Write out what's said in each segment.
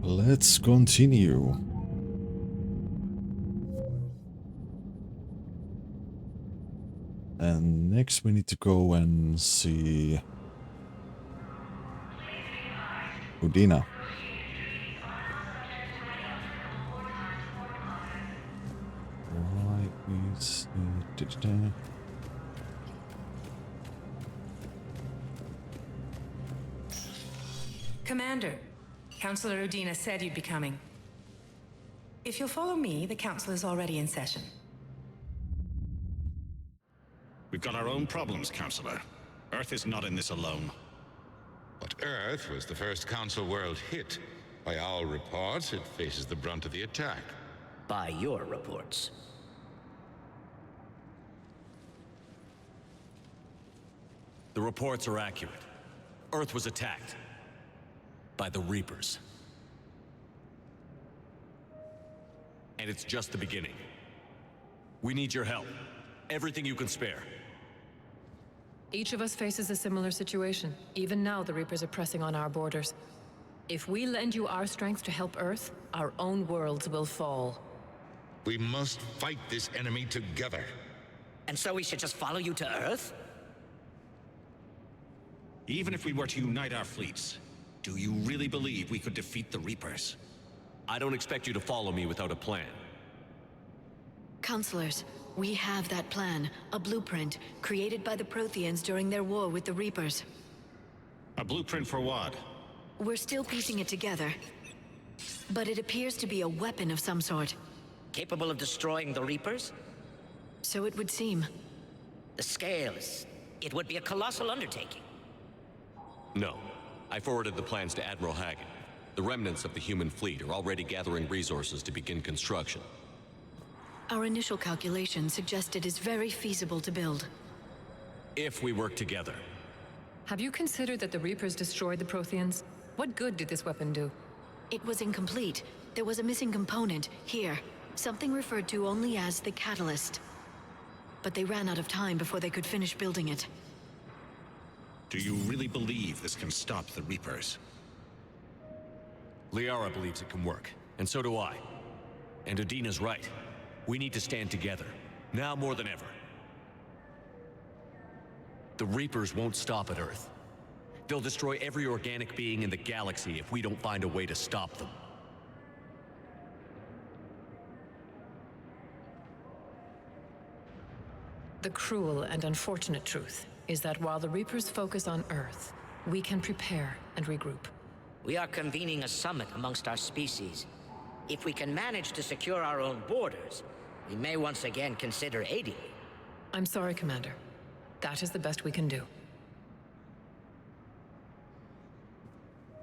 Let's continue. And next we need to go and see Udina. Why is Commander, Councillor Udina said you'd be coming. If you'll follow me, the council is already in session. We've got our own problems, Councillor. Earth is not in this alone. But Earth was the first Council world hit. By all reports, it faces the brunt of the attack. By your reports. The reports are accurate. Earth was attacked. By the Reapers. And it's just the beginning. We need your help. Everything you can spare. Each of us faces a similar situation. Even now, the Reapers are pressing on our borders. If we lend you our strength to help Earth, our own worlds will fall. We must fight this enemy together. And so we should just follow you to Earth? Even if we were to unite our fleets, do you really believe we could defeat the Reapers? I don't expect you to follow me without a plan. Counselors, we have that plan, a blueprint, created by the Protheans during their war with the Reapers. A blueprint for what? We're still piecing it together. But it appears to be a weapon of some sort. Capable of destroying the Reapers? So it would seem. The scale is... it would be a colossal undertaking. No. I forwarded the plans to Admiral Hagen. The remnants of the human fleet are already gathering resources to begin construction. Our initial calculations suggest it is very feasible to build. If we work together. Have you considered that the Reapers destroyed the Protheans? What good did this weapon do? It was incomplete. There was a missing component, here. Something referred to only as the catalyst. But they ran out of time before they could finish building it. Do you really believe this can stop the Reapers? Liara believes it can work, and so do I. And Udina's right. We need to stand together, now more than ever. The Reapers won't stop at Earth. They'll destroy every organic being in the galaxy if we don't find a way to stop them. The cruel and unfortunate truth is that while the Reapers focus on Earth, we can prepare and regroup. We are convening a summit amongst our species. If we can manage to secure our own borders, we may once again consider aiding you. I'm sorry, Commander. That is the best we can do.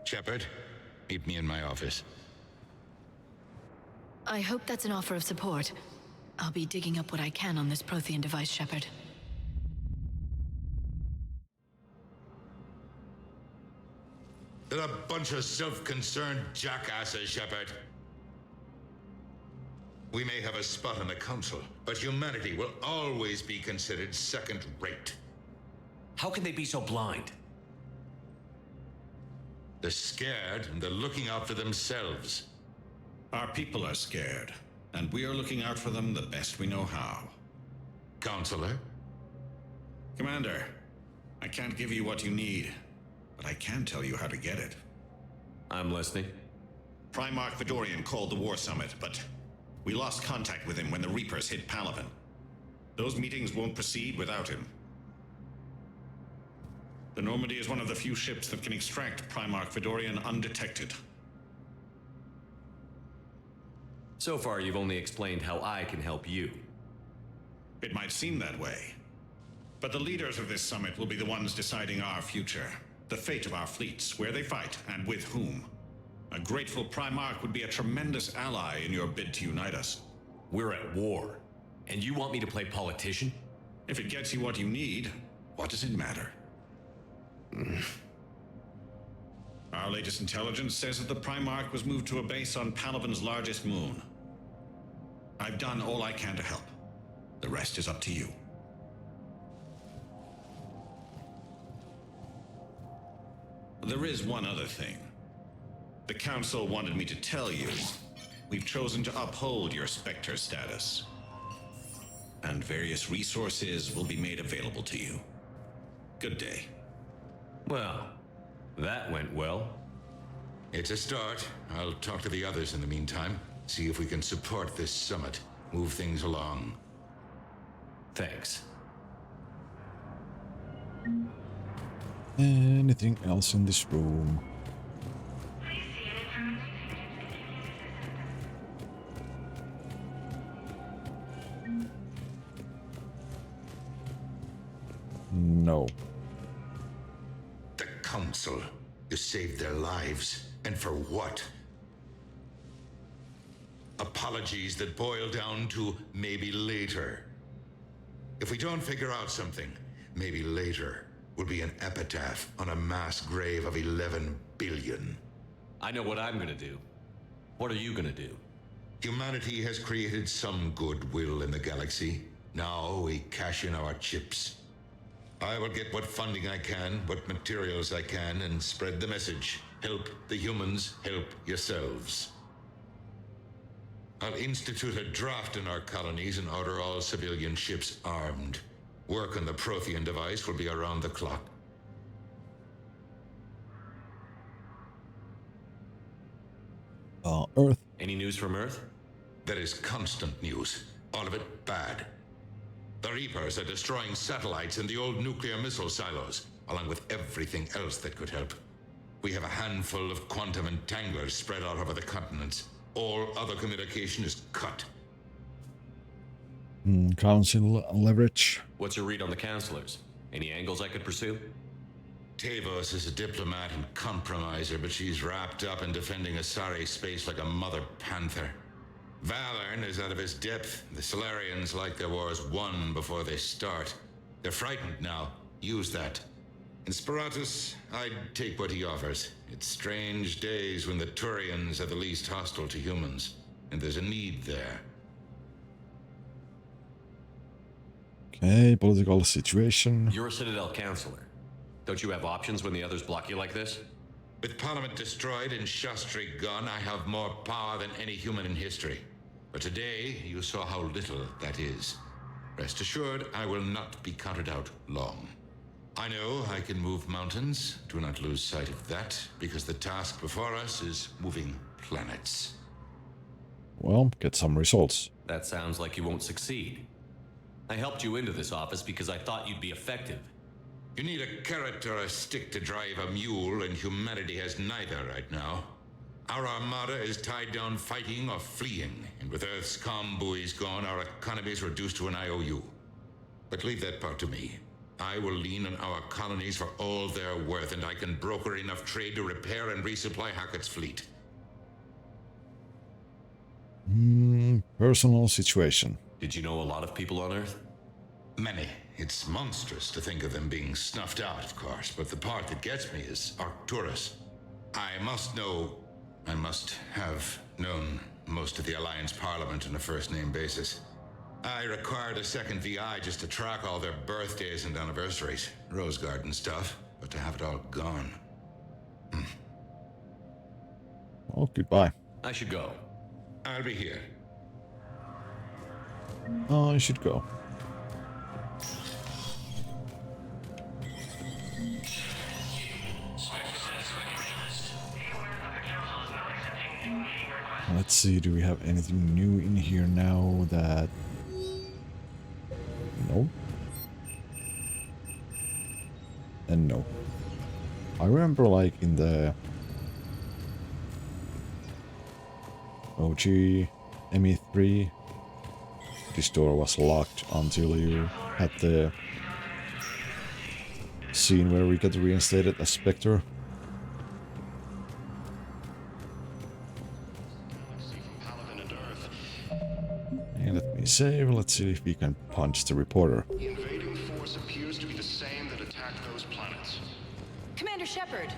Shepard, meet me in my office. I hope that's an offer of support. I'll be digging up what I can on this Prothean device, Shepard. They're a bunch of self-concerned jackasses, Shepard. We may have a spot on the Council, but humanity will always be considered second-rate. How can they be so blind? They're scared, and they're looking out for themselves. Our people are scared, and we are looking out for them the best we know how. Counselor? Commander, I can't give you what you need, but I can tell you how to get it. I'm listening. Primarch Fedorian called the War Summit, but we lost contact with him when the Reapers hit Palaven. Those meetings won't proceed without him. The Normandy is one of the few ships that can extract Primarch Fedorian undetected. So far, you've only explained how I can help you. It might seem that way, but the leaders of this summit will be the ones deciding our future, the fate of our fleets, where they fight, and with whom. A grateful Primarch would be a tremendous ally in your bid to unite us. We're at war, and you want me to play politician? If it gets you what you need, what does it matter? Our latest intelligence says that the Primarch was moved to a base on Palaven's largest moon. I've done all I can to help. The rest is up to you. There is one other thing. The Council wanted me to tell you, we've chosen to uphold your Spectre status. And various resources will be made available to you. Good day. Well, that went well. It's a start. I'll talk to the others in the meantime. See if we can support this summit. Move things along. Thanks. Anything else in this room? No. The Council. You saved their lives. And for what? Apologies that boil down to maybe later. If we don't figure out something, maybe later will be an epitaph on a mass grave of 11 billion. I know what I'm gonna do. What are you gonna do? Humanity has created some goodwill in the galaxy. Now we cash in our chips. I will get what funding I can, what materials I can, and spread the message. Help the humans, help yourselves. I'll institute a draft in our colonies and order all civilian ships armed. Work on the Prothean device will be around the clock. Earth. Any news from Earth? There is constant news. All of it bad. The Reapers are destroying satellites in the old nuclear missile silos, along with everything else that could help. We have a handful of quantum entanglers spread out over the continents. All other communication is cut. Council leverage. What's your read on the counselors? Any angles I could pursue? Tavos is a diplomat and compromiser, but she's wrapped up in defending Asari space like a mother panther. Valern is out of his depth. The Solarians like their wars won before they start. They're frightened now. Use that. In Sparatus, I'd take what he offers. It's strange days when the Turians are the least hostile to humans, and there's a need there. Okay, political situation. You're a Citadel counselor. Don't you have options when the others block you like this? With Parliament destroyed and Shastri gone, I have more power than any human in history. But today, you saw how little that is. Rest assured, I will not be counted out long. I know I can move mountains. Do not lose sight of that, because the task before us is moving planets. Well, get some results. That sounds like you won't succeed. I helped you into this office because I thought you'd be effective. You need a carrot or a stick to drive a mule, and humanity has neither right now. Our armada is tied down fighting or fleeing, and with Earth's comm buoys gone, our economy is reduced to an IOU. But leave that part to me. I will lean on our colonies for all they're worth, and I can broker enough trade to repair and resupply Hackett's fleet. Personal situation. Did you know a lot of people on Earth? Many. It's monstrous to think of them being snuffed out, of course, but the part that gets me is Arcturus. I must have known most of the Alliance Parliament on a first-name basis. I required a second VI just to track all their birthdays and anniversaries. Rose Garden stuff, but to have it all gone. Oh, goodbye. I should go. I'll be here. I should go. Let's see, do we have anything new in here now that... No. And no. I remember like in the OG ME3, this door was locked until you had the scene where we get reinstated as Spectre. And let me save. Let's see if we can punch the reporter. The invading force appears to be the same that attacked those planets. Commander Shepard.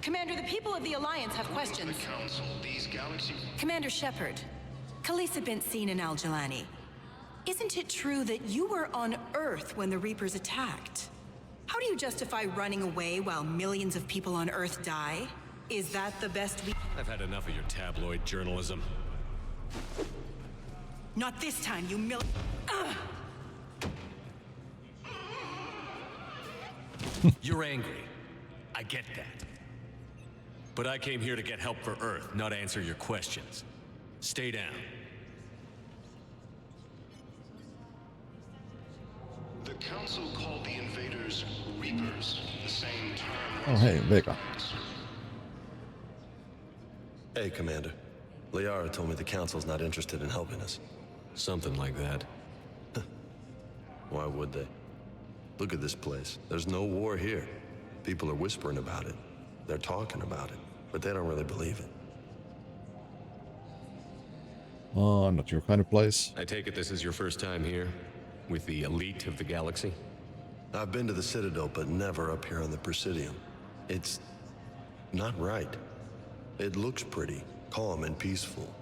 Commander, the people of the Alliance have questions. The Council, these galaxy... Commander Shepard. Khalisah bint Seen and Al-Jalani. Isn't it true that you were on Earth when the Reapers attacked? How do you justify running away while millions of people on Earth die? Is that the best we... I've had enough of your tabloid journalism. Not this time, you You're angry. I get that. But I came here to get help for Earth, not answer your questions. Stay down. The Council called the invaders Reapers, the same term... Oh, hey, Vega. Hey, Commander. Liara told me the Council's not interested in helping us. Something like that. Why would they? Look at this place. There's no war here. People are whispering about it. They're talking about it, but they don't really believe it. Not your kind of place. I take it this is your first time here? With the elite of the galaxy? I've been to the Citadel, but never up here on the Presidium. It's not right. It looks pretty, calm and peaceful.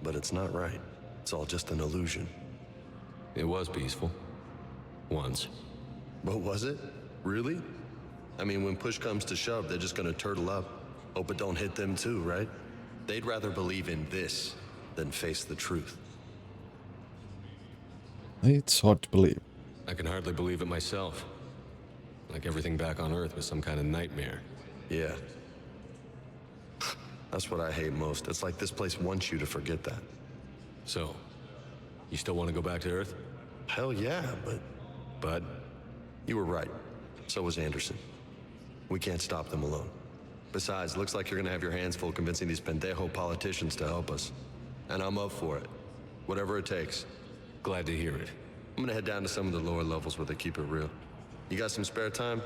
But it's not right. It's all just an illusion. It was peaceful. Once. But was it? Really? I mean, when push comes to shove, they're just gonna turtle up. Hope it don't hit them too, right? They'd rather believe in this than face the truth. It's hard to believe. I can hardly believe it myself. Like everything back on Earth was some kind of nightmare. Yeah. That's what I hate most. It's like this place wants you to forget that. So, you still want to go back to Earth? Hell yeah, but... But? You were right. So was Anderson. We can't stop them alone. Besides, looks like you're gonna have your hands full convincing these pendejo politicians to help us. And I'm up for it. Whatever it takes. Glad to hear it. I'm gonna head down to some of the lower levels where they keep it real. You got some spare time?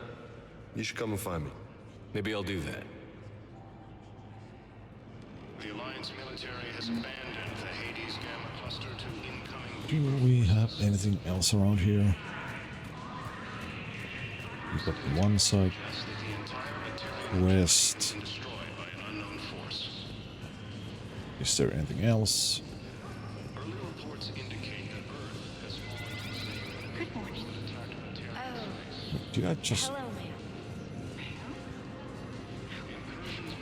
You should come and find me. Maybe I'll do that. The Alliance military has abandoned the Hades Gamma cluster to incoming... Do we have anything else around here? We've got one side quest. Is there anything else? Early reports indicate that Earth has fallen into the same... Good morning. Did I just... Hello, ma'am.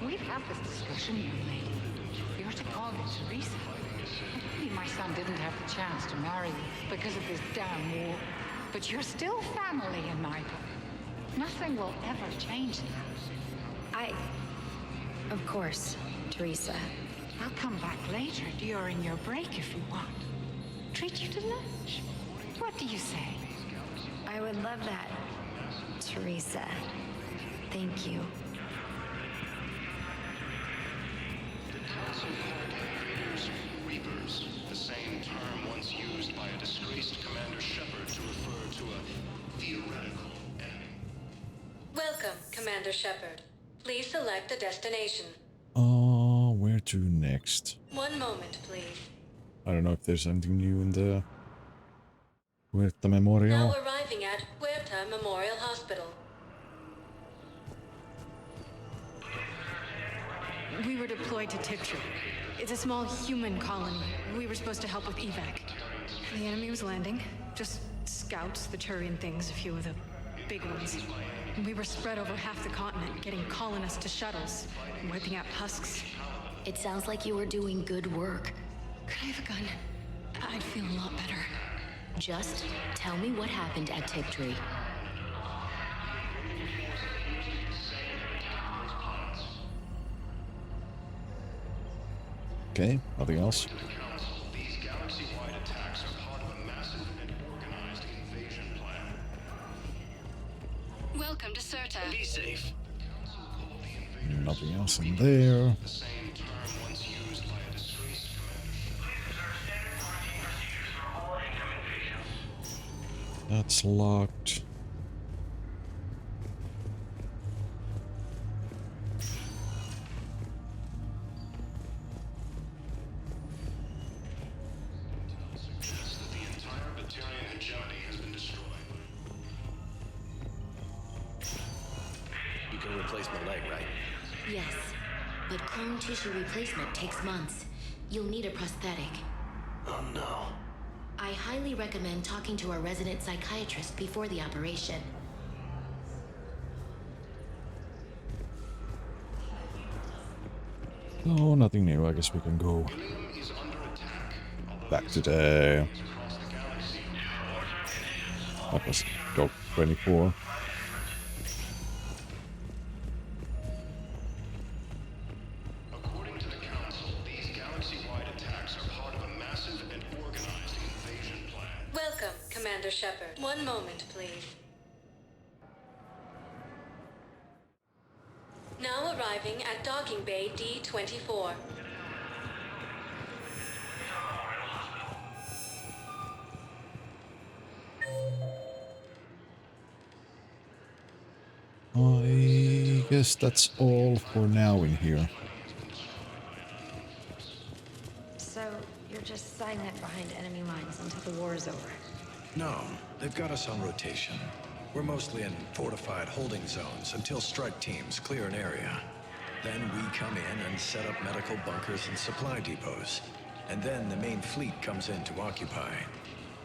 We've had this discussion, young lady. You're to call me Teresa. Maybe my son didn't have the chance to marry you because of this damn war. But you're still family in my book. Nothing will ever change that. Of course, Teresa. I'll come back later during your break if you want. Treat you to lunch. What do you say? I would love that, Teresa. Thank you. The Council called the invaders Reapers, the same term once used by a disgraced Commander Shepard to refer to a theoretical enemy. Welcome, Commander Shepard. Please select a destination. Where to next? One moment, please. I don't know if there's anything new in the Huerta Memorial. Now arriving at Huerta Memorial Hospital. We were deployed to Tiptree. It's a small human colony. We were supposed to help with evac. The enemy was landing. Just scouts, the Turian things, a few of the big ones. We were spread over half the continent, getting colonists to shuttles, wiping out husks. It sounds like you were doing good work. Could I have a gun? I'd feel a lot better. Just tell me what happened at Tiptree. Okay, nothing else. These galaxy-wide attacks are part of a massive and organized invasion plan. Welcome to Serta. Be safe. Nothing else in there. The same term once used by a disgraced commander. That's locked. Suggests that the entire Batarian hegemony has been destroyed. You can replace my leg, right? Yes, but clone tissue replacement takes months. You'll need a prosthetic. Oh no. I highly recommend talking to a resident psychiatrist before the operation. Oh, nothing new. I guess we can go back to the... That was Dog 24. According to the Council, these galaxy-wide attacks are part of a massive and organized invasion plan. Welcome, Commander Shepard. One moment, please. Now arriving at Docking Bay D-24. I guess that's all for now in here. So, you're just silent behind enemy lines until the war is over? No, they've got us on rotation. We're mostly in fortified holding zones until strike teams clear an area. Then we come in and set up medical bunkers and supply depots. And then the main fleet comes in to occupy.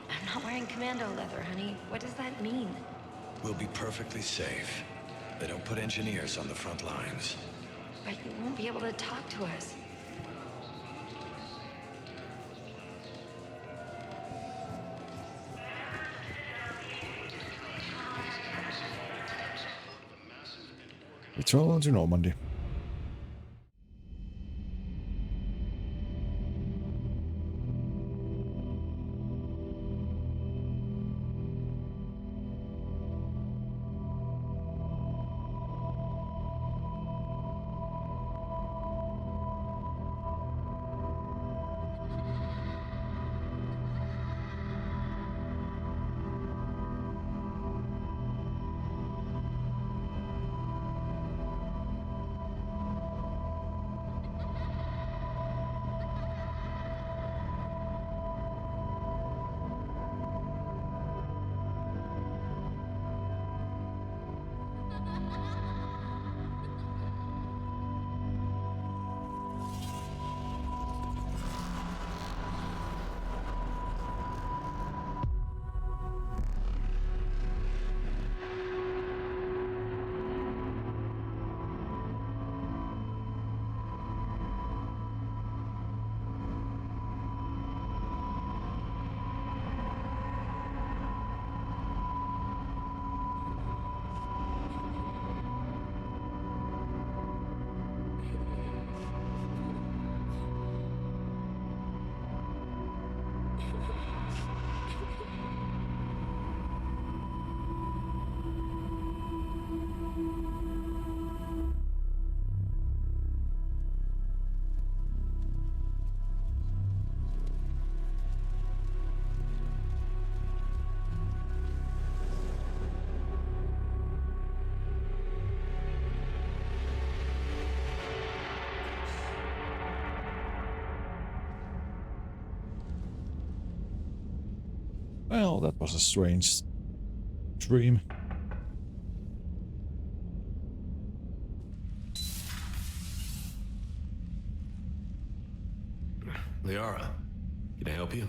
I'm not wearing commando leather, honey. What does that mean? We'll be perfectly safe. They don't put engineers on the front lines. But you won't be able to talk to us. Return to Normandy. Well, that was a strange dream. Liara, can I help you?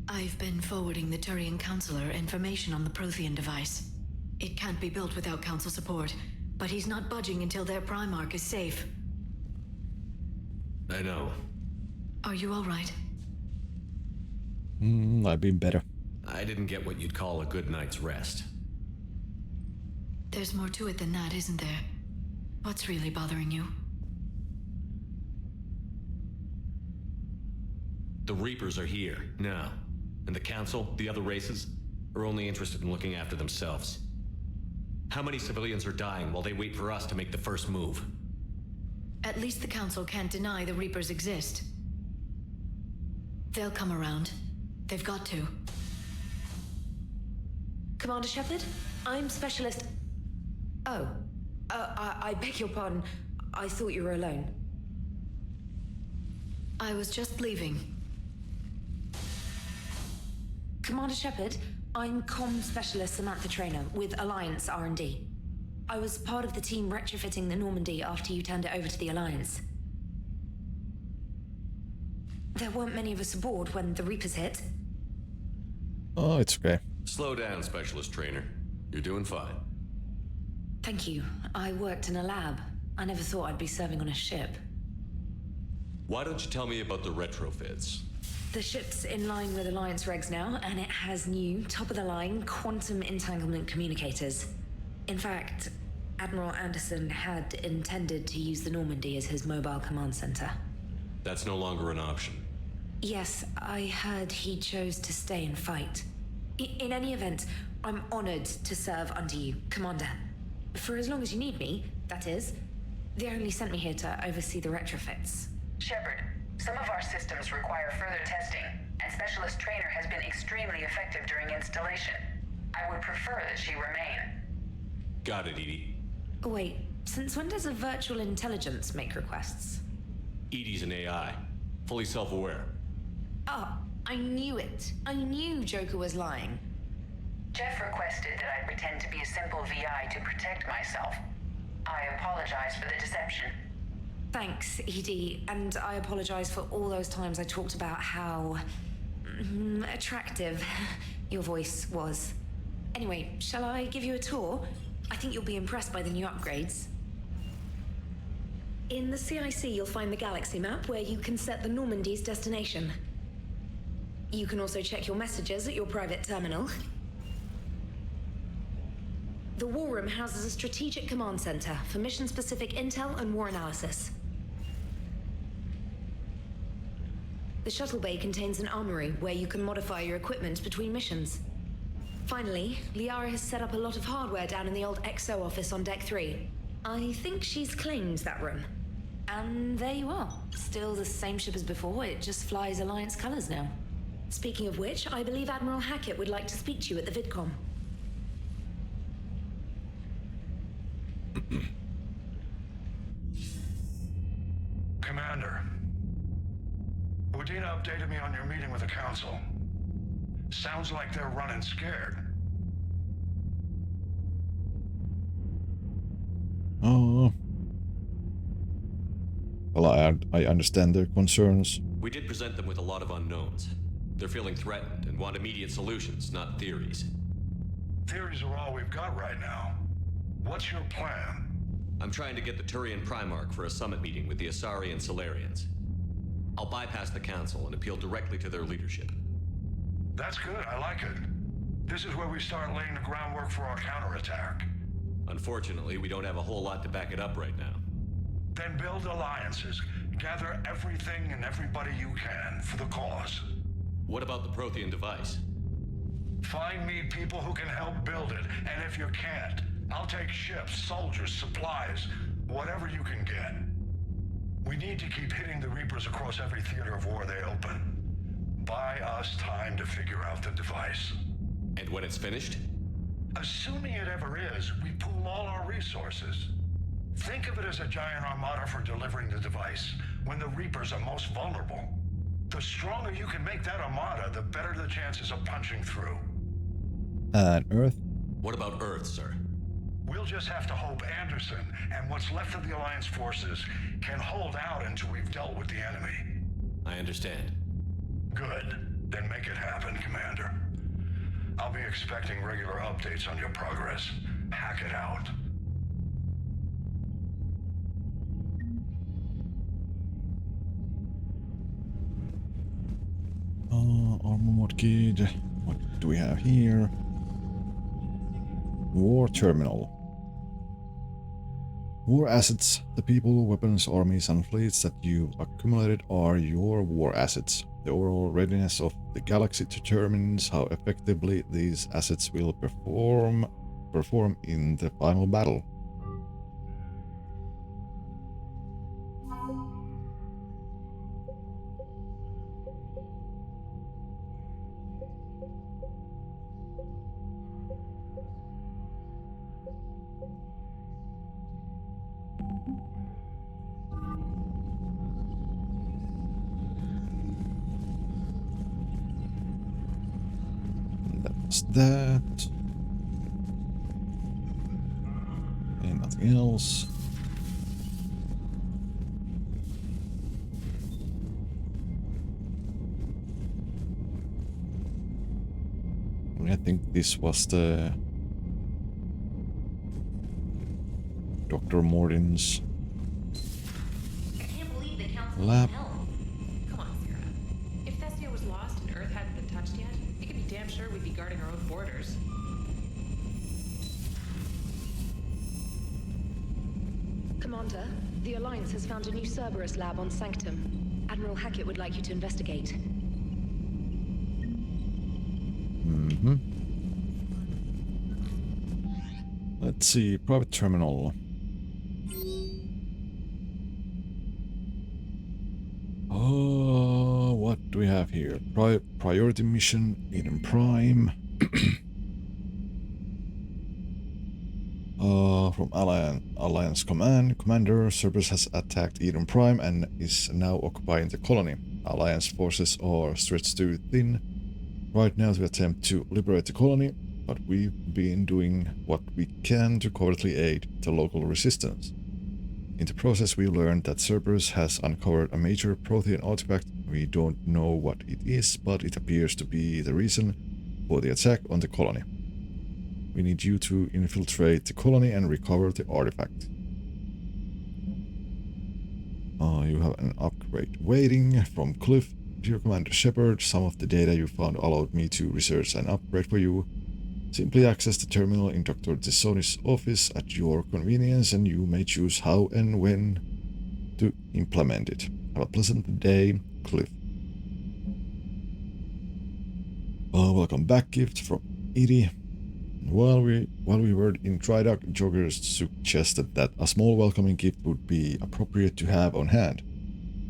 I've been forwarding the Turian Counselor information on the Prothean device. It can't be built without Council support, but he's not budging until their Primarch is safe. I know. Are you all right? I've been better. I didn't get what you'd call a good night's rest. There's more to it than that, isn't there? What's really bothering you? The Reapers are here, now. And the Council, the other races, are only interested in looking after themselves. How many civilians are dying while they wait for us to make the first move? At least the Council can't deny the Reapers exist. They'll come around. They've got to. Commander Shepard, I'm Specialist... Oh. I beg your pardon. I thought you were alone. I was just leaving. Commander Shepard, I'm Comm Specialist Samantha Traynor with Alliance R&D. I was part of the team retrofitting the Normandy after you turned it over to the Alliance. There weren't many of us aboard when the Reapers hit. Oh, it's okay. Slow down, Specialist Trainer. You're doing fine. Thank you. I worked in a lab. I never thought I'd be serving on a ship. Why don't you tell me about the retrofits? The ship's in line with Alliance regs now, and it has new, top-of-the-line quantum entanglement communicators. In fact, Admiral Anderson had intended to use the Normandy as his mobile command center. That's no longer an option. Yes, I heard he chose to stay and fight. In any event, I'm honored to serve under you, Commander. For as long as you need me, that is. They only sent me here to oversee the retrofits. Shepard, some of our systems require further testing, and Specialist Trainer has been extremely effective during installation. I would prefer that she remain. Got it, EDI. Wait, since when does a virtual intelligence make requests? EDI's an AI, fully self-aware. Oh, I knew it. I knew Joker was lying. Jeff requested that I pretend to be a simple VI to protect myself. I apologize for the deception. Thanks, EDI, and I apologize for all those times I talked about how attractive your voice was. Anyway, shall I give you a tour? I think you'll be impressed by the new upgrades. In the CIC, you'll find the galaxy map where you can set the Normandy's destination. You can also check your messages at your private terminal. The War Room houses a strategic command center for mission-specific intel and war analysis. The shuttle bay contains an armory where you can modify your equipment between missions. Finally, Liara has set up a lot of hardware down in the old XO office on Deck 3. I think she's claimed that room. And there you are. Still the same ship as before, it just flies Alliance colors now. Speaking of which, I believe Admiral Hackett would like to speak to you at the VidCom. Commander, Udina updated me on your meeting with the Council. Sounds like they're running scared. Oh. Well, I understand their concerns. We did present them with a lot of unknowns. They're feeling threatened and want immediate solutions, not theories. Theories are all we've got right now. What's your plan? I'm trying to get the Turian Primarch for a summit meeting with the Asari and Solarians. I'll bypass the Council and appeal directly to their leadership. That's good, I like it. This is where we start laying the groundwork for our counterattack. Unfortunately, we don't have a whole lot to back it up right now. Then build alliances. Gather everything and everybody you can for the cause. What about the Prothean device? Find me people who can help build it, and if you can't, I'll take ships, soldiers, supplies, whatever you can get. We need to keep hitting the Reapers across every theater of war they open. Buy us time to figure out the device. And when it's finished? Assuming it ever is, we pool all our resources. Think of it as a giant armada for delivering the device, when the Reapers are most vulnerable. The stronger you can make that armada, the better the chances of punching through. And Earth? What about Earth, sir? We'll just have to hope Anderson and what's left of the Alliance forces can hold out until we've dealt with the enemy. I understand. Good. Then make it happen, Commander. I'll be expecting regular updates on your progress. Hack it out. Armor mod kit. What do we have here? War terminal. War assets. The people, weapons, armies, and fleets that you've accumulated are your war assets. The overall readiness of the galaxy determines how effectively these assets will perform in the final battle. That's that. And nothing else. I think this was the Dr. Morden's lab. be guarding our own borders. Commander, the Alliance has found a new Cerberus lab on Sanctum. Admiral Hackett would like you to investigate. Mm-hmm. Let's see, private terminal. Oh, what do we have here? Priority mission, Eden Prime. From Alliance Command, Commander, Cerberus has attacked Eden Prime and is now occupying the colony. Alliance forces are stretched too thin right now to attempt to liberate the colony, but we've been doing what we can to covertly aid the local resistance. In the process, we learned that Cerberus has uncovered a major Prothean artifact. We don't know what it is, but it appears to be the reason for the attack on the colony. We need you to infiltrate the colony and recover the artifact. You have an upgrade waiting from Cliff. Dear Commander Shepard, some of the data you found allowed me to research an upgrade for you. Simply access the terminal in Dr. Desoni's office at your convenience, and you may choose how and when to implement it. Have a pleasant day, Cliff. Welcome back gift from Edie. While we were in Drydock, Joggers suggested that a small welcoming gift would be appropriate to have on hand.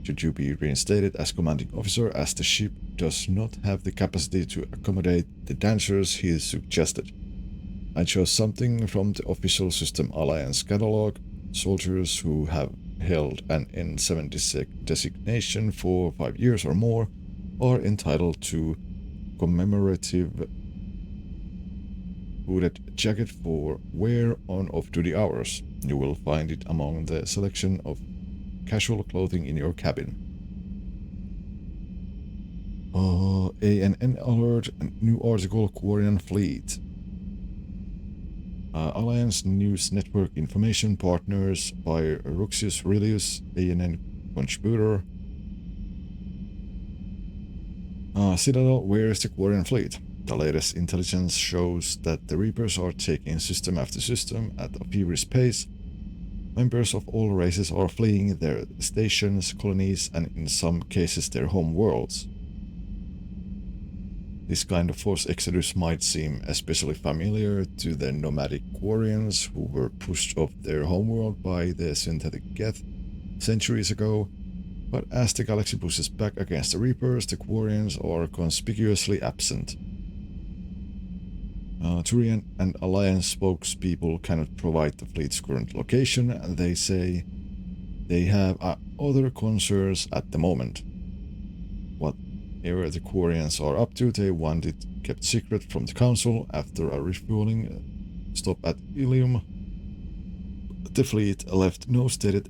Should you be reinstated as commanding officer, as the ship does not have the capacity to accommodate the dancers he suggested. I chose something from the official System Alliance catalog. Soldiers who have held an N-76 designation for 5 years or more are entitled to commemorative hooded jacket for wear on off-duty hours. You will find it among the selection of casual clothing in your cabin. ANN alert, a new article, Quarian Fleet. Alliance News Network information partners by Ruxius Aurelius, ANN contributor. Citadel, where is the Quarian Fleet? The latest intelligence shows that the Reapers are taking system after system at a furious pace. Members of all races are fleeing their stations, colonies, and in some cases their home worlds. This kind of forced exodus might seem especially familiar to the nomadic Quarians who were pushed off their homeworld by the synthetic Geth centuries ago, but as the galaxy pushes back against the Reapers, the Quarians are conspicuously absent. Turian and Alliance spokespeople cannot provide the fleet's current location, and they say they have other concerns at the moment. Whatever the Quarians are up to, they want it kept secret from the Council. After a refueling stop at Ilium, the fleet left no stated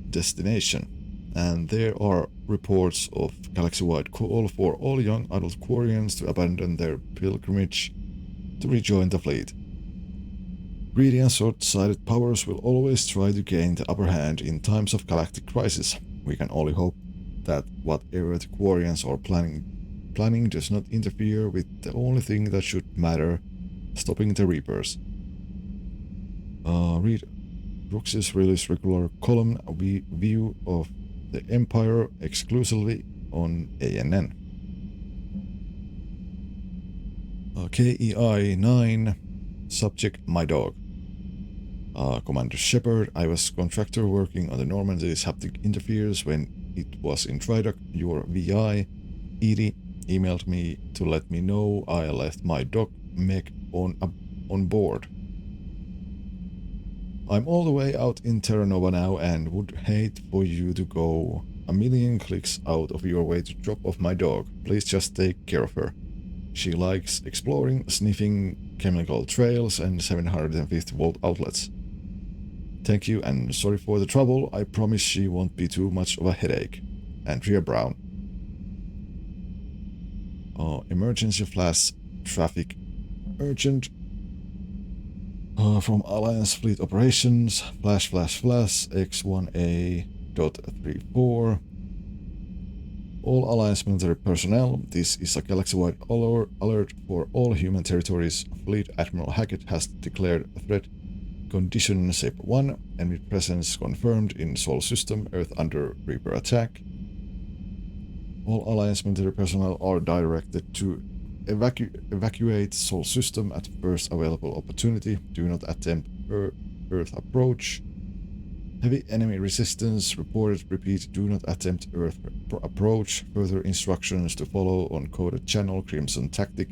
destination, and there are reports of galaxy-wide call for all young adult Quarians to abandon their pilgrimage to rejoin the fleet. Greedy and short-sighted powers will always try to gain the upper hand in times of galactic crisis. We can only hope that whatever the Quarians are planning does not interfere with the only thing that should matter, stopping the Reapers. Read Ruxius Aurelius regular column, a view of the Empire exclusively on ANN. KEI 9, subject my dog. Commander Shepard, I was contractor working on the Normandy's haptic interferes when it was in Drydock. Your VI, Edie, emailed me to let me know I left my dog mech on board. I'm all the way out in Terra Nova now and would hate for you to go a million clicks out of your way to drop off my dog. Please just take care of her. She likes exploring, sniffing chemical trails and 750 volt outlets. Thank you and sorry for the trouble. I promise she won't be too much of a headache. Andrea Brown. Emergency flash traffic urgent. From Alliance Fleet Operations, flash X1A.34. All Alliance military personnel, this is a galaxy-wide alert for all human territories. Fleet Admiral Hackett has declared a threat condition Saber 1, enemy presence confirmed in Sol system, Earth under Reaper attack. All Alliance military personnel are directed to evacuate Sol system at first available opportunity. Do not attempt Earth approach. Heavy enemy resistance reported. Repeat, do not attempt Earth approach. Further instructions to follow on coded channel Crimson Tactic.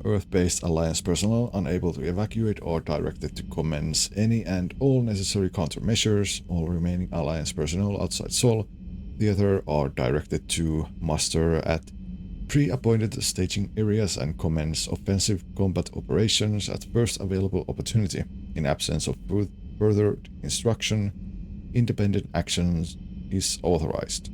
Earth-based Alliance personnel unable to evacuate are directed to commence any and all necessary countermeasures. All remaining Alliance personnel outside Sol Theater are directed to muster at pre-appointed staging areas and commence offensive combat operations at first available opportunity. In absence of further instruction, independent actions is authorized.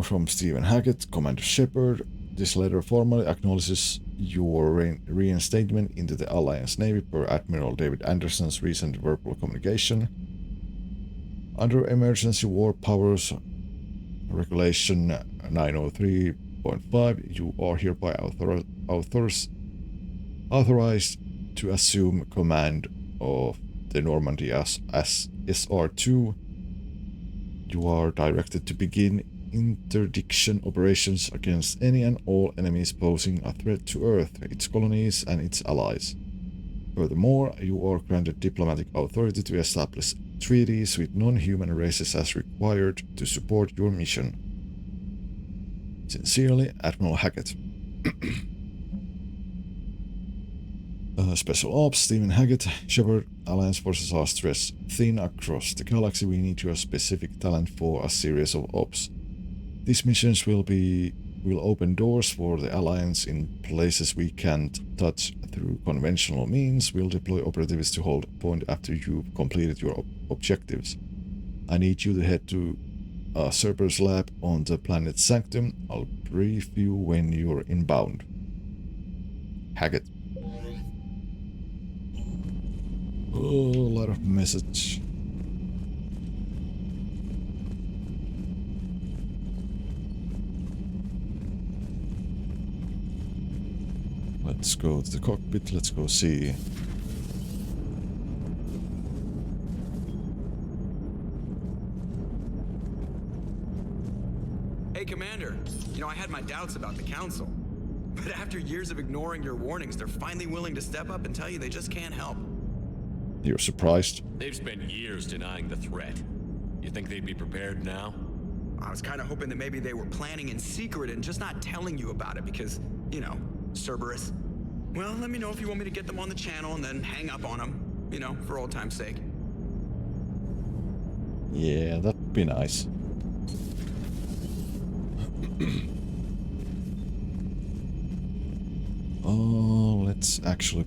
From Stephen Hackett, Commander Shepard. This letter formally acknowledges your reinstatement into the Alliance Navy per Admiral David Anderson's recent verbal communication. Under Emergency War Powers Regulation 903.5, you are hereby authorized to assume command of the Normandy as SR2. You are directed to begin interdiction operations against any and all enemies posing a threat to Earth, its colonies, and its allies. Furthermore, you are granted diplomatic authority to establish treaties with non-human races as required to support your mission. Sincerely, Admiral Hackett. Special Ops, Stephen Hackett. Shepard, Alliance forces are stressed thin across the galaxy. We need your specific talent for a series of ops. These missions will open doors for the Alliance in places we can't touch through conventional means. We'll deploy operatives to hold point after you've completed your objectives. I need you to head to Cerberus lab on the planet Sanctum. I'll brief you when you're inbound. Hackett. Oh, a lot of message. Let's go to the cockpit, let's go see. Hey, Commander. You know, I had my doubts about the Council. But after years of ignoring your warnings, they're finally willing to step up and tell you they just can't help. You're surprised? They've spent years denying the threat. You think they'd be prepared now? I was kind of hoping that maybe they were planning in secret and just not telling you about it because, you know, Cerberus. Well, let me know if you want me to get them on the channel and then hang up on them, you know, for old time's sake. Yeah, that'd be nice. Oh, let's actually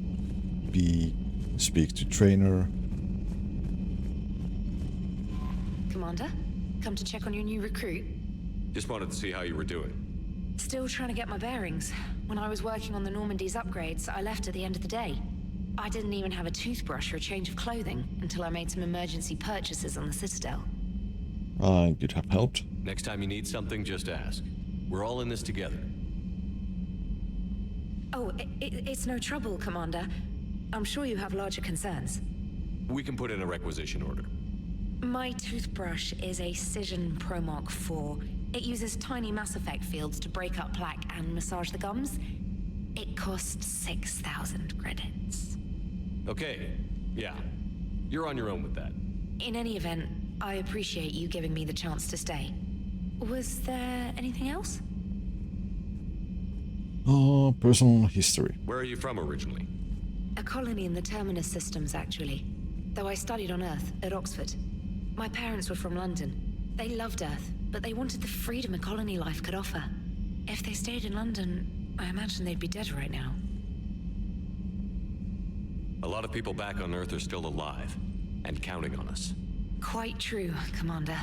speak to Trainer. Commander, come to check on your new recruit. Just wanted to see how you were doing. Still trying to get my bearings. When I was working on the Normandy's upgrades, I left at the end of the day. I didn't even have a toothbrush or a change of clothing until I made some emergency purchases on the Citadel. I could have helped. Next time you need something, just ask. We're all in this together. Oh, it's no trouble, Commander. I'm sure you have larger concerns. We can put in a requisition order. My toothbrush is a Cision Pro Mark IV. It uses tiny Mass Effect fields to break up plaque and massage the gums. It costs 6,000 credits. Okay, yeah. You're on your own with that. In any event, I appreciate you giving me the chance to stay. Was there anything else? Oh, personal history. Where are you from originally? A colony in the Terminus systems, actually. Though I studied on Earth, at Oxford. My parents were from London. They loved Earth, but they wanted the freedom a colony life could offer. If they stayed in London, I imagine they'd be dead right now. A lot of people back on Earth are still alive, and counting on us. Quite true, Commander.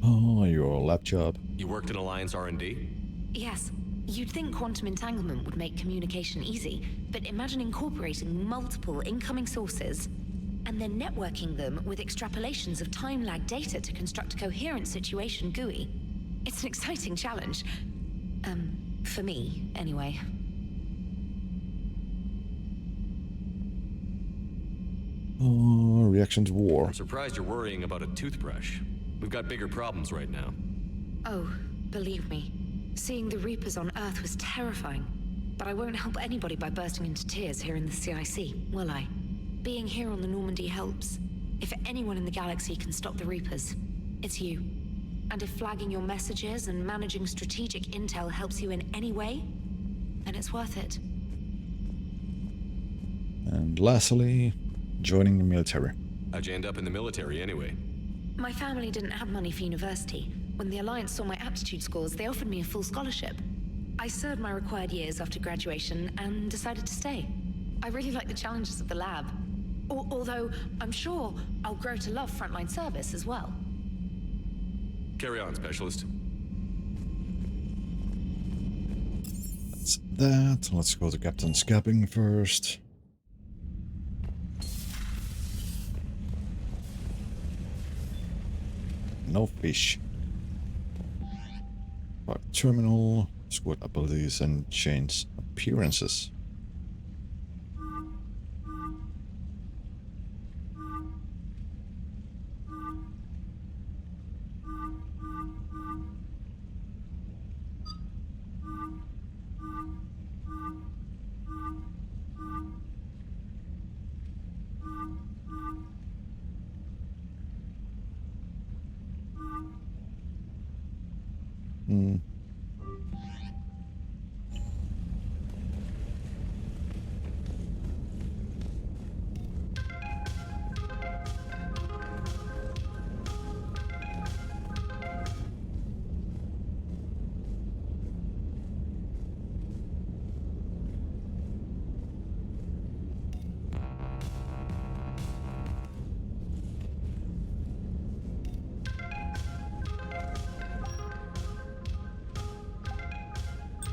Oh, your lab job. You worked in Alliance R&D? Yes. You'd think quantum entanglement would make communication easy, but imagine incorporating multiple incoming sources. and then networking them with extrapolations of time-lag data to construct a coherent situation GUI. It's an exciting challenge. For me, anyway. Reaction to war. I'm surprised you're worrying about a toothbrush. We've got bigger problems right now. Oh, believe me, seeing the Reapers on Earth was terrifying. But I won't help anybody by bursting into tears here in the CIC, will I? Being here on the Normandy helps. If anyone in the galaxy can stop the Reapers, it's you. And if flagging your messages and managing strategic intel helps you in any way, then it's worth it. And lastly, joining the military. How'd you end up in the military anyway? My family didn't have money for university. When the Alliance saw my aptitude scores, they offered me a full scholarship. I served my required years after graduation and decided to stay. I really like the challenges of the lab. Although, I'm sure I'll grow to love frontline service as well. Carry on, Specialist. That's that. Let's go to Captain Scapping first. No fish. Right, terminal, squad abilities and change appearances.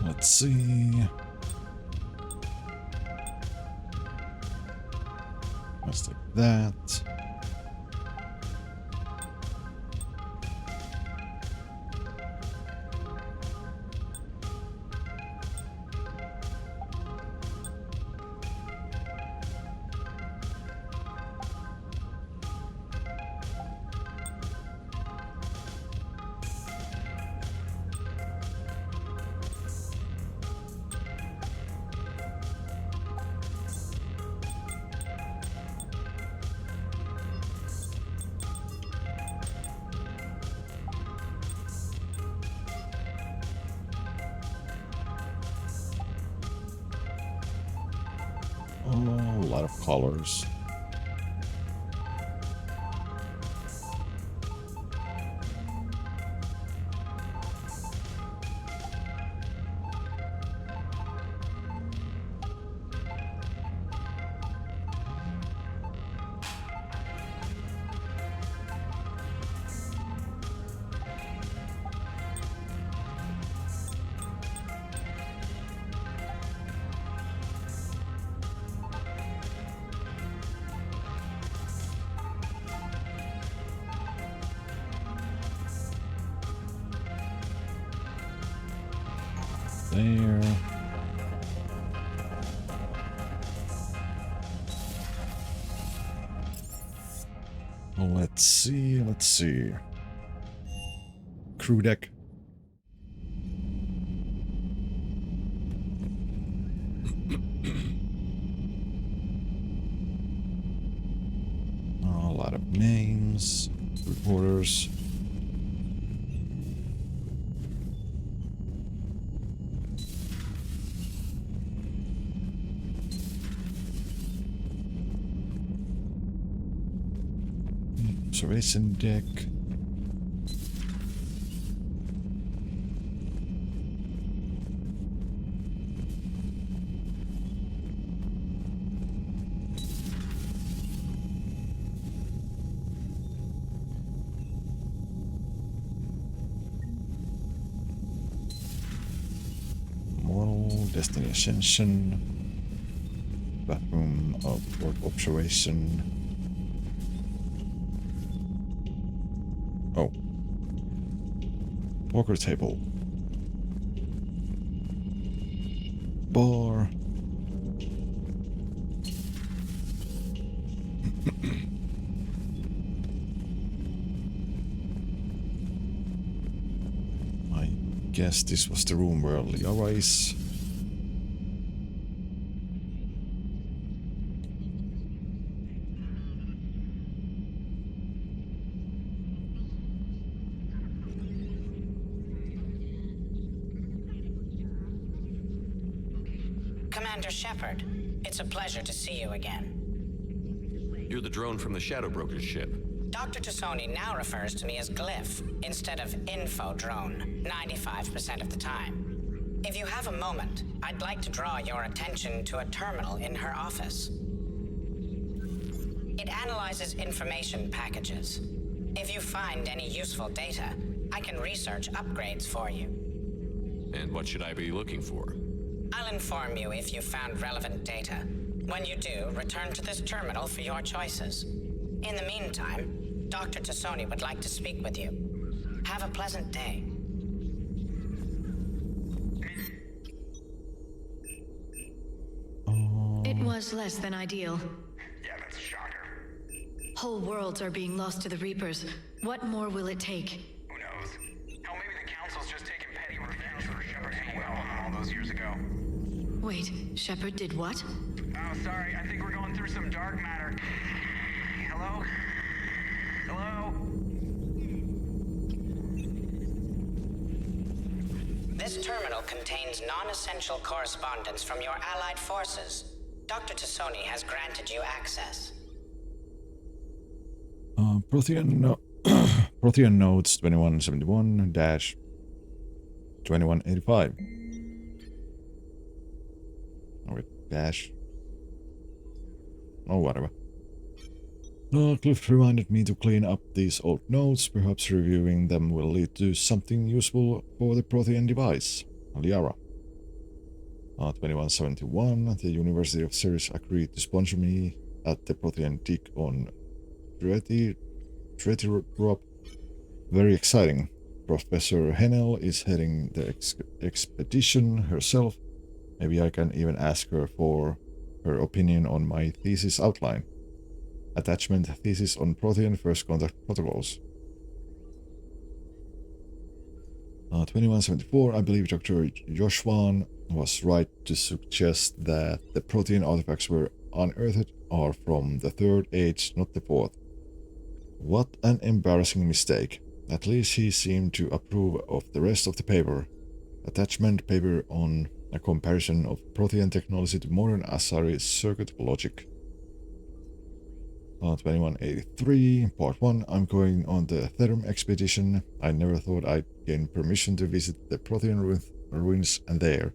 Let's see. Let's take that. Oh, a lot of colors. There. Let's see. Crew deck. A lot of names, reporters. Observation deck. Model, Destiny Ascension, bathroom of work observation. Poker table. Bar. I guess this was the room where Liara is. Commander Shepard, it's a pleasure to see you again. You're the drone from the Shadow Broker's ship. Dr. Tassoni now refers to me as Glyph instead of Info Drone, 95% of the time. If you have a moment, I'd like to draw your attention to a terminal in her office. It analyzes information packages. If you find any useful data, I can research upgrades for you. And what should I be looking for? I'll inform you if you found relevant data. When you do, return to this terminal for your choices. In the meantime, Dr. Tassoni would like to speak with you. Have a pleasant day. It was less than ideal. Yeah, that's a shocker. Whole worlds are being lost to the Reapers. What more will it take? Who knows? Hell, maybe the Council's just taking petty revenge for Shepard hanging well on them all those years ago. Wait, Shepard did what? Oh, sorry, I think we're going through some dark matter. Hello? Hello? This terminal contains non-essential correspondence from your allied forces. Dr. Tassoni has granted you access. Prothean notes 2171-2185. Oh, wait, dash. Oh, whatever. Cliff reminded me to clean up these old notes. Perhaps reviewing them will lead to something useful for the Prothean device. Liara. 2171. The University of Ceres agreed to sponsor me at the Prothean dig on Tretirop. Very exciting. Professor Hennel is heading the expedition herself. Maybe I can even ask her for her opinion on my thesis outline. Attachment thesis on Prothean first contact protocols. 2174. I believe Dr. Joshwan was right to suggest that the Prothean artifacts were unearthed are from the Third Age, not the Fourth. What an embarrassing mistake. At least he seemed to approve of the rest of the paper. Attachment paper on a comparison of Prothean technology to modern Asari circuit logic. 2183, Part 1. I'm going on the Therum expedition. I never thought I'd gain permission to visit the Prothean ruins there.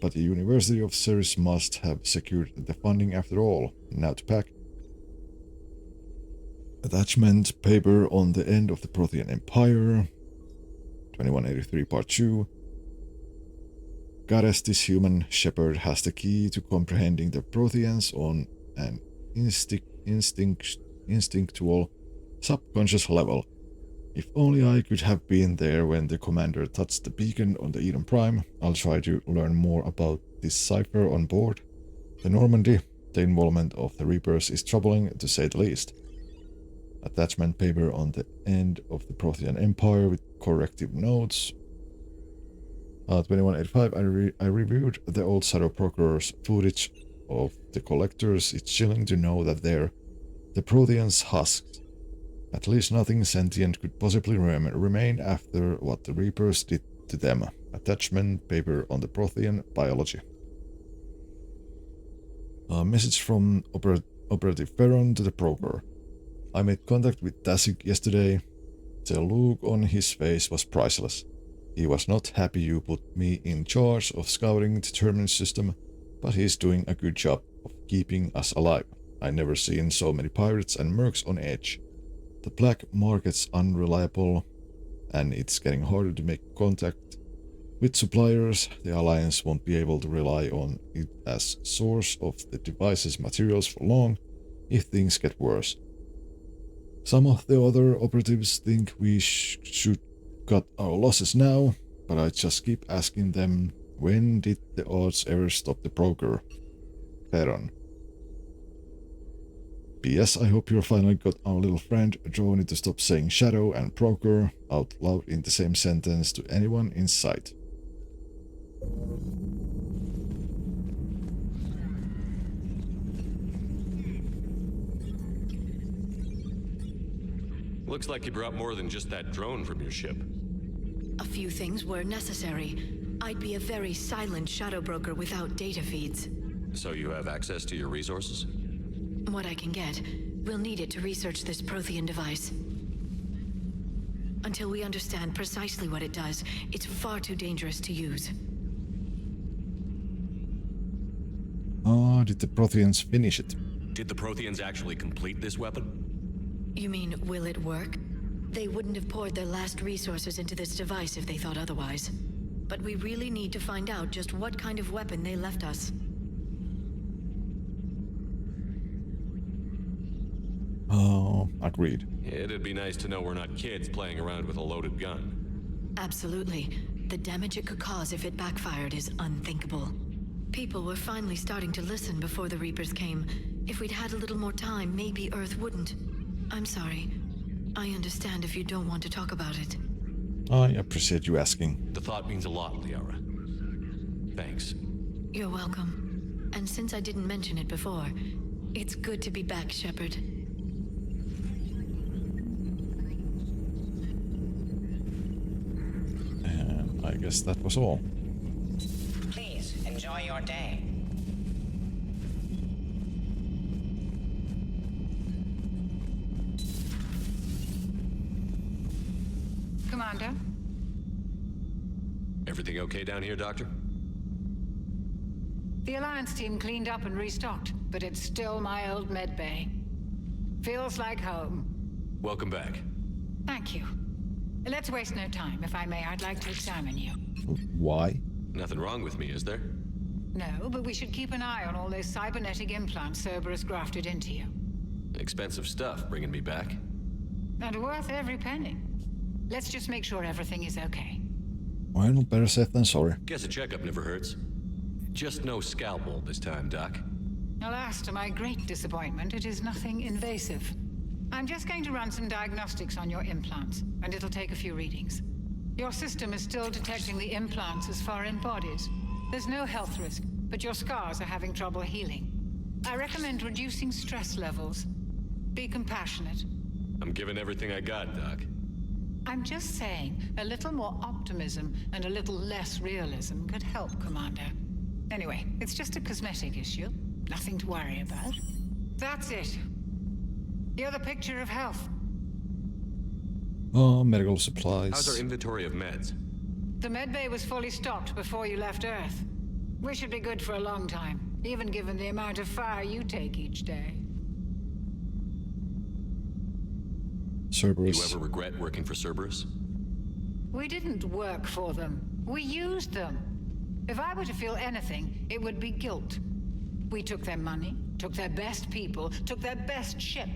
But the University of Ceres must have secured the funding after all. Now to pack. Attachment paper on the end of the Prothean Empire. 2183, Part 2. Goddess, this human Shepard has the key to comprehending the Protheans on an instinctual, subconscious level. If only I could have been there when the commander touched the beacon on the Eden Prime. I'll try to learn more about this cipher on board. The Normandy, the involvement of the Reapers is troubling, to say the least. Attachment paper on the end of the Prothean Empire with corrective notes. 2185, I reviewed the old Shadow Broker's footage of the collectors. It's chilling to know that they're the Protheans' husks. At least nothing sentient could possibly remain after what the Reapers did to them. Attachment paper on the Prothean biology. A message from Operative Ferron to the broker. I made contact with Tasic yesterday. The look on his face was priceless. He was not happy you put me in charge of scouting the Terminus system, but he's doing a good job of keeping us alive. I never seen so many pirates and mercs on edge. The black market's unreliable, and it's getting harder to make contact with suppliers. The Alliance won't be able to rely on it as source of the device's materials for long if things get worse. Some of the other operatives think we should cut our losses now, but I just keep asking them, when did the odds ever stop the broker? Perron. P.S. I hope you finally got our little friend Joni to stop saying shadow and broker out loud in the same sentence to anyone in sight. Looks like you brought more than just that drone from your ship. A few things were necessary. I'd be a very silent shadow broker without data feeds. So you have access to your resources? What I can get. We'll need it to research this Prothean device. Until we understand precisely what it does, it's far too dangerous to use. Did the Protheans finish it? Did the Protheans actually complete this weapon? You mean, will it work? They wouldn't have poured their last resources into this device if they thought otherwise. But we really need to find out just what kind of weapon they left us. Oh, agreed. It'd be nice to know we're not kids playing around with a loaded gun. Absolutely. The damage it could cause if it backfired is unthinkable. People were finally starting to listen before the Reapers came. If we'd had a little more time, maybe Earth wouldn't. I'm sorry. I understand if you don't want to talk about it. I appreciate you asking. The thought means a lot, Liara. Thanks. You're welcome. And since I didn't mention it before, it's good to be back, Shepard. And I guess that was all. Please, enjoy your day. Commander? Everything okay down here, Doctor? The Alliance team cleaned up and restocked, but it's still my old med bay. Feels like home. Welcome back. Thank you. Let's waste no time. If I may, I'd like to examine you. Why? Nothing wrong with me, is there? No, but we should keep an eye on all those cybernetic implants Cerberus grafted into you. Expensive stuff bringing me back. And worth every penny. Let's just make sure everything is okay. Well, better safe than sorry. Guess a checkup never hurts. Just no scalpel this time, Doc. Alas, to my great disappointment, it is nothing invasive. I'm just going to run some diagnostics on your implants, and it'll take a few readings. Your system is still detecting the implants as foreign bodies. There's no health risk, but your scars are having trouble healing. I recommend reducing stress levels. Be compassionate. I'm giving everything I got, Doc. I'm just saying, a little more optimism and a little less realism could help, Commander. Anyway, it's just a cosmetic issue. Nothing to worry about. That's it. You're the picture of health. Oh, medical supplies. How's our inventory of meds? The medbay was fully stocked before you left Earth. We should be good for a long time, even given the amount of fire you take each day. Cerberus. You ever regret working for Cerberus? We didn't work for them. We used them. If I were to feel anything, it would be guilt. We took their money, took their best people, took their best ship.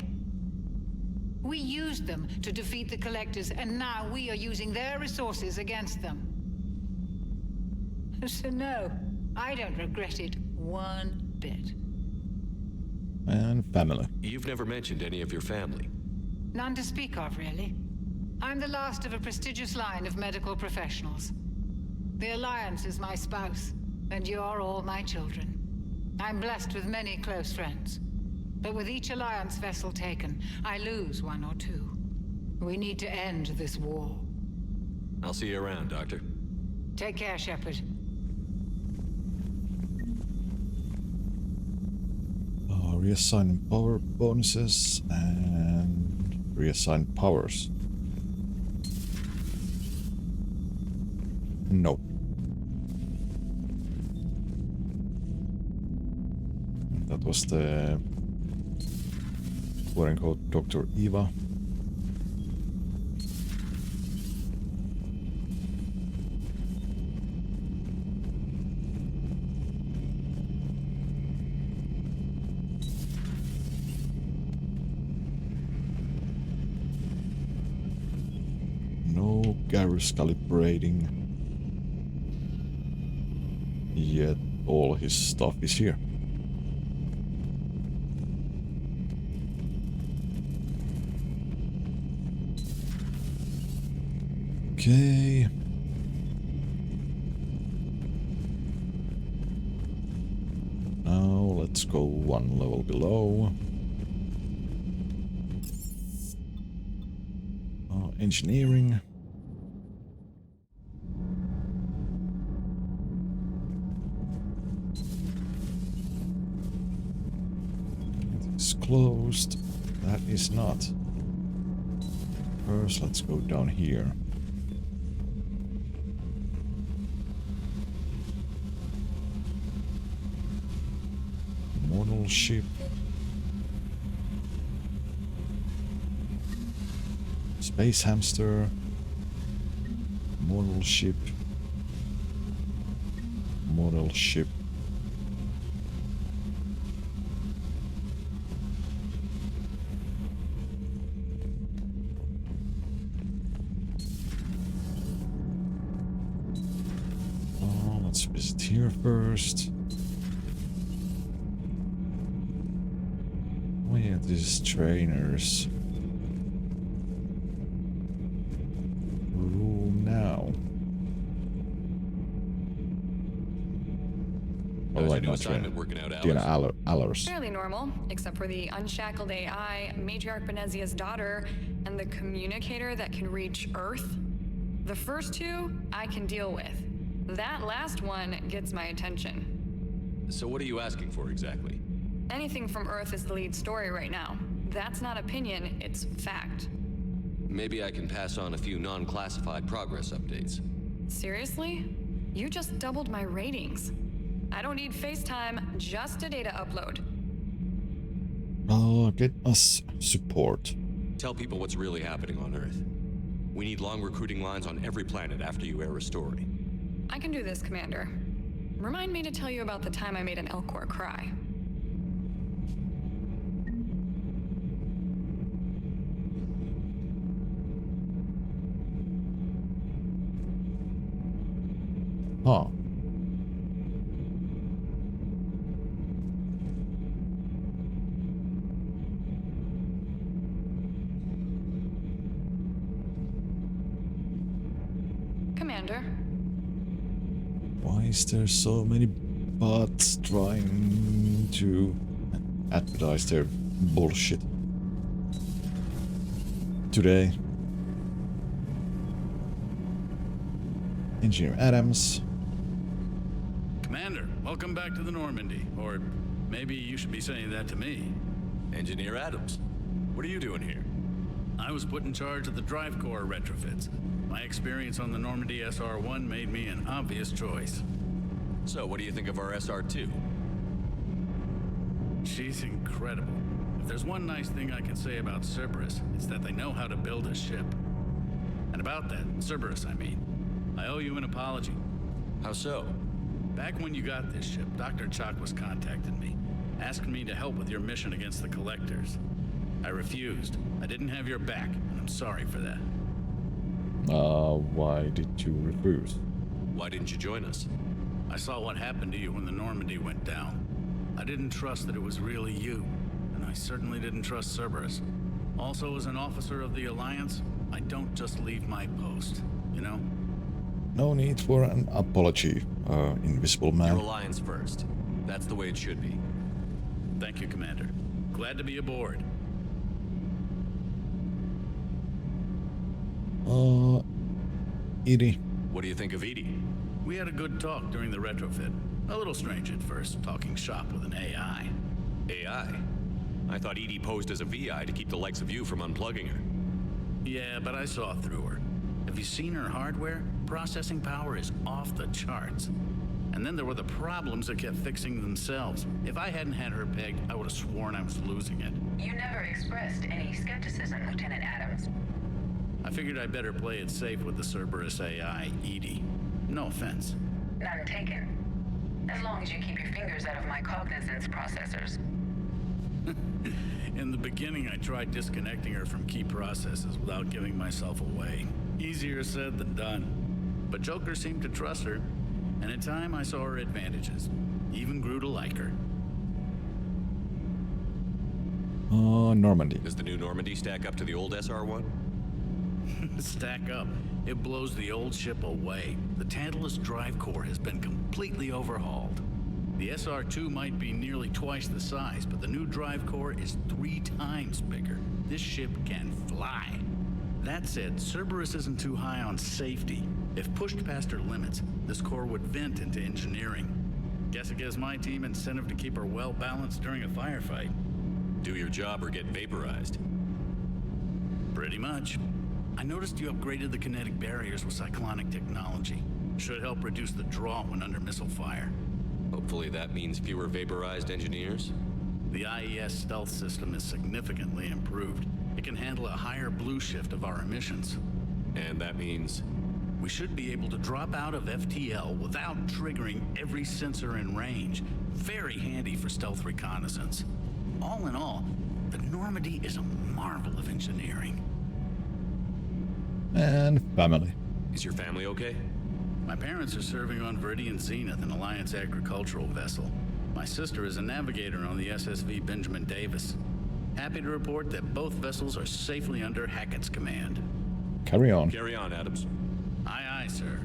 We used them to defeat the Collectors, and now we are using their resources against them. So no, I don't regret it one bit. And family. You've never mentioned any of your family. None to speak of, really. I'm the last of a prestigious line of medical professionals. The Alliance is my spouse, and you're all my children. I'm blessed with many close friends. But with each Alliance vessel taken, I lose one or two. We need to end this war. I'll see you around, Doctor. Take care, Shepard. Reassign power bonuses and reassign powers. No. That was the quote-unquote Dr. Eva. Garrus calibrating. Yet all his stuff is here. Okay. Now let's go one level below. Engineering. It's closed. That is not. First, let's go down here. Model ship. Space hamster. Model ship. Model ship. Oh, let's visit here first. Oh yeah, these trainers. Room now. Oh, wait, not trainer. Diana Allers. Fairly normal, except for the unshackled AI, Matriarch Benezia's daughter, and the communicator that can reach Earth. The first two, I can deal with. That last one gets my attention. So what are you asking for exactly? Anything from Earth is the lead story right now. That's not opinion, it's fact. Maybe I can pass on a few non-classified progress updates. Seriously? You just doubled my ratings. I don't need FaceTime, just a data upload. Get us support. Tell people what's really happening on Earth. We need long recruiting lines on every planet after you air a story. I can do this, Commander. Remind me to tell you about the time I made an Elcor cry. Huh. Commander. Why is there so many bots trying to advertise their bullshit today? Engineer Adams. Commander, welcome back to the Normandy. Or maybe you should be saying that to me. Engineer Adams, what are you doing here? I was put in charge of the drive core retrofits. My experience on the Normandy SR-1 made me an obvious choice. So, what do you think of our SR-2? She's incredible. If there's one nice thing I can say about Cerberus, it's that they know how to build a ship. And about that, Cerberus, I mean, I owe you an apology. How so? Back when you got this ship, Dr. Chakwas contacted me, asking me to help with your mission against the Collectors. I refused. I didn't have your back, and I'm sorry for that. Why did you refuse? Why didn't you join us? I saw what happened to you when the Normandy went down. I didn't trust that it was really you, and I certainly didn't trust Cerberus. Also, as an officer of the Alliance, I don't just leave my post, you know? No need for an apology, Invisible Man. Your Alliance first. That's the way it should be. Thank you, Commander. Glad to be aboard. EDI. What do you think of EDI? We had a good talk during the retrofit. A little strange at first, talking shop with an AI. AI? I thought EDI posed as a VI to keep the likes of you from unplugging her. Yeah, but I saw through her. Have you seen her hardware? Processing power is off the charts. And then there were the problems that kept fixing themselves. If I hadn't had her pegged, I would have sworn I was losing it. You never expressed any skepticism, Lieutenant Adams. I figured I'd better play it safe with the Cerberus AI, EDI. No offense. None taken. As long as you keep your fingers out of my cognizance processors. In the beginning, I tried disconnecting her from key processes without giving myself away. Easier said than done. But Joker seemed to trust her, and in time I saw her advantages. Even grew to like her. Normandy. Does the new Normandy stack up to the old SR-1? Stack up. It blows the old ship away. The Tantalus drive core has been completely overhauled. The SR-2 might be nearly twice the size, but the new drive core is 3 times bigger. This ship can fly. That said, Cerberus isn't too high on safety. If pushed past her limits, this core would vent into engineering. Guess it gives my team incentive to keep her well balanced during a firefight. Do your job or get vaporized. Pretty much. I noticed you upgraded the kinetic barriers with cyclonic technology. Should help reduce the draw when under missile fire. Hopefully that means fewer vaporized engineers. The IES stealth system is significantly improved. It can handle a higher blue shift of our emissions. And that means? We should be able to drop out of FTL without triggering every sensor in range. Very handy for stealth reconnaissance. All in all, the Normandy is a marvel of engineering. And family. Is your family okay? My parents are serving on Viridian Zenith, an Alliance agricultural vessel. My sister is a navigator on the SSV Benjamin Davis. Happy to report that both vessels are safely under Hackett's command. Carry on. Carry on, Adams. Aye, aye, sir.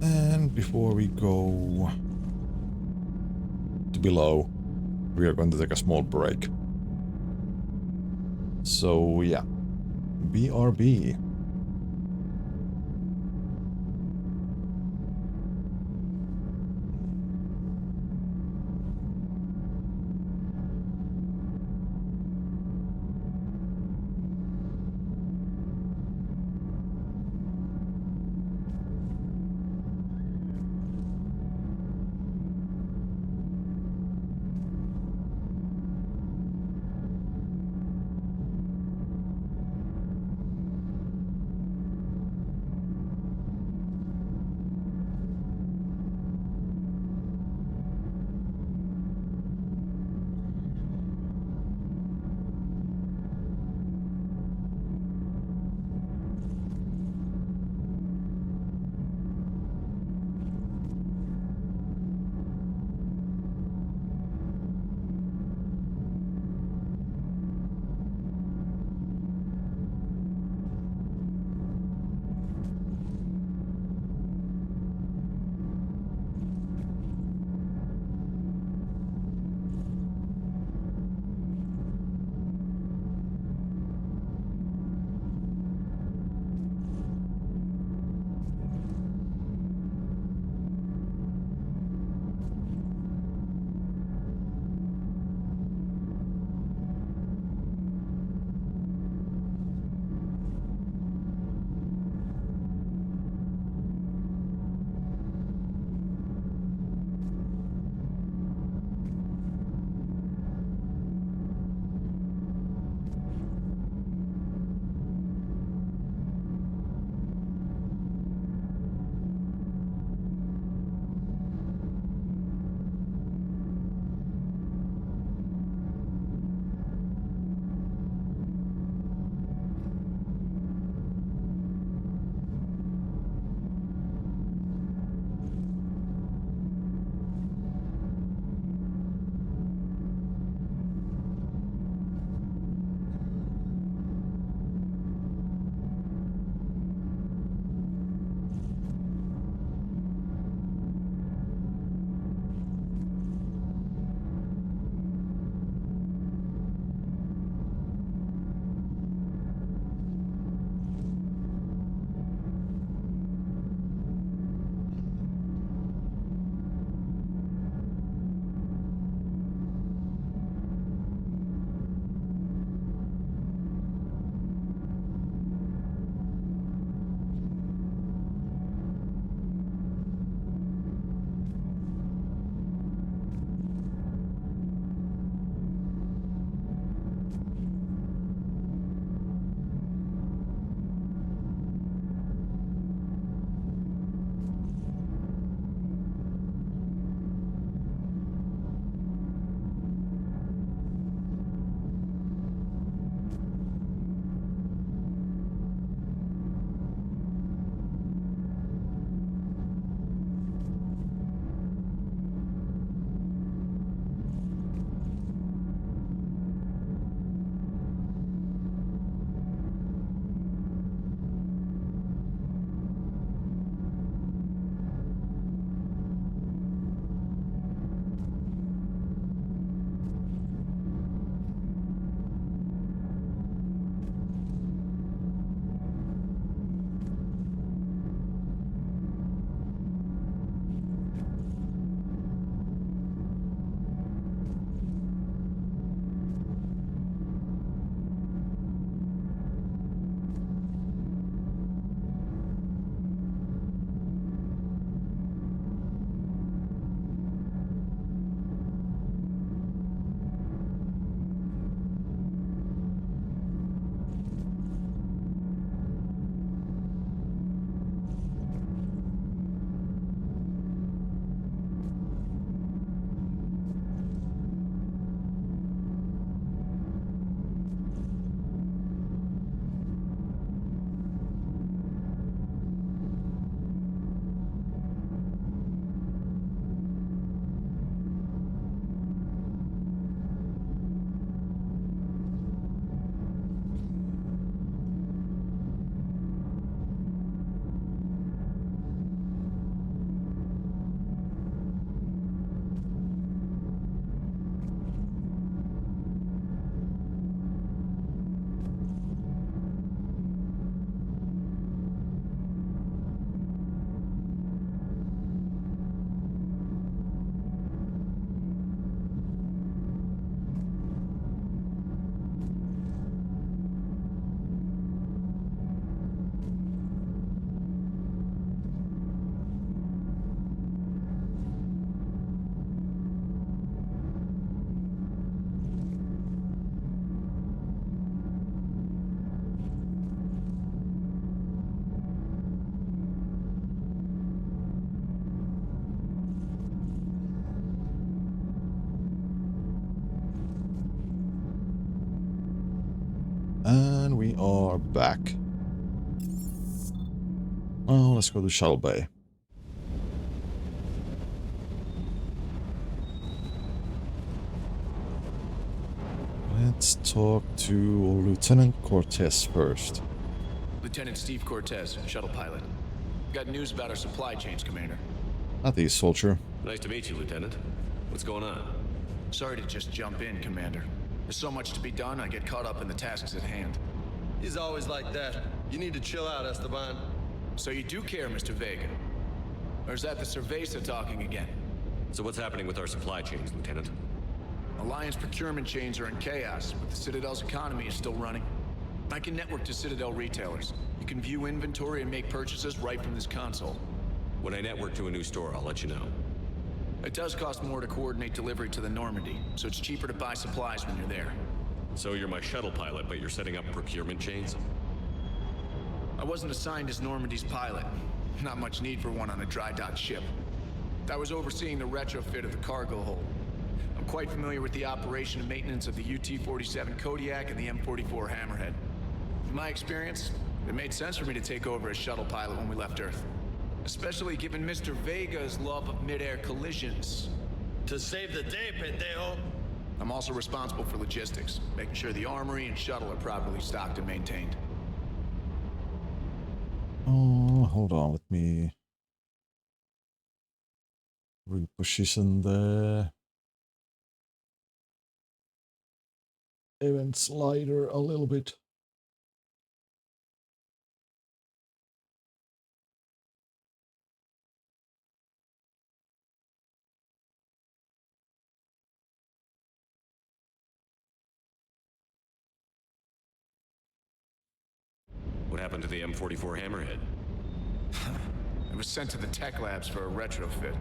And before we go to below, we are going to take a small break. So yeah, BRB. And we are back. Well, let's go to Shuttle Bay. Let's talk to Lieutenant Cortez first. Lieutenant Steve Cortez, shuttle pilot. Got news about our supply chains, Commander. Not the soldier. Nice to meet you, Lieutenant. What's going on? Sorry to just jump in, Commander. There's so much to be done, I get caught up in the tasks at hand. He's always like that. You need to chill out, Esteban. So you do care, Mr. Vega? Or is that the Cerveza talking again? So what's happening with our supply chains, Lieutenant? Alliance procurement chains are in chaos, but the Citadel's economy is still running. I can network to Citadel retailers. You can view inventory and make purchases right from this console. When I network to a new store, I'll let you know. It does cost more to coordinate delivery to the Normandy, so it's cheaper to buy supplies when you're there. So you're my shuttle pilot, but you're setting up procurement chains? I wasn't assigned as Normandy's pilot. Not much need for one on a dry dock ship. I was overseeing the retrofit of the cargo hold. I'm quite familiar with the operation and maintenance of the UT-47 Kodiak and the M44 Hammerhead. In my experience, it made sense for me to take over as shuttle pilot when we left Earth. Especially given Mr. Vega's love of mid-air collisions. To save the day, pendejo. I'm also responsible for logistics, making sure the armory and shuttle are properly stocked and maintained. Oh, hold on, let me reposition the event slider a little bit. What happened to the M44 Hammerhead? It was sent to the tech labs for a retrofit.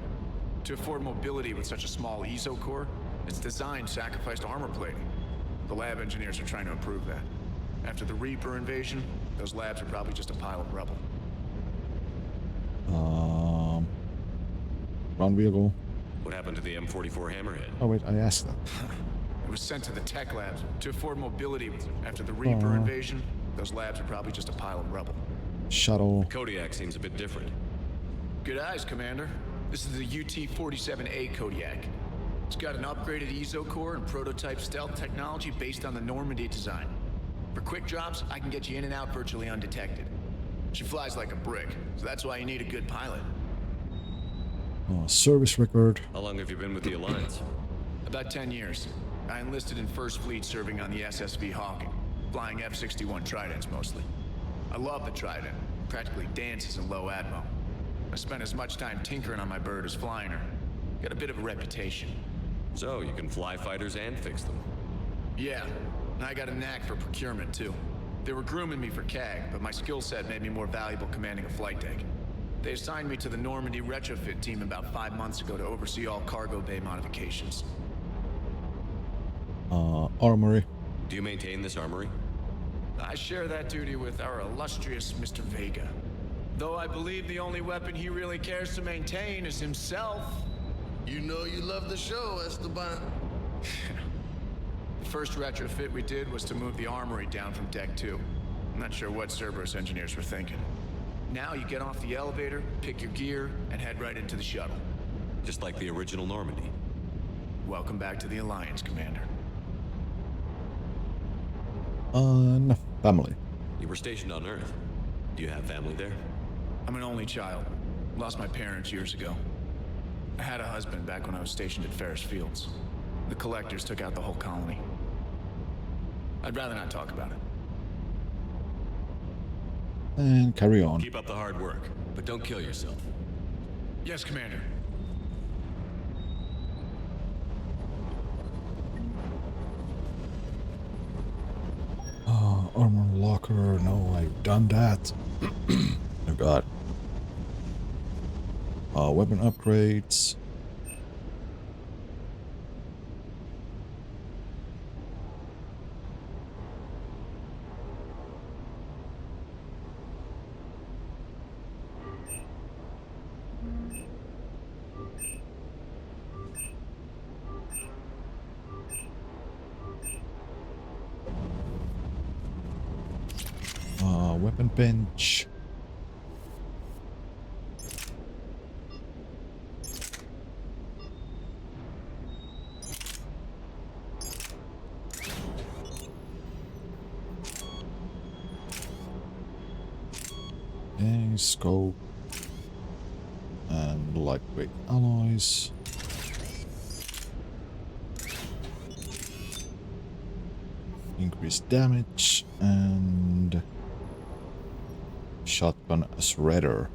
To afford mobility with such a small ESO core, its design sacrificed armor plating. The lab engineers are trying to improve that. After the Reaper invasion, those labs are probably just a pile of rubble. Ground vehicle. What happened to the M44 Hammerhead? Oh wait, I asked that. It was sent to the tech labs to afford mobility. After the Reaper invasion, those labs are probably just a pile of rubble. Shuttle. The Kodiak seems a bit different. Good eyes, Commander. This is the UT-47A Kodiak. It's got an upgraded ESO core and prototype stealth technology based on the Normandy design. For quick drops, I can get you in and out virtually undetected. She flies like a brick, so that's why you need a good pilot. Service record. How long have you been with the Alliance? About 10 years. I enlisted in First Fleet serving on the SSV Hawking, flying F-61 Tridents mostly. I love the Trident. Practically dances in low atmo. I spent as much time tinkering on my bird as flying her. Got a bit of a reputation. So, you can fly fighters and fix them? Yeah, and I got a knack for procurement too. They were grooming me for CAG, but my skill set made me more valuable commanding a flight deck. They assigned me to the Normandy retrofit team about 5 months ago to oversee all cargo bay modifications. Armory. Do you maintain this armory? I share that duty with our illustrious Mr. Vega. Though I believe the only weapon he really cares to maintain is himself. You know you love the show, Esteban. The first retrofit we did was to move the armory down from Deck 2. I'm not sure what Cerberus engineers were thinking. Now you get off the elevator, pick your gear, and head right into the shuttle. Just like the original Normandy. Welcome back to the Alliance, Commander. Family. You were stationed on Earth. Do you have family there? I'm an only child. Lost my parents years ago. I had a husband back when I was stationed at Ferris Fields. The Collectors took out the whole colony. I'd rather not talk about it. And carry on. Keep up the hard work, but don't kill yourself. Yes, Commander. Armor locker. No, I've done that. Oh god. Weapon upgrades. Weapon bench. Okay, scope. And lightweight alloys. Increased damage and shotgun shredder.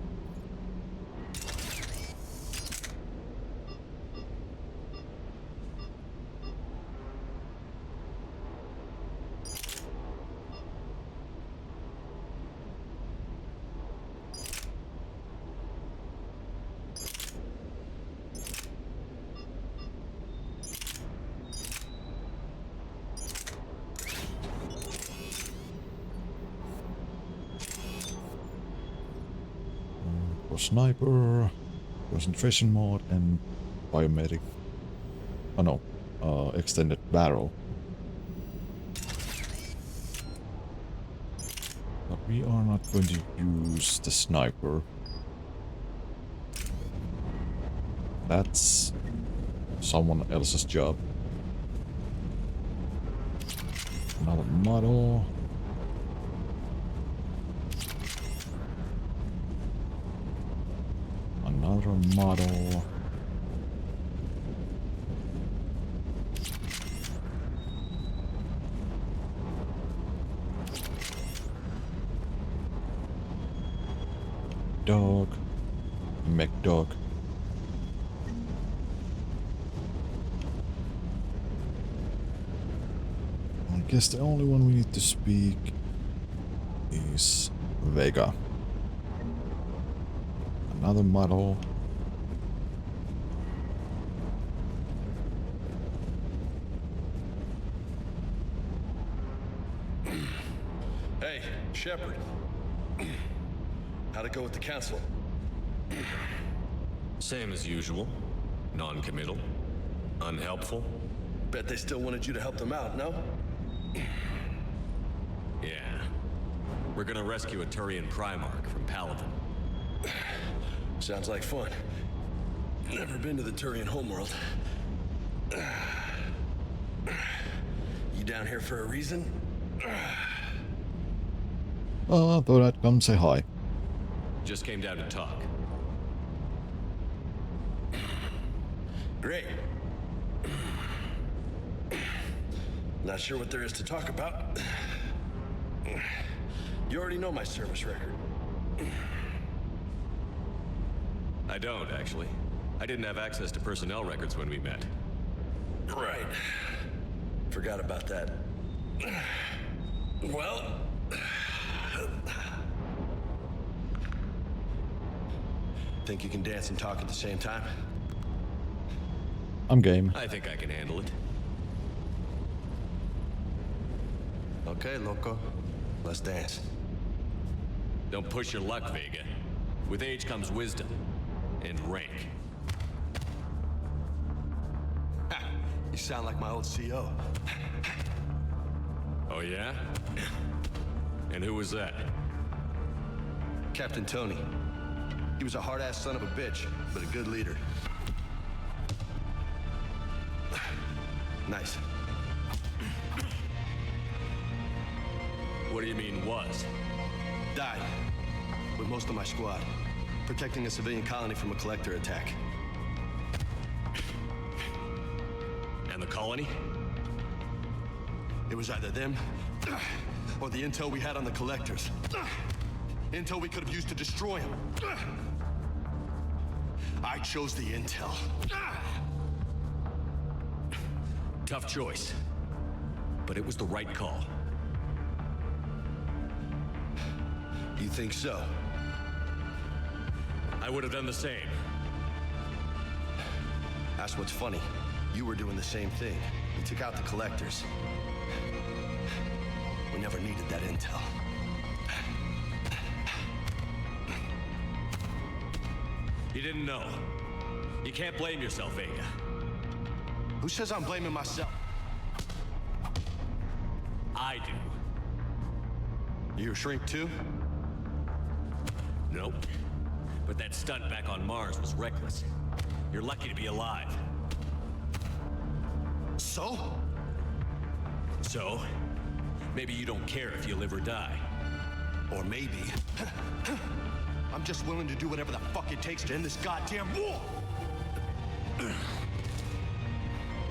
Sniper, concentration mode, and biometric. Oh no, extended barrel. But we are not going to use the sniper. That's someone else's job. Another model. Another model. Dog. Mech dog. I guess the only one we need to speak is Vega. Another model. Hey, Shepard. How'd it go with the council? Same as usual. Non-committal. Unhelpful. Bet they still wanted you to help them out, no? Yeah. We're gonna rescue a Turian Primarch from Paladin. Sounds like fun. Never been to the Turian homeworld. You down here for a reason? Thought I'd come say hi. Just came down to talk. Great. Not sure what there is to talk about. You already know my service record. I don't, actually. I didn't have access to personnel records when we met. Right. Forgot about that. Well... Think you can dance and talk at the same time? I'm game. I think I can handle it. Okay, loco. Let's dance. Don't push your luck, Vega. With age comes wisdom. And rank. Ha! You sound like my old CO. Oh yeah? And who was that? Captain Tony. He was a hard-ass son of a bitch, but a good leader. Nice. What do you mean, was? Died. With most of my squad. Protecting a civilian colony from a collector attack. And the colony? It was either them, or the intel we had on the collectors. Intel we could have used to destroy them. I chose the intel. Tough choice. But it was the right call. You think so? I would have done the same. That's what's funny. You were doing the same thing. You took out the collectors. We never needed that intel. You didn't know. You can't blame yourself, Vega. Who says I'm blaming myself? I do. You a shrink too? Nope. But that stunt back on Mars was reckless. You're lucky to be alive. So? So? Maybe you don't care if you live or die. Or maybe... I'm just willing to do whatever the fuck it takes to end this goddamn war!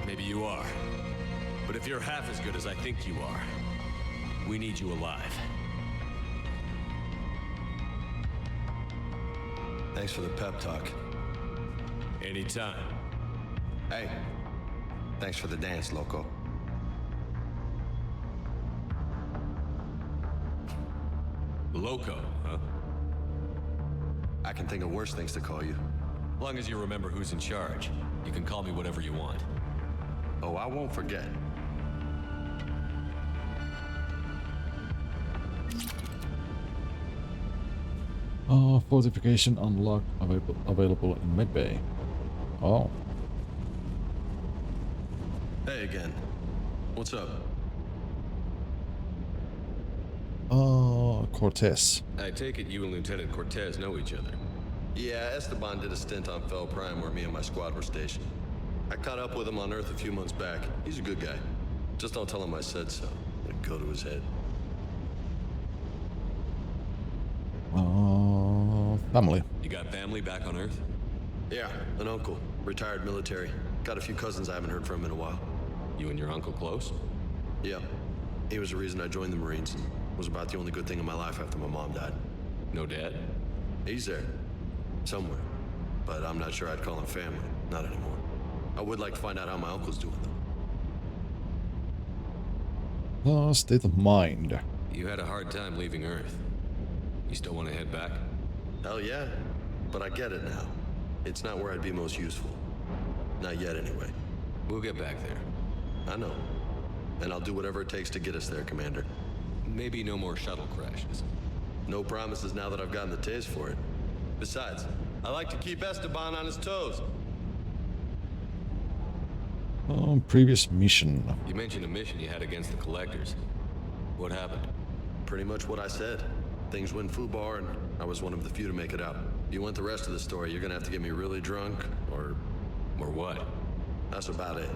Maybe you are. But if you're half as good as I think you are, we need you alive. Thanks for the pep talk. Anytime. Hey, thanks for the dance, Loco. Loco, huh? I can think of worse things to call you. As long as you remember who's in charge, you can call me whatever you want. Oh, I won't forget. Fortification unlocked, available in Medbay. Oh. Hey again. What's up? Cortez. I take it you and Lieutenant Cortez know each other. Yeah, Esteban did a stint on Fel Prime where me and my squad were stationed. I caught up with him on Earth a few months back. He's a good guy. Just don't tell him I said so. It'll go to his head. Family. You got family back on Earth? Yeah, an uncle. Retired military. Got a few cousins I haven't heard from in a while. You and your uncle close? Yeah. He was the reason I joined the Marines. Was about the only good thing in my life after my mom died. No dad? He's there. Somewhere. But I'm not sure I'd call him family. Not anymore. I would like to find out how my uncle's doing, though. State of mind. You had a hard time leaving Earth. You still want to head back? Hell yeah. But I get it now. It's not where I'd be most useful. Not yet, anyway. We'll get back there. I know. And I'll do whatever it takes to get us there, Commander. Maybe no more shuttle crashes. No promises now that I've gotten the taste for it. Besides, I like to keep Esteban on his toes. Previous mission. You mentioned a mission you had against the Collectors. What happened? Pretty much what I said. Things went foobar, and I was one of the few to make it out. If you want the rest of the story, you're gonna have to get me really drunk, or... Or what? That's about it.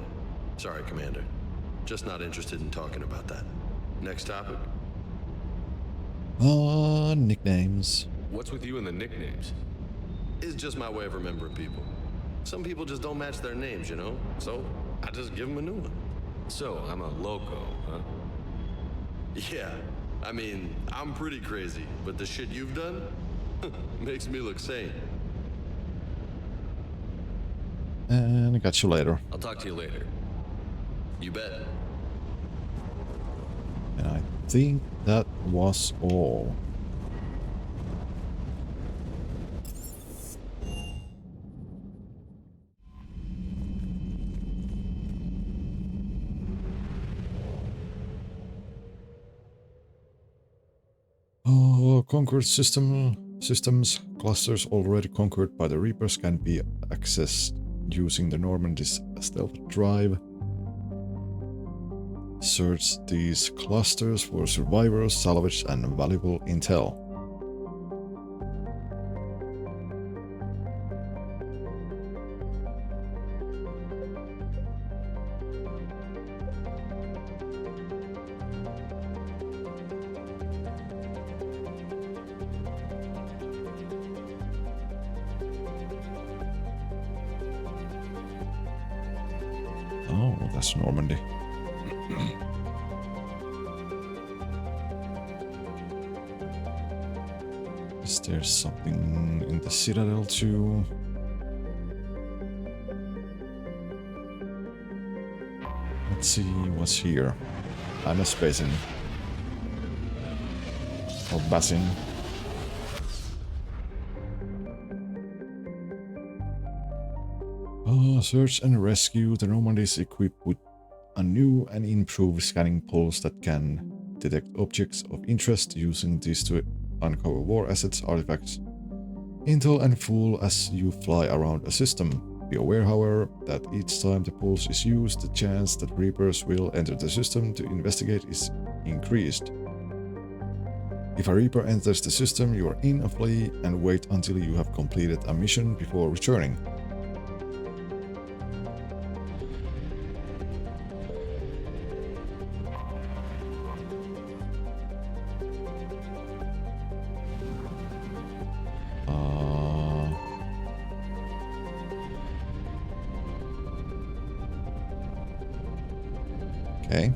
Sorry, Commander. Just not interested in talking about that. Next topic? Nicknames. What's with you and the nicknames? It's just my way of remembering people. Some people just don't match their names, you know? So, I just give them a new one. So, I'm a loco, huh? Yeah. I mean, I'm pretty crazy, but the shit you've done makes me look sane. And I got you later. I'll talk to you later. You bet. And I think that was all. Conquered systems clusters already conquered by the Reapers can be accessed using the Normandy's stealth drive. Search these clusters for survivors, salvage, and valuable intel. Oh, that's Normandy. Is there something in the Citadel too? Let's see what's here. I'm a spacing. Or Bassin. Search and rescue. The Normandy is equipped with a new and improved scanning pulse that can detect objects of interest, using these to uncover war assets, artifacts, intel, and fuel as you fly around a system. Be aware, however, that each time the pulse is used, the chance that Reapers will enter the system to investigate is increased. If a Reaper enters the system, you are in a flee and wait until you have completed a mission before returning. Okay.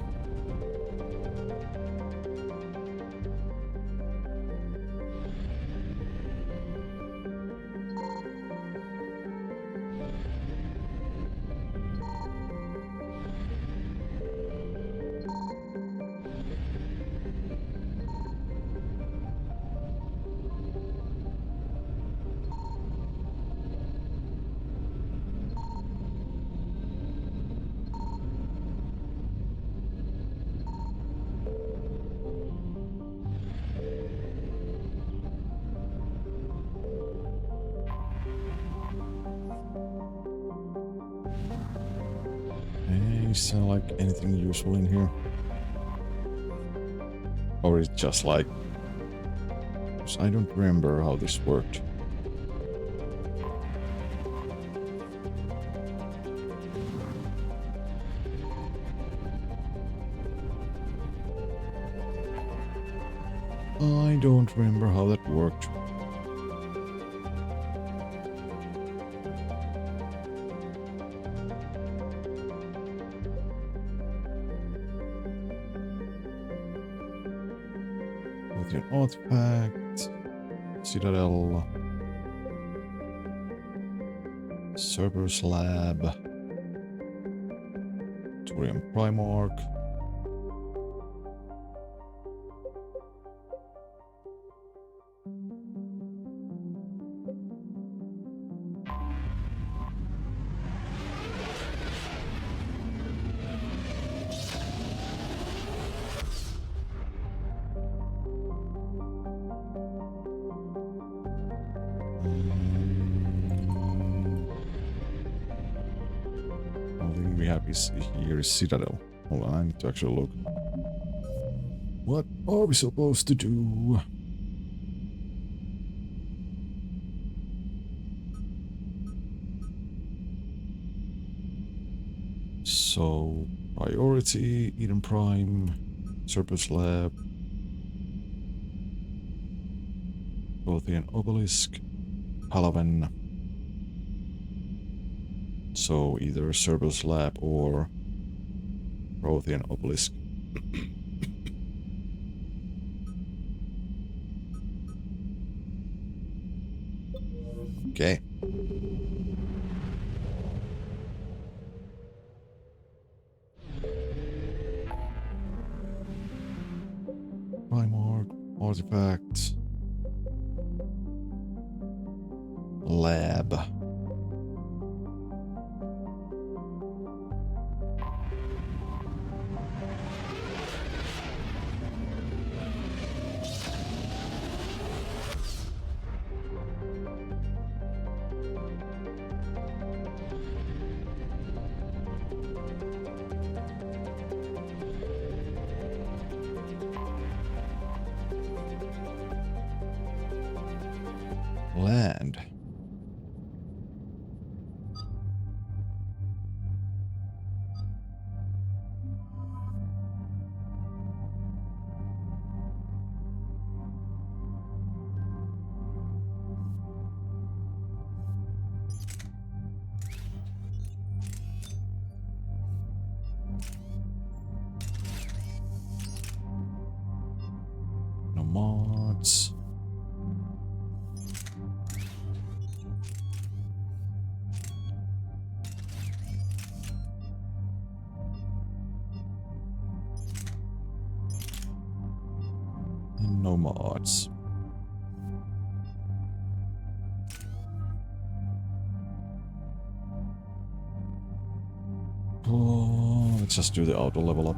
Sound like anything useful in here? Or is it just like... I don't remember how this worked. I don't remember how that worked. An artifact, Citadel, Cerberus Lab, Thorium Primarch. Here is Citadel. Hold on, I need to actually look. What are we supposed to do? So, priority, Eden Prime, Cerberus Lab, Prothean Obelisk, Palaven. So either Cerberus Lab or Prothean Obelisk. Okay. Primarch, artifact, lab. Land. No mods. No mods. Oh, let's just do the auto level up.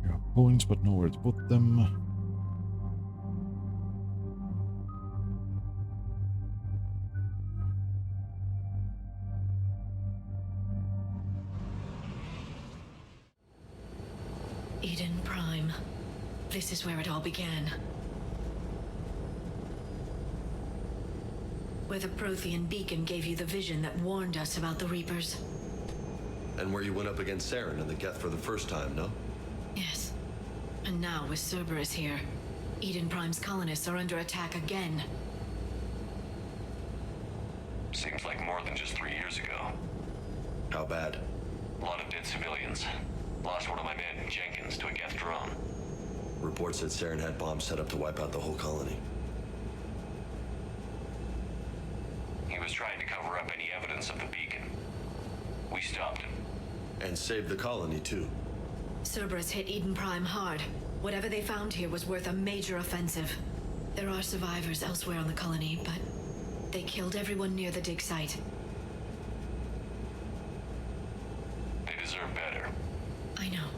You have points, but nowhere to put them. Eden Prime. This is where it all began. Where the Prothean beacon gave you the vision that warned us about the Reapers. And where you went up against Saren and the Geth for the first time, no? Yes. And now with Cerberus here, Eden Prime's colonists are under attack again. Seems like more than just 3 years ago. How bad? A lot of dead civilians. Lost one of my men, Jenkins, to a Geth drone. Reports said Saren had bombs set up to wipe out the whole colony. He was trying to cover up any evidence of the beacon. We stopped him. And saved the colony, too. Cerberus hit Eden Prime hard. Whatever they found here was worth a major offensive. There are survivors elsewhere on the colony, but they killed everyone near the dig site. They deserve better. I know.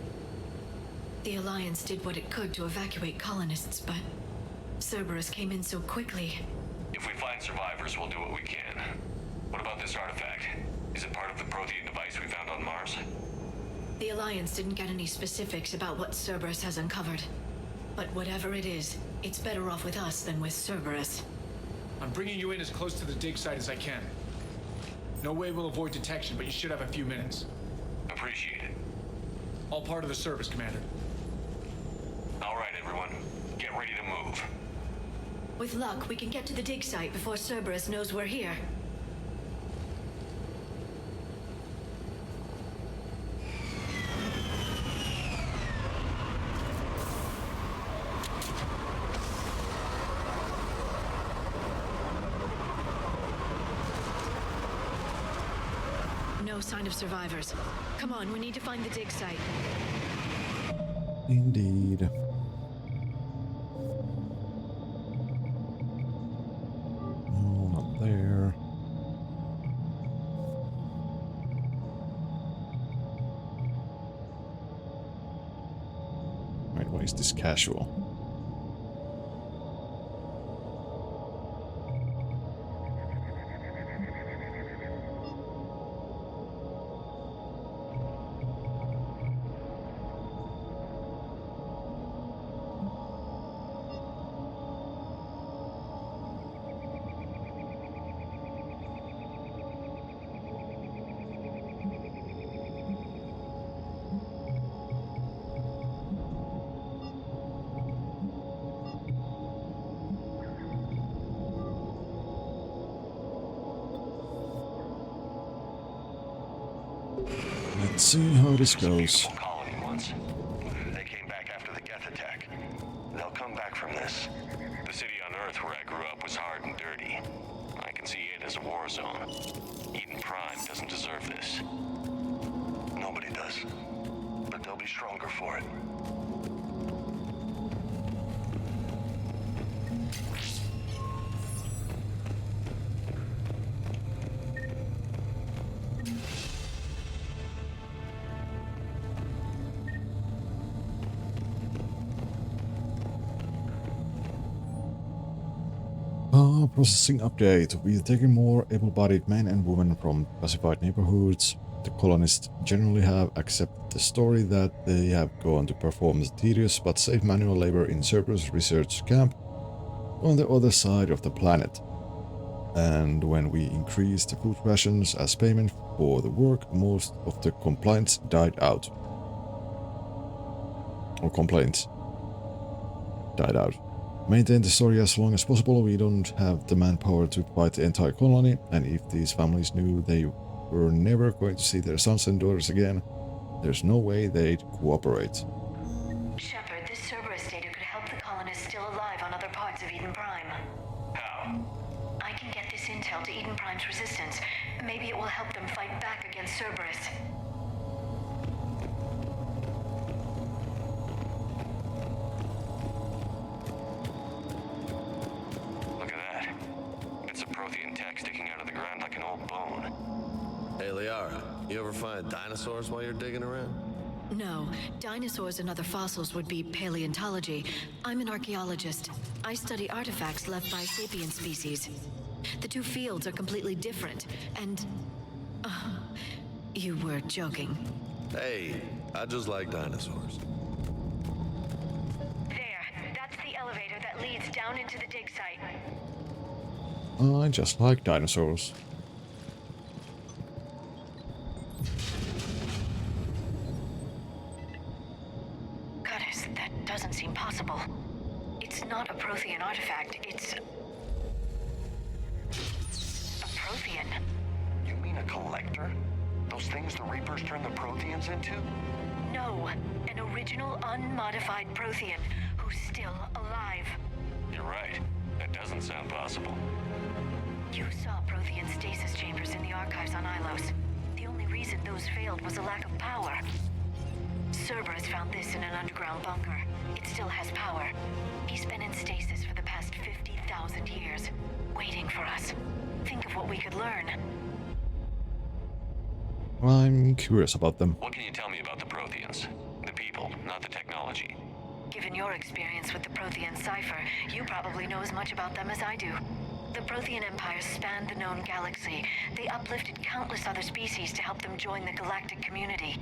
The Alliance did what it could to evacuate colonists, but Cerberus came in so quickly. If we find survivors, we'll do what we can. What about this artifact? Is it part of the Prothean device we found on Mars? The Alliance didn't get any specifics about what Cerberus has uncovered. But whatever it is, it's better off with us than with Cerberus. I'm bringing you in as close to the dig site as I can. No way we'll avoid detection, but you should have a few minutes. Appreciate it. All part of the service, Commander. All right, everyone. Get ready to move. With luck, we can get to the dig site before Cerberus knows we're here. No sign of survivors. Come on, we need to find the dig site. Indeed. No, not there. Right, why is this casual? Let's see how this goes. Colony once. They came back after the Geth attack. They'll come back from this. The city on Earth where I grew up was hard and dirty. I can see it as a war zone. Eden Prime doesn't deserve this. Nobody does. But they'll be stronger for it. Processing update. We've taken more able-bodied men and women from classified neighborhoods. The colonists generally have accepted the story that they have gone to perform the tedious but safe manual labor in Cerberus research camp on the other side of the planet. And when we increased the food rations as payment for the work, most of the complaints died out. Or complaints died out. Maintain the story as long as possible. We don't have the manpower to fight the entire colony, and if these families knew they were never going to see their sons and daughters again, there's no way they'd cooperate. Shepard, this Cerberus data could help the colonists still alive on other parts of Eden Prime. How? I can get this intel to Eden Prime's resistance. Maybe it will help them fight back against Cerberus. Prothean tech sticking out of the ground like an old bone. Hey, Liara, you ever find dinosaurs while you're digging around? No, dinosaurs and other fossils would be paleontology. I'm an archaeologist. I study artifacts left by sapient species. The two fields are completely different, and... you were joking. Hey, I just like dinosaurs. down into the dig site. I just like dinosaurs. Goddess, that doesn't seem possible. It's not a Prothean artifact, it's... a Prothean. You mean a collector? Those things the Reapers turn the Protheans into? No, an original unmodified Prothean who's still alive. You're right. That doesn't sound possible. You saw Prothean stasis chambers in the archives on Ilos. The only reason those failed was a lack of power. Cerberus found this in an underground bunker. It still has power. He's been in stasis for the past 50,000 years, waiting for us. Think of what we could learn. I'm curious about them. What can you tell me about the Protheans? The people, not the technology. Given your experience with the Prothean cipher, you probably know as much about them as I do. The Prothean empires spanned the known galaxy. They uplifted countless other species to help them join the galactic community.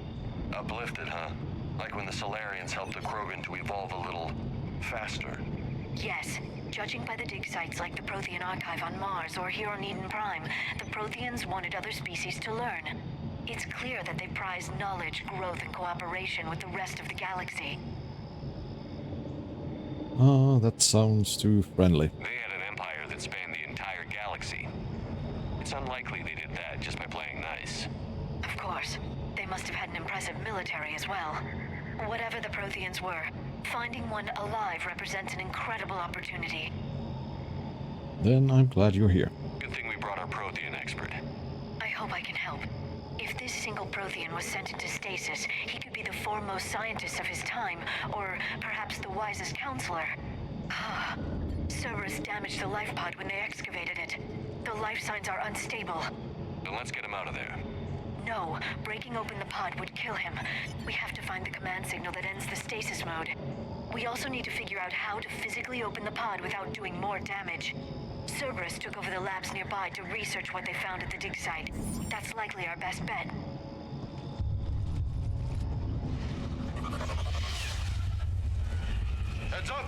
Uplifted, huh? Like when the Solarians helped the Krogan to evolve a little faster. Yes. Judging by the dig sites like the Prothean Archive on Mars or here on Eden Prime, the Protheans wanted other species to learn. It's clear that they prize knowledge, growth, and cooperation with the rest of the galaxy. Ah, that sounds too friendly. They had an empire that spanned the entire galaxy. It's unlikely they did that just by playing nice. Of course. They must have had an impressive military as well. Whatever the Protheans were, finding one alive represents an incredible opportunity. Then I'm glad you're here. Good thing we brought our Prothean expert. I hope I can help. If this single Prothean was sent into stasis, he could be the foremost scientist of his time, or perhaps the wisest counselor. Cerberus damaged the life pod when they excavated it. The life signs are unstable. Then let's get him out of there. No, breaking open the pod would kill him. We have to find the command signal that ends the stasis mode. We also need to figure out how to physically open the pod without doing more damage. Cerberus took over the labs nearby to research what they found at the dig site. That's likely our best bet. Heads up!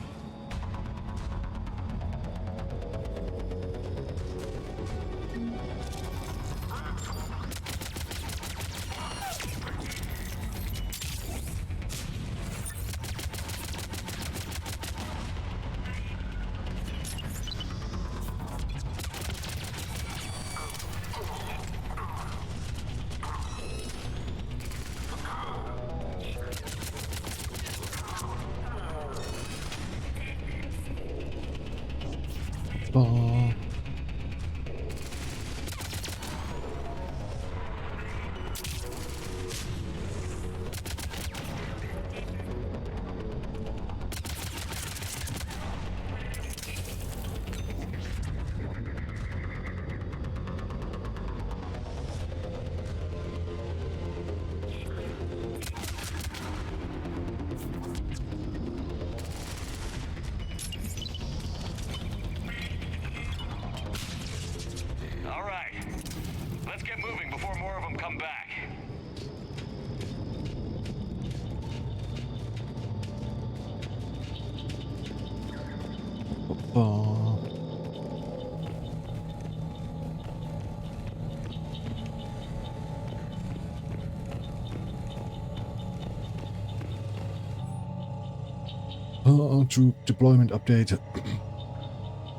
Troop deployment update.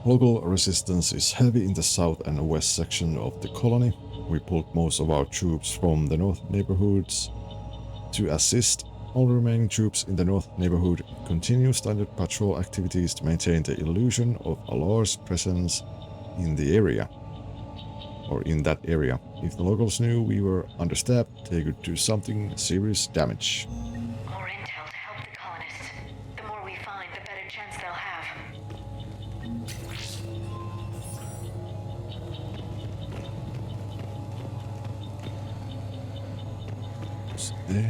Local resistance is heavy in the south and west section of the colony. We pulled most of our troops from the north neighborhoods to assist. All remaining troops in the north neighborhood continue standard patrol activities to maintain the illusion of Alar's presence in the area. Or in that area. If the locals knew we were understaffed, they could do something serious damage. More intel to help the colonists. The more we find, the better chance they'll have. Is there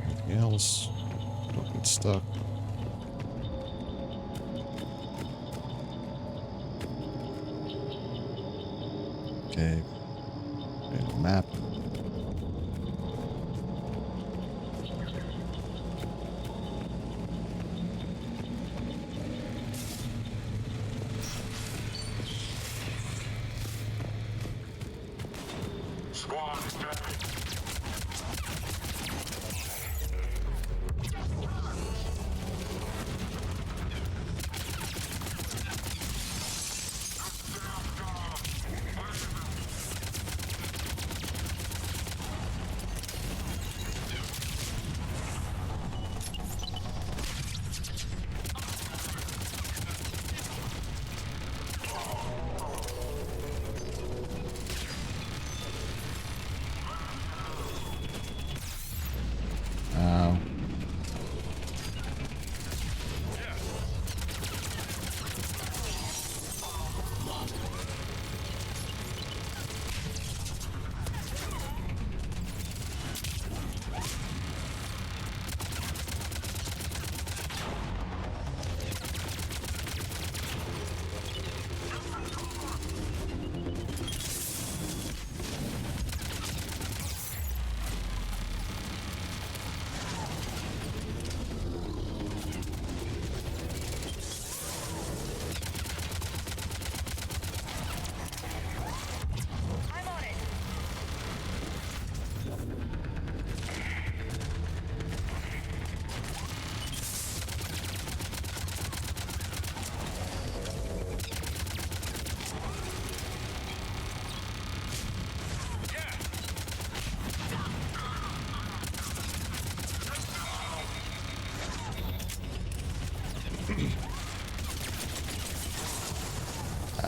anything else? Don't get stuck. Okay. And map.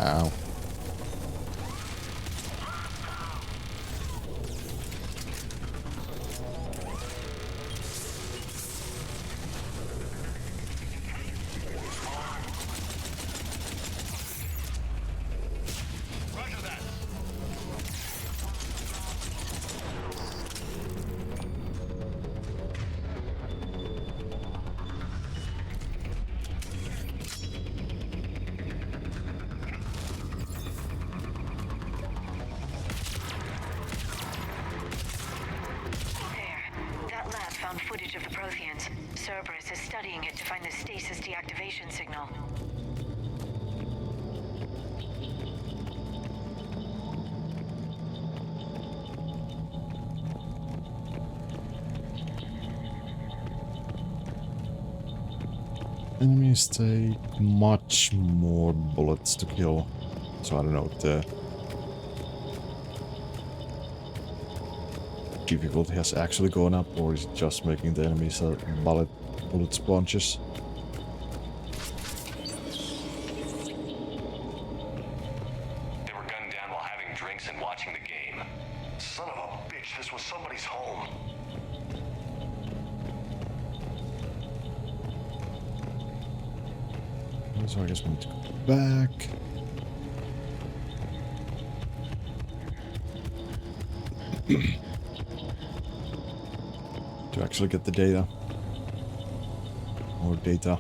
Ow. Found footage of the Protheans. Cerberus is studying it to find the stasis deactivation signal. Enemies take much more bullets to kill. So I don't know if the difficulty has actually gone up, or is it just making the enemies bullet sponges? They were gunned down while having drinks and watching the game. Son of a bitch, this was somebody's home. So I guess we need to go back. To actually get the data. More data.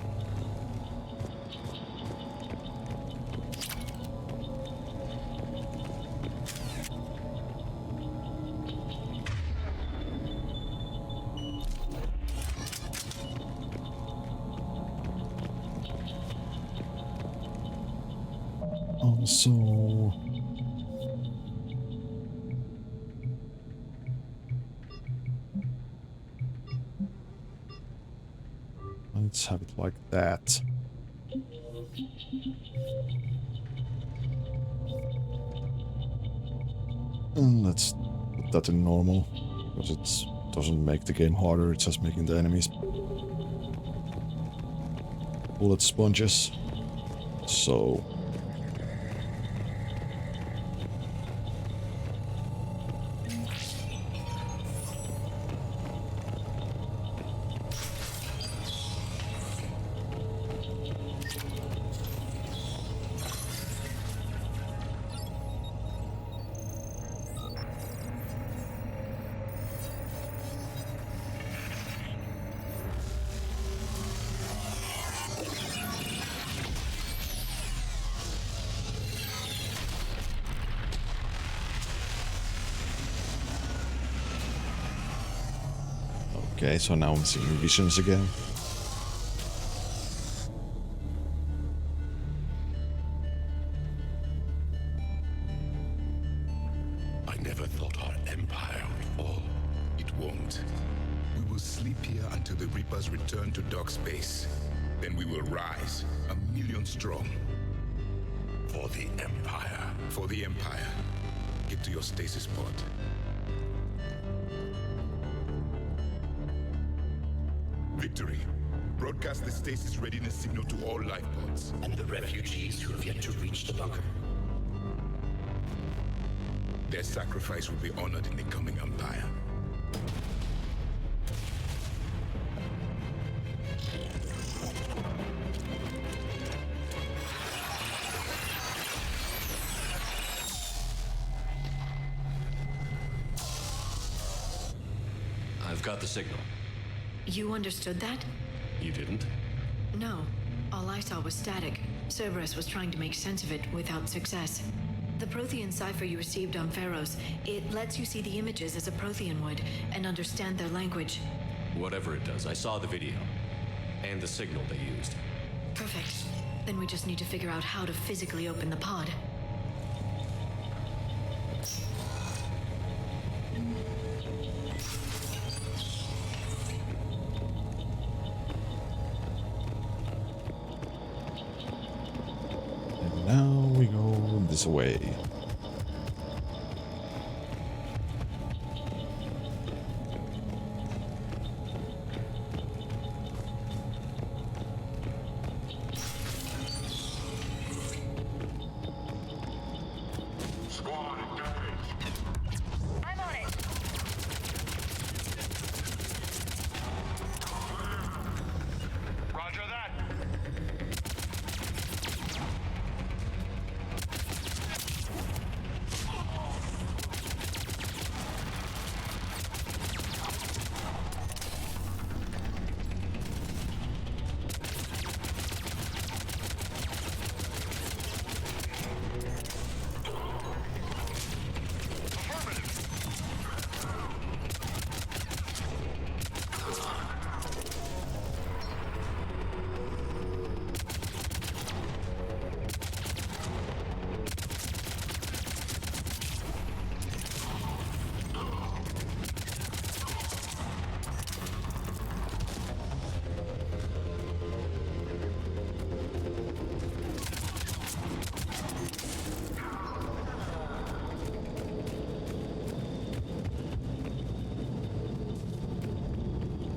Also, let's have it like that. And let's put that in normal, because it doesn't make the game harder, it's just making the enemies bullet sponges. So okay, so now I'm seeing visions again. I I never thought our empire would fall. It won't. We will sleep here until the Reapers return to dark space. Then we will rise, 1,000,000 strong. For the Empire. For the Empire. Get to your stasis pod. Victory. Broadcast the stasis readiness signal to all life pods. And the refugees who have yet to reach the bunker. Their sacrifice will be honored in the coming Empire. I've got the signal. You understood that? You didn't? No. All I saw was static. Cerberus was trying to make sense of it without success. The Prothean cipher you received on Pharos, it lets you see the images as a Prothean would and understand their language. Whatever it does, I saw the video. And the signal they used. Perfect. Then we just need to figure out how to physically open the pod. And now we go this way.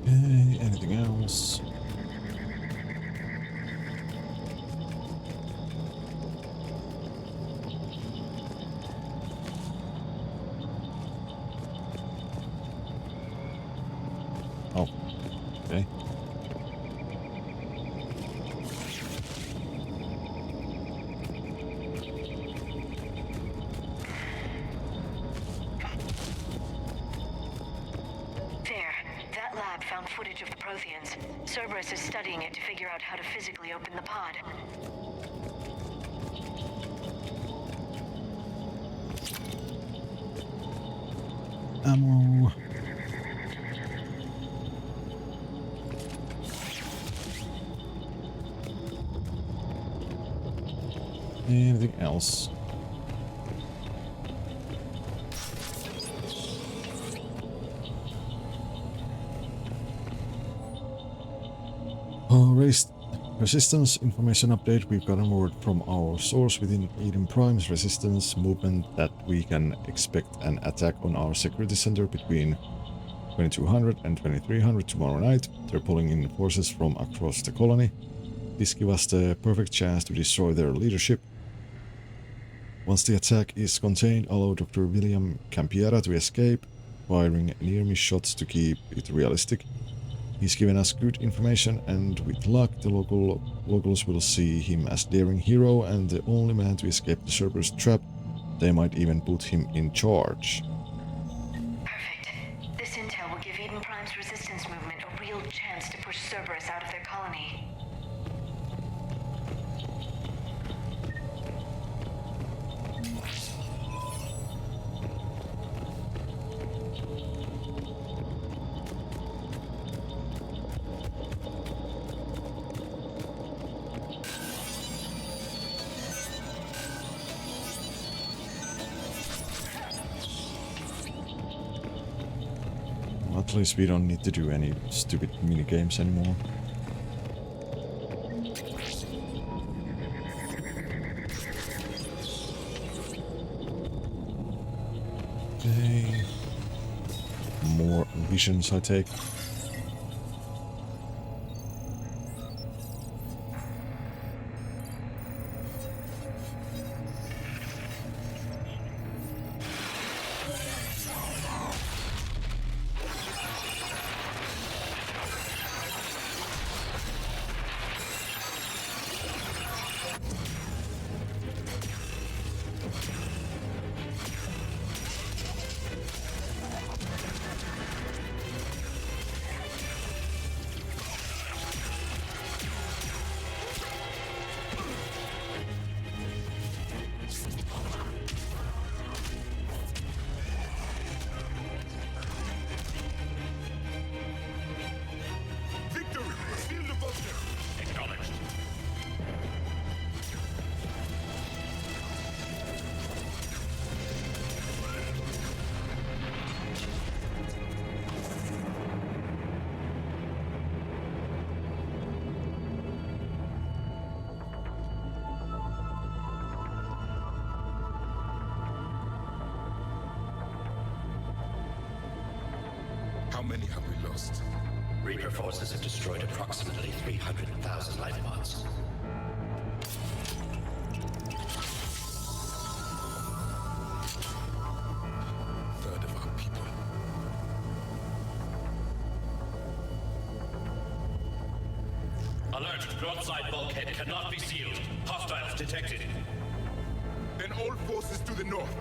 Okay, anything else? Oh, okay. That lab found footage of the Protheans. Cerberus is studying it to figure out how to physically open the pod. Ammo. Anything else? Resistance information update. We've gotten word from our source within Eden Prime's resistance movement that we can expect an attack on our security center between 2200 and 2300 tomorrow night. They're pulling in forces from across the colony. This gives us the perfect chance to destroy their leadership. Once the attack is contained, allow Dr. William Campiera to escape, firing near-miss shots to keep it realistic. He's given us good information, and with luck, the locals will see him as daring hero and the only man to escape the Cerberus trap. They might even put him in charge. Perfect. This intel will give Eden Prime's resistance movement a real chance to push Cerberus out of their colony. at least we don't need to do any stupid mini games anymore. Okay. More visions, I take. How many have we lost? Reaper forces have destroyed approximately 300,000 life pods. Third of our people. Alert! North side bulkhead cannot be sealed. Hostiles detected. Then all forces to the north.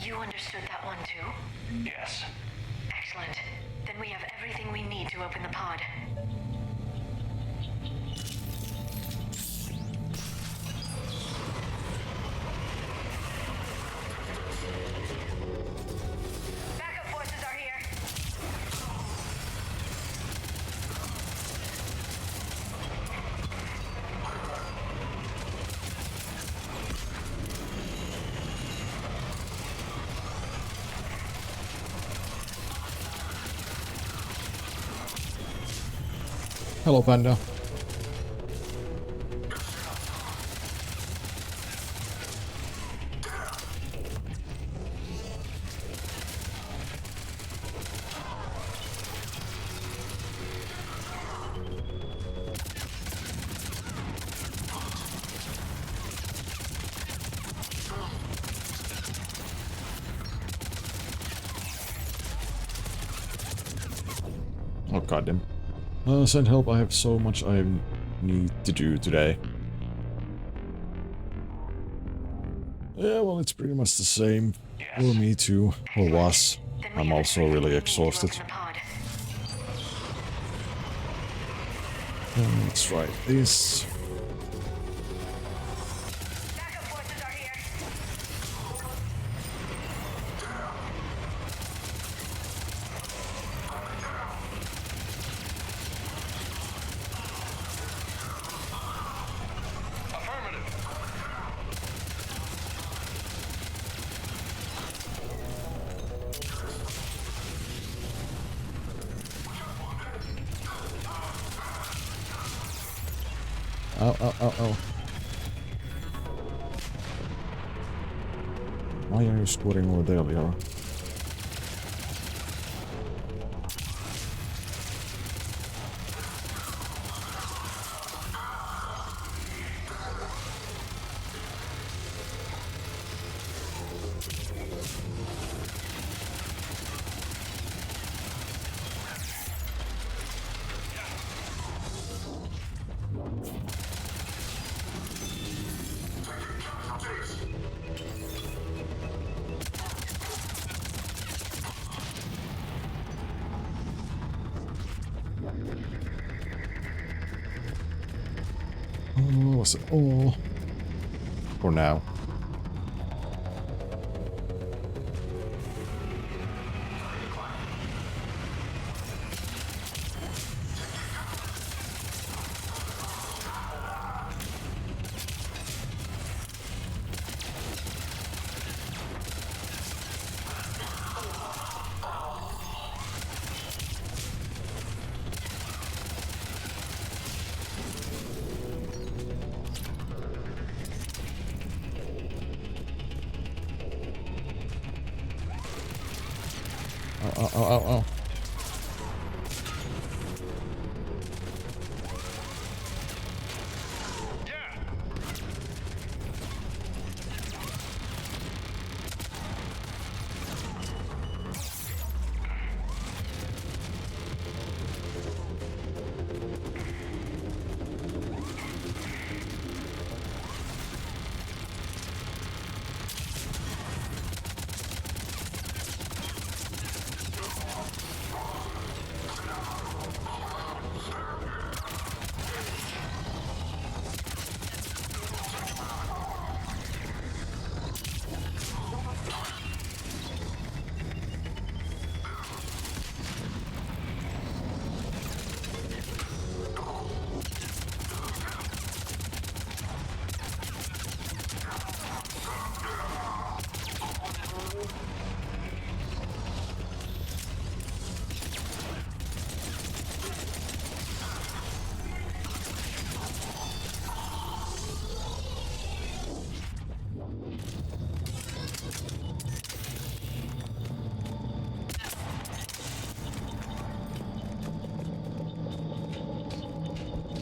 You understood that one too? Yes. Excellent. Then we have everything we need to open the pod. Backup forces are here. Hello, Panda. Oh, goddamn. Send help, I have so much I need to do today. Yeah, well, it's pretty much the same for me too, or was. I'm also really exhausted. Let's try this. Ow, ow, ow, ow. Why are you squatting over there, Liara? Was it all? For now. Oh.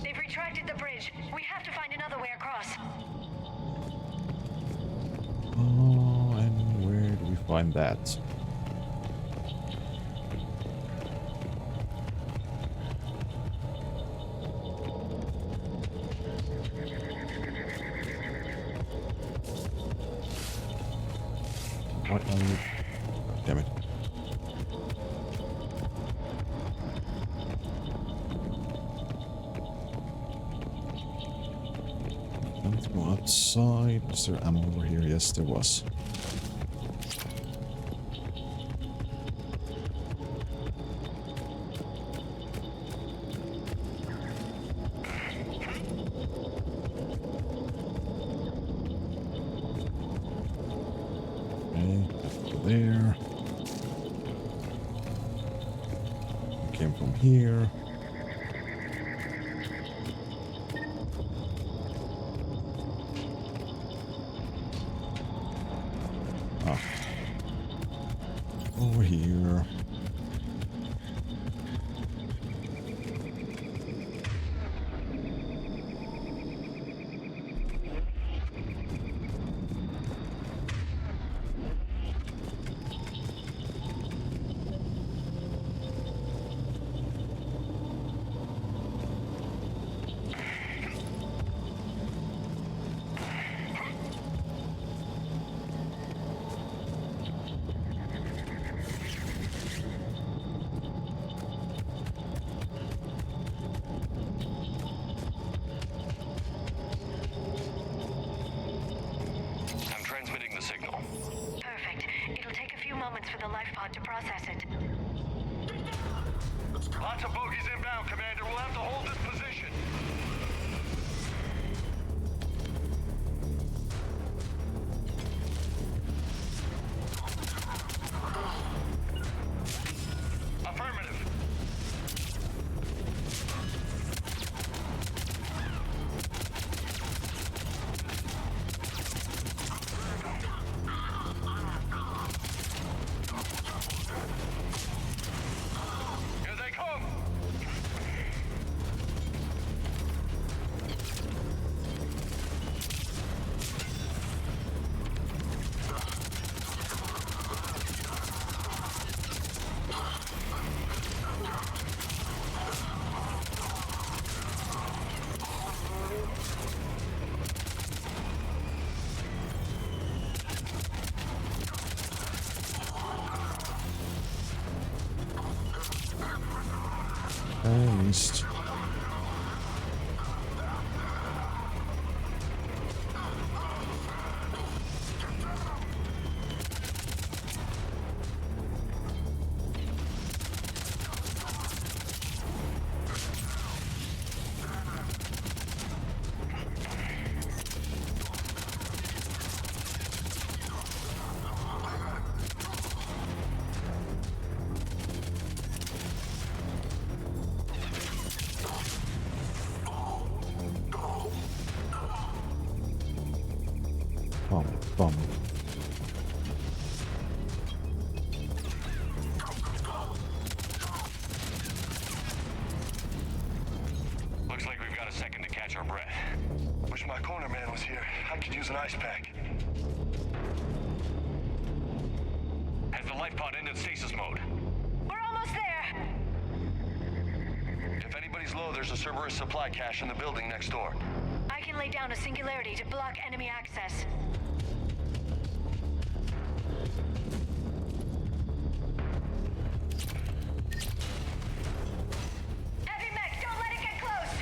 They've retracted the bridge. We have to find another way across. Oh, and where do we find that? What? Damn it. Let's go outside. Was there ammo over here? Yes, there was. Okay, that's over there. We came from here. Over here. I'm transmitting the signal. Perfect. It'll take a few moments for the life pod to process it. Lots of bogies inbound, Commander. We'll have to hold this position. Affirmative. Here they come! At least. Bum. my corner man was here. I could use an ice pack. Has the life pod ended stasis mode? We're almost there! If anybody's low, there's a Cerberus supply cache in the building next door. I can lay down a singularity to block enemy access. Heavy mech, don't let it get close!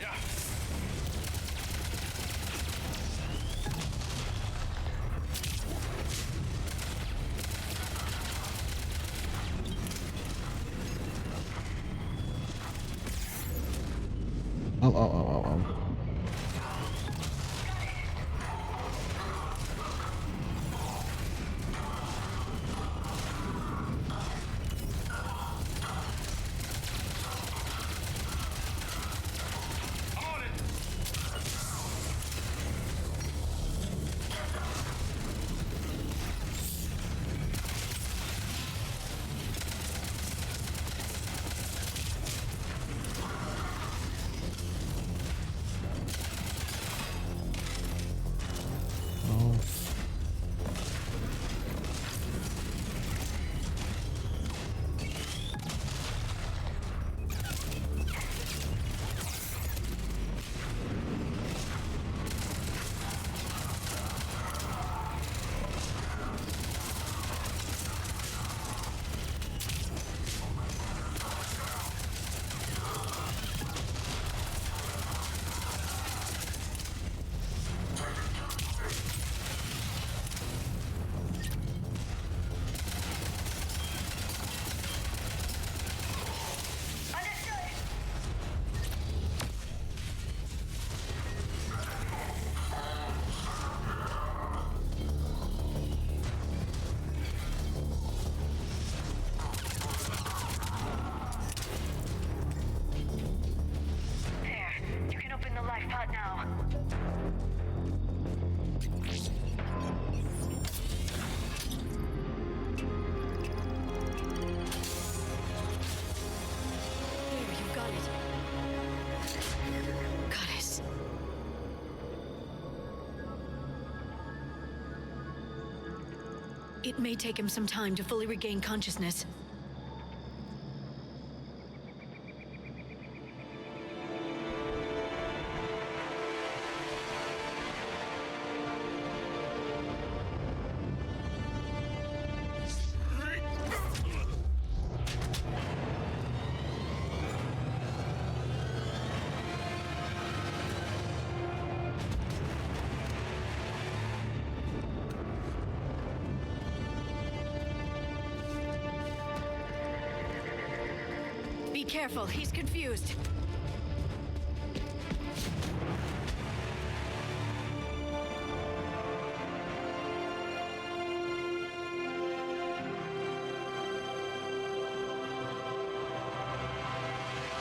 Yeah. Ow. It may take him some time to fully regain consciousness. Be careful, he's confused.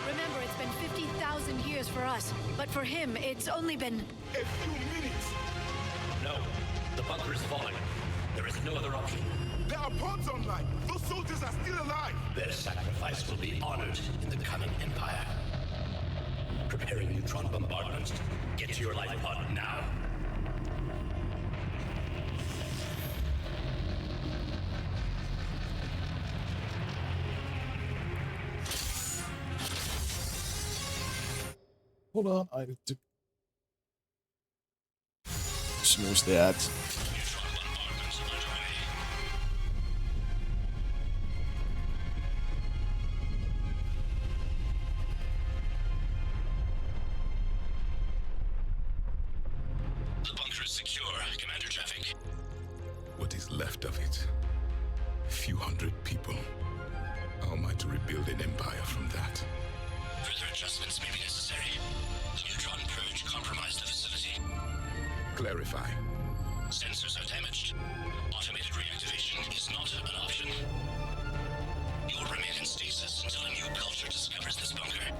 Remember, it's been 50,000 years for us, but for him, it's only been... A few minutes! No, the bunker is falling. There is no other option. There are pods online! Those soldiers are still alive! Their sacrifice will be honored in the coming Empire. Preparing neutron bombardment. Get to your life pod now. Hold on, I need to snooze the ads. The bunker is secure, Commander Traffic. What is left of it? A few hundred people. How am I to rebuild an empire from that? Further adjustments may be necessary. The neutron purge compromised the facility. Clarify. Sensors are damaged. Automated reactivation is not an option. You'll remain in stasis until a new culture discovers this bunker.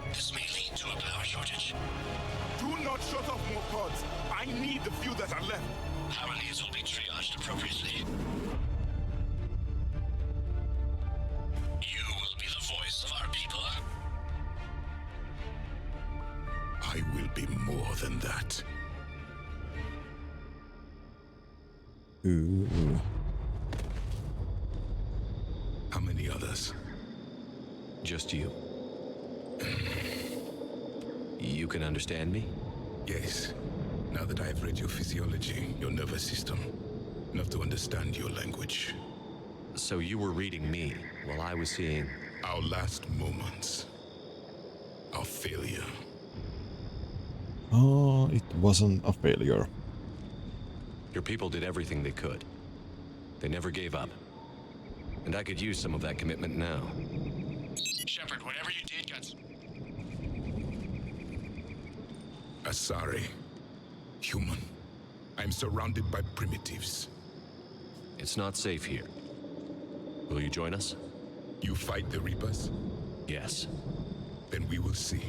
This may lead to a power shortage. Do not shut off more pods! I need the few that are left! Power needs will be triaged appropriately. You will be the voice I will be more than that. Ooh. How many others? Just you. You can understand me? Yes. Now that I have read your physiology, your nervous system, enough to understand your language. So you were reading me while I was seeing... Our last moments. Our failure. Oh, it wasn't a failure. Your people did everything they could. They never gave up. And I could use some of that commitment now. Shepard, whatever you did got... Asari. Human. I'm surrounded by primitives. It's not safe here. Will you join us? You fight the Reapers? Yes. Then we will see.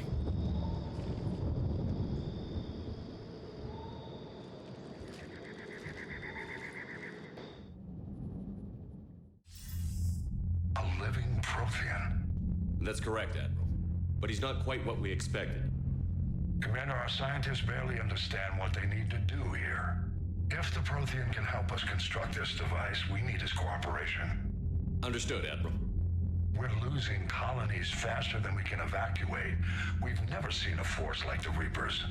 A living Prothean? That's correct, Admiral. But he's not quite what we expected. Commander, our scientists barely understand what they need to do here. If the Prothean can help us construct this device, we need his cooperation. Understood, Admiral. We're losing colonies faster than we can evacuate. We've never seen a force like the Reapers.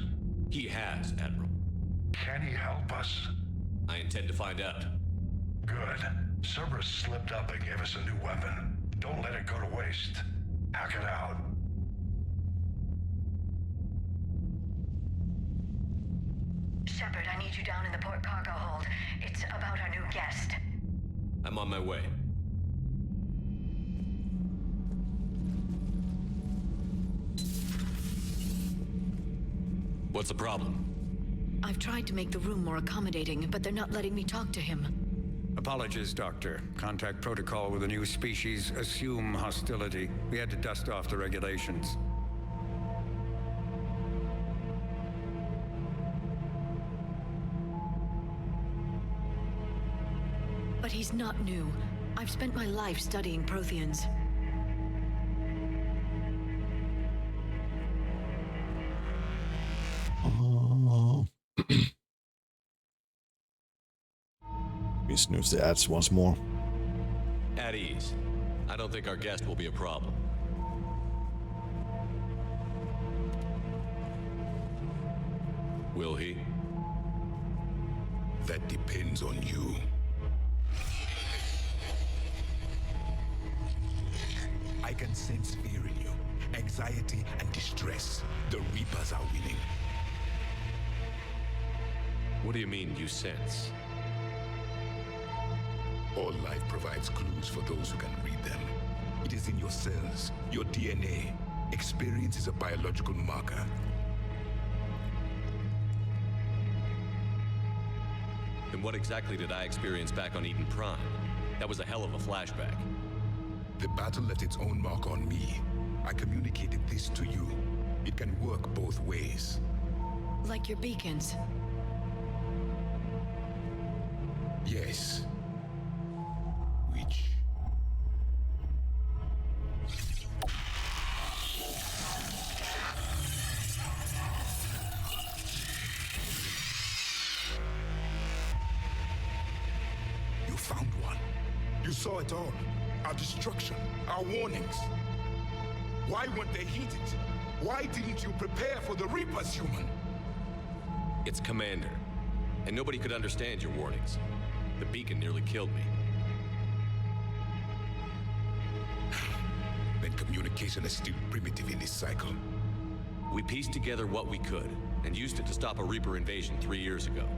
He has, Admiral. Can he help us? I intend to find out. Good. Cerberus slipped up and gave us a new weapon. Don't let it go to waste. Hack it out. Shepard, I need you down in the port cargo hold. It's about our new guest. I'm on my way. What's the problem? I've tried to make the room more accommodating, but they're not letting me talk to him. Apologies, Doctor. Contact protocol with a new species. Assume hostility. We had to dust off the regulations. But he's not new. I've spent my life studying Protheans. We snooze the ads once more. At ease. I don't think our guest will be a problem. Will he? That depends on you. I can sense fear in you, anxiety and distress. The Reapers are winning. What do you mean, you sense? All life provides clues for those who can read them. It is in your cells, your DNA. Experience is a biological marker. Then what exactly did I experience back on Eden Prime? That was a hell of a flashback. The battle left its own mark on me. I communicated this to you. It can work both ways. Like your beacons. Yes. Which? You found one. You saw it all. Our destruction, our warnings. Why weren't they heeded? Why didn't you prepare for the Reapers, human? It's Commander. And nobody could understand your warnings. The beacon nearly killed me. Then communication is still primitive in this cycle. We pieced together what we could, and used it to stop a Reaper invasion 3 years ago.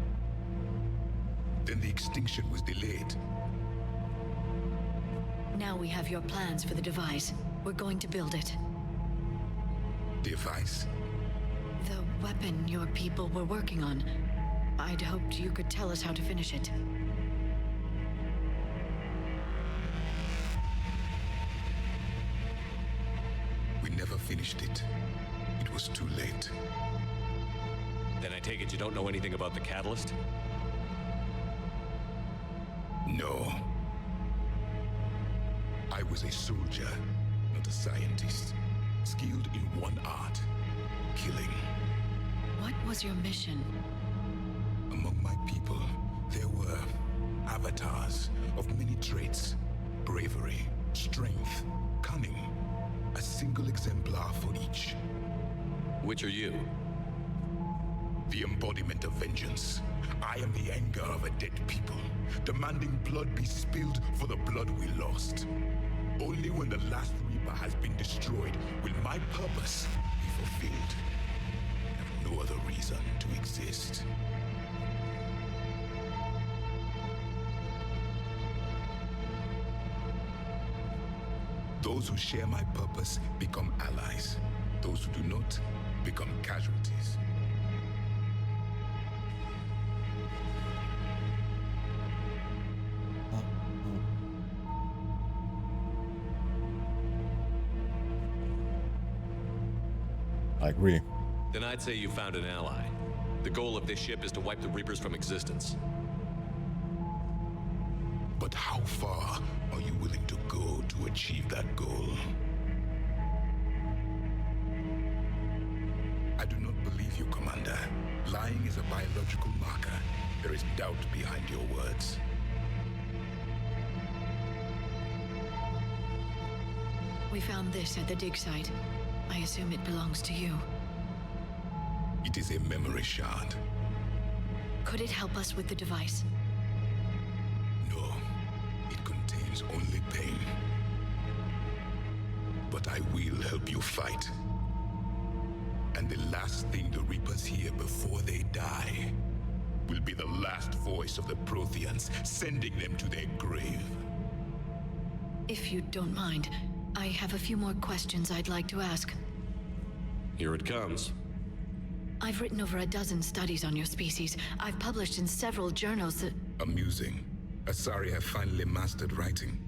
Then the extinction was delayed. Now we have your plans for the device. We're going to build it. Device? The weapon your people were working on. I'd hoped you could tell us how to finish it. We never finished it. It was too late. Then I take it you don't know anything about the catalyst? No. I was a soldier, not a scientist. Skilled in one art, killing. What was your mission? Among my people, there were avatars of many traits. Bravery, strength, cunning. A single exemplar for each. Which are you? The embodiment of vengeance. I am the anger of a dead people, demanding blood be spilled for the blood we lost. Only when the last Reaper has been destroyed will my purpose be fulfilled. I have no other reason to exist. Those who share my purpose become allies. Those who do not become casualties. I agree. Then I'd say you found an ally. The goal of this ship is to wipe the Reapers from existence. But how far are you willing to go to achieve that goal? I do not believe you, Commander. Lying is a biological marker. There is doubt behind your words. We found this at the dig site. I assume it belongs to you. It is a memory shard. Could it help us with the device? No, it contains only pain. But I will help you fight. And the last thing the Reapers hear before they die will be the last voice of the Protheans, sending them to their grave. If you don't mind, I have a few more questions I'd like to ask. Here it comes. I've written over a dozen studies on your species. I've published in several journals that... Amusing. Asari have finally mastered writing.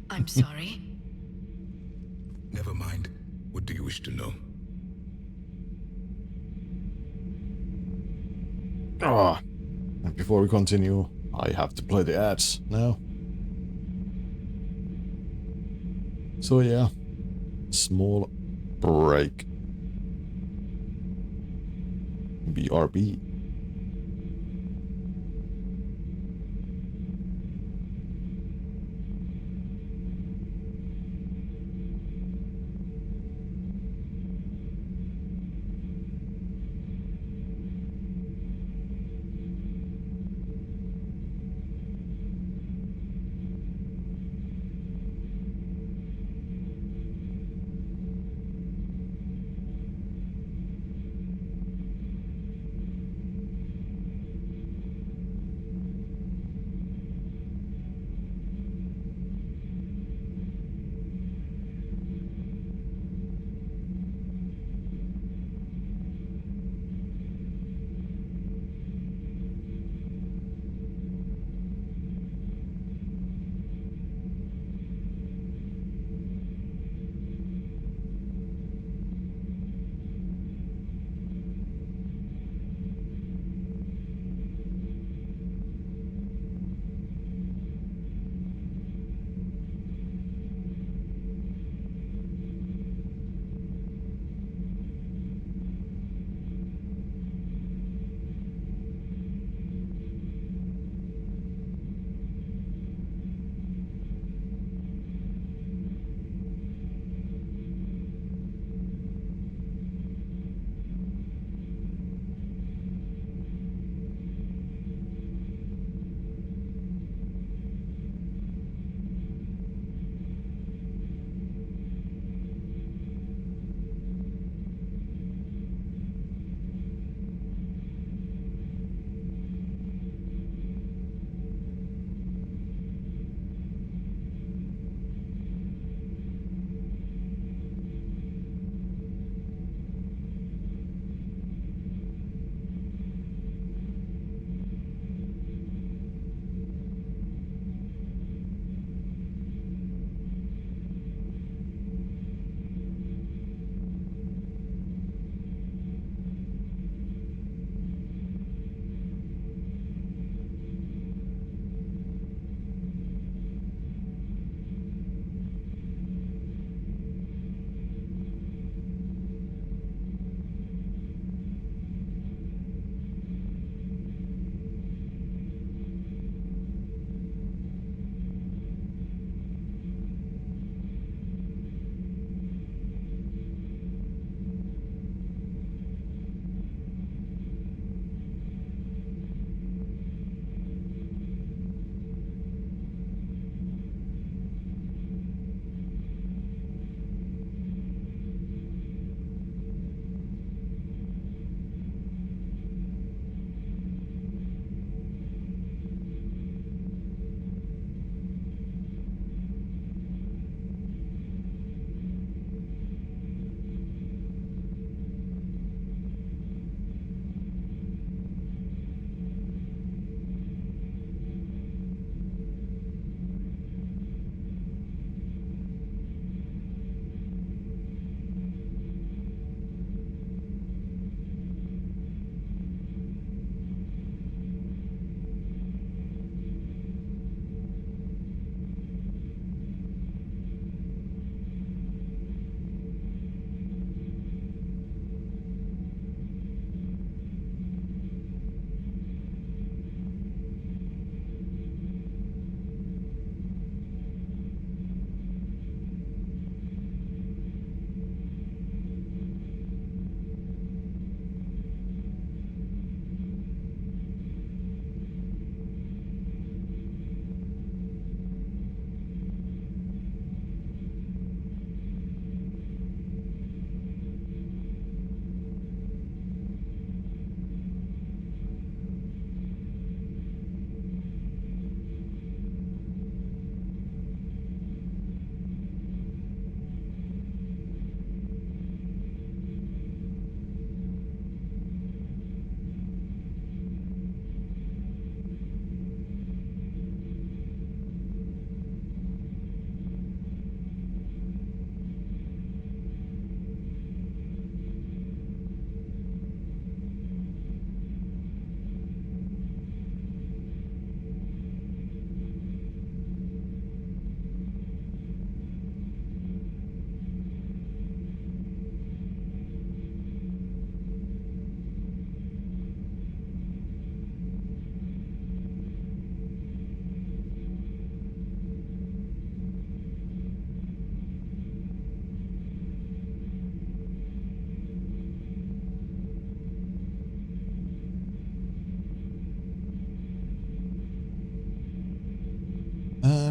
I'm sorry. Never mind. What do you wish to know? And before we continue, I have to play the ads now. So yeah, small break. BRB.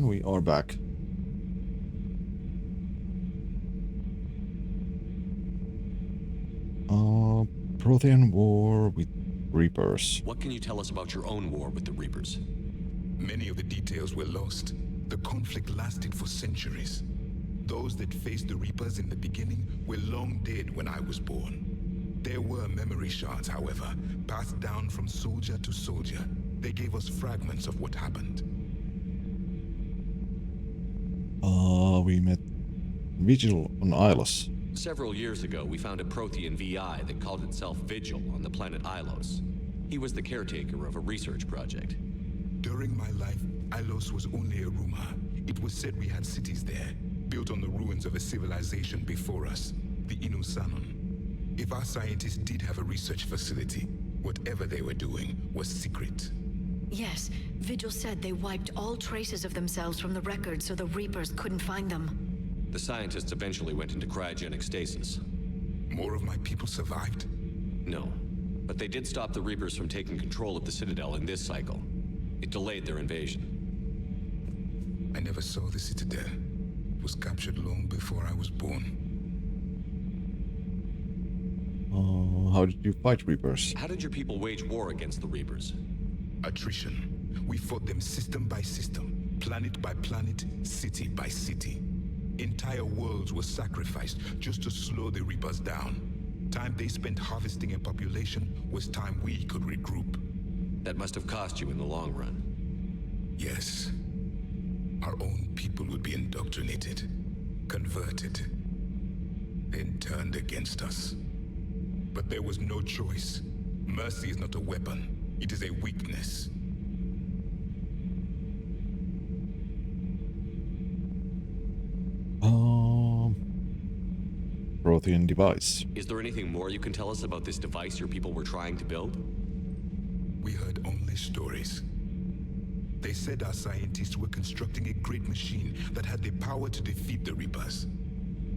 And we are back. Prothean war with Reapers. What can you tell us about your own war with the Reapers? Many of the details were lost. The conflict lasted for centuries. Those that faced the Reapers in the beginning were long dead when I was born. There were memory shards, however, passed down from soldier to soldier. They gave us fragments of what happened. We met Vigil on Ilos. Several years ago, we found a Prothean VI that called itself Vigil on the planet Ilos. He was the caretaker of a research project. During my life, Ilos was only a rumor. It was said we had cities there, built on the ruins of a civilization before us, the Inusanon. If our scientists did have a research facility, whatever they were doing was secret. Yes, Vigil said they wiped all traces of themselves from the records so the Reapers couldn't find them. The scientists eventually went into cryogenic stasis. More of my people survived? No, but they did stop the Reapers from taking control of the Citadel in this cycle. It delayed their invasion. I never saw the Citadel. It was captured long before I was born. How did you fight Reapers? How did your people wage war against the Reapers? Attrition. We fought them system by system, planet by planet, city by city. Entire worlds were sacrificed just to slow the Reapers down. Time they spent harvesting a population was time we could regroup. That must have cost you in the long run. Yes. Our own people would be indoctrinated, converted, then turned against us. But there was no choice. Mercy is not a weapon. It is a weakness. Prothean device. Is there anything more you can tell us about this device your people were trying to build? We heard only stories. They said our scientists were constructing a great machine that had the power to defeat the Reapers.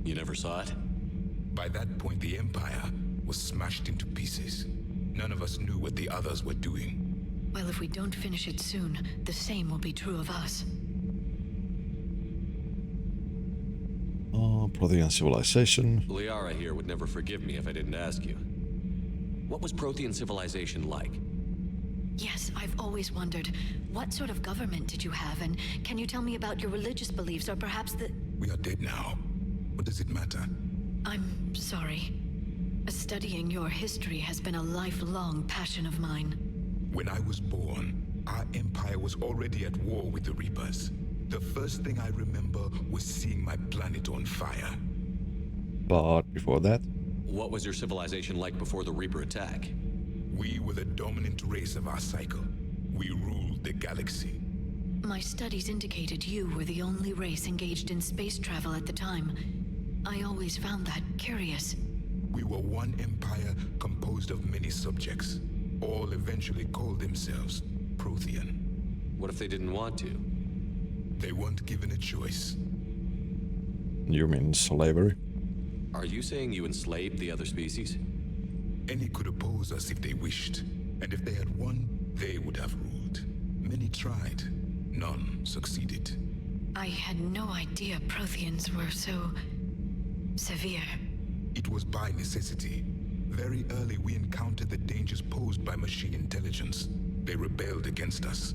You never saw it? By that point, the Empire was smashed into pieces. None of us knew what the others were doing. Well, if we don't finish it soon, the same will be true of us. Prothean civilization. Liara here would never forgive me if I didn't ask you. What was Prothean civilization like? Yes, I've always wondered, what sort of government did you have, and can you tell me about your religious beliefs, or perhaps the... We are dead now. What does it matter? I'm sorry. Studying your history has been a lifelong passion of mine. When I was born, our empire was already at war with the Reapers. The first thing I remember was seeing my planet on fire. But before that? What was your civilization like before the Reaper attack? We were the dominant race of our cycle. We ruled the galaxy. My studies indicated you were the only race engaged in space travel at the time. I always found that curious. We were one empire composed of many subjects. All eventually called themselves Prothean. What if they didn't want to? They weren't given a choice. You mean slavery? Are you saying you enslaved the other species? Any could oppose us if they wished. And if they had won, they would have ruled. Many tried. None succeeded. I had no idea Protheans were so... severe. It was by necessity. Very early we encountered the dangers posed by machine intelligence. They rebelled against us.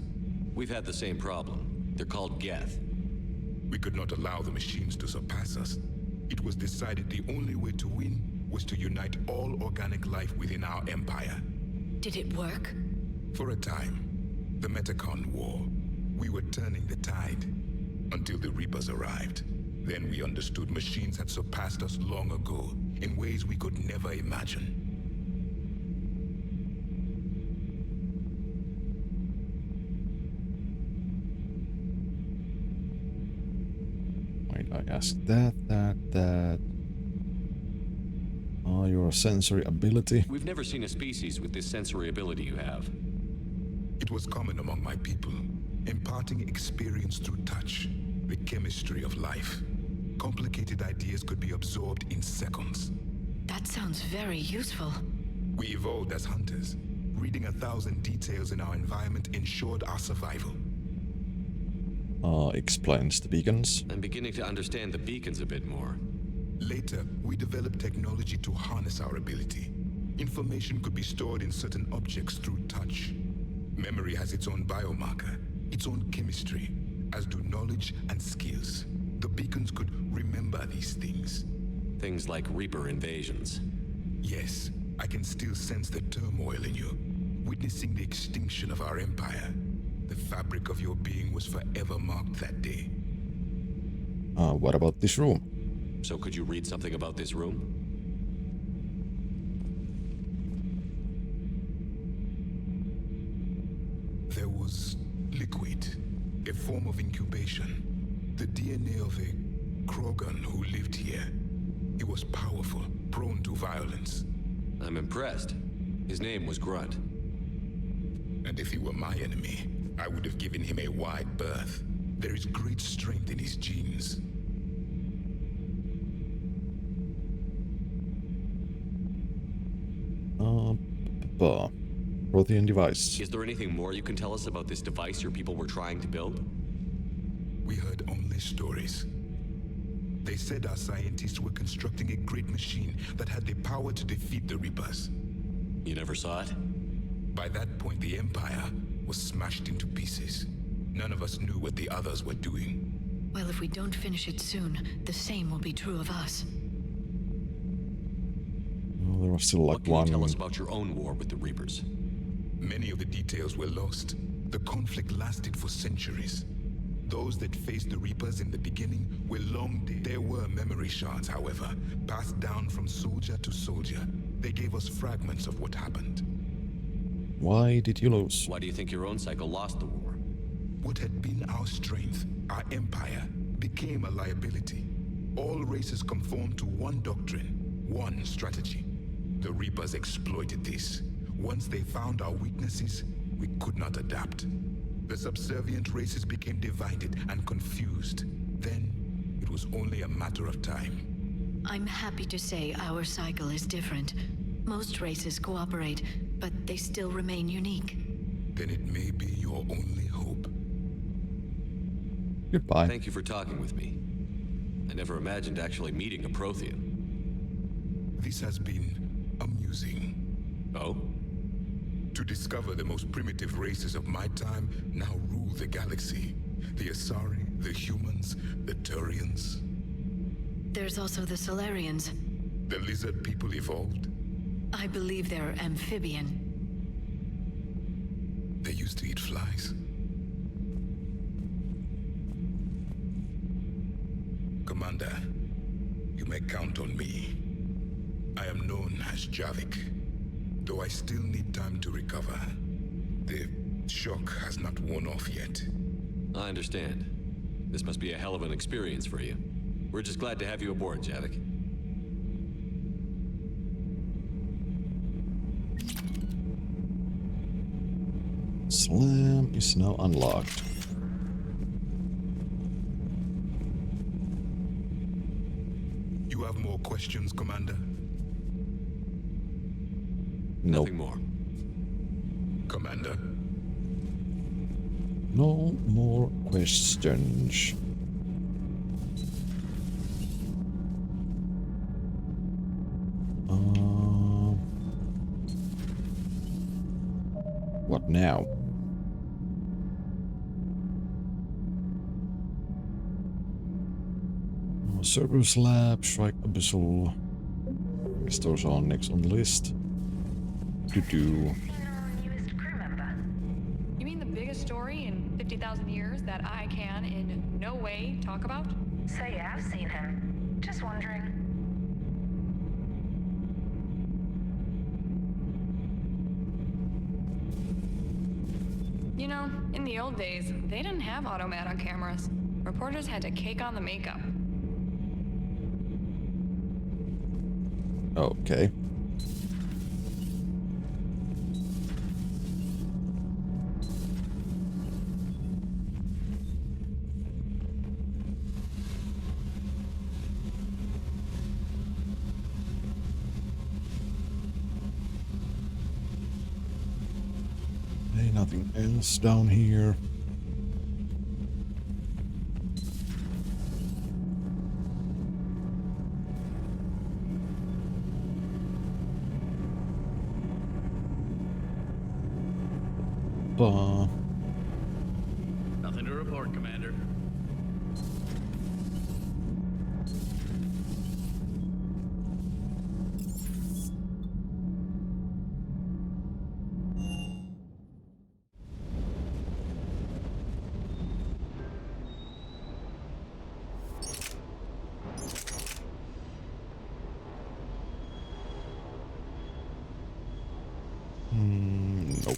We've had the same problem. They're called Geth. We could not allow the machines to surpass us. It was decided the only way to win was to unite all organic life within our empire. Did it work? For a time. The Metacon War. We were turning the tide. Until the Reapers arrived. Then we understood machines had surpassed us long ago, in ways we could never imagine. Wait, I asked that. Your sensory ability. We've never seen a species with this sensory ability you have. It was common among my people, imparting experience through touch, the chemistry of life. Complicated ideas could be absorbed in seconds. That sounds very useful. We evolved as hunters. Reading 1,000 details in our environment ensured our survival. explains the beacons. I'm beginning to understand the beacons a bit more. Later, we developed technology to harness our ability. Information could be stored in certain objects through touch. Memory has its own biomarker, its own chemistry, as do knowledge and skills. The beacons could remember these things. Things like Reaper invasions. Yes, I can still sense the turmoil in you, witnessing the extinction of our empire. The fabric of your being was forever marked that day. What about this room? So could you read something about this room? There was liquid, a form of incubation. The DNA of a Krogan who lived here. He was powerful, prone to violence. I'm impressed. His name was Grunt. And if he were my enemy, I would have given him a wide berth. There is great strength in his genes. Prothean device. Is there anything more you can tell us about this device your people were trying to build? We heard only stories. They said our scientists were constructing a great machine that had the power to defeat the Reapers. You never saw it? By that point, the Empire was smashed into pieces. None of us knew what the others were doing. Well, if we don't finish it soon, the same will be true of us. Well, there was still like what can you tell us about your own war with the Reapers? Many of the details were lost. The conflict lasted for centuries. Those that faced the Reapers in the beginning were long dead. There were memory shards, however, passed down from soldier to soldier. They gave us fragments of what happened. Why did you lose? Why do you think your own cycle lost the war? What had been our strength, our empire, became a liability. All races conformed to one doctrine, one strategy. The Reapers exploited this. Once they found our weaknesses, we could not adapt. The subservient races became divided and confused. Then, it was only a matter of time. I'm happy to say our cycle is different. Most races cooperate, but they still remain unique. Then it may be your only hope. Goodbye. Thank you for talking with me. I never imagined actually meeting a Prothean. This has been amusing. Oh? To discover the most primitive races of my time now rule the galaxy. The Asari, the humans, the Turians. There's also the Solarians. The lizard people evolved? I believe they're amphibian. They used to eat flies. Commander, you may count on me. I am known as Javik, though I still need time to recover. The shock has not worn off yet. I understand. This must be a hell of an experience for you. We're just glad to have you aboard, Javik. Slam is now unlocked. You have more questions, Commander? Nope. Nothing more. Commander? No more questions. What now? Cerberus Lab, Strike Abyssal. Guess those are next on the list. You mean the biggest story in 50,000 years that I can in no way talk about? So you have seen him. Just wondering. You know, in the old days, they didn't have automat on cameras. Reporters had to cake on the makeup. Okay. Hey, nothing else down here. Alpha. Nothing to report, Commander. Nope.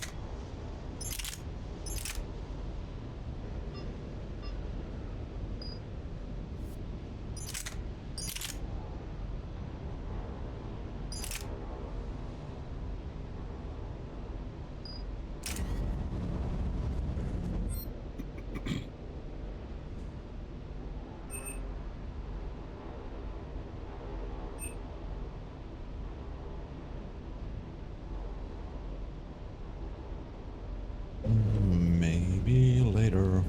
Maybe later.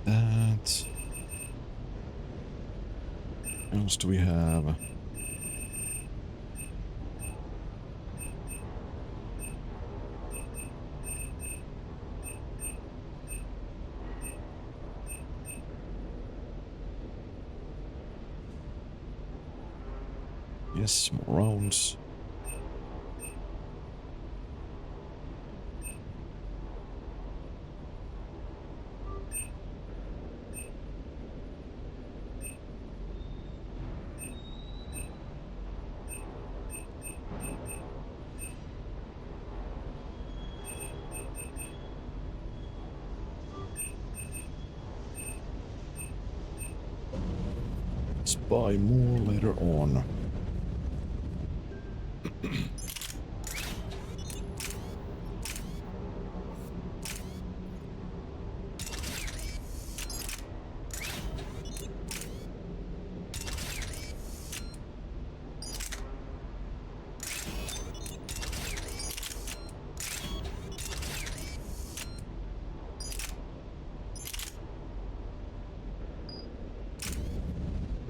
That. What else do we have? Yes, more rounds. Let's buy more later on.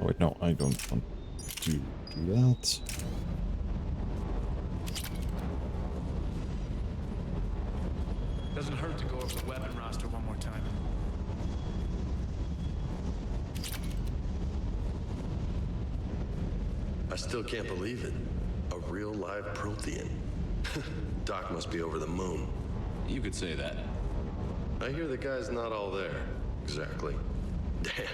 Oh wait, no, I don't want to do that. Doesn't hurt to go over the weapon roster one more time. I still can't believe it. A real live Prothean. Doc must be over the moon. You could say that. I hear the guy's not all there. Exactly. Damn.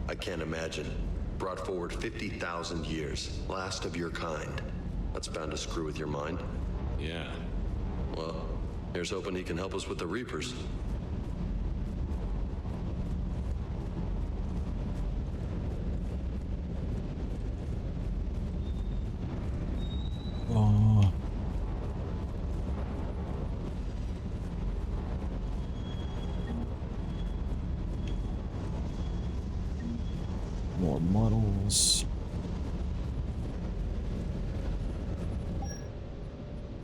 I can't imagine. Brought forward 50,000 years. Last of your kind. That's bound to screw with your mind. Yeah. Well, here's hoping he can help us with the Reapers. More models.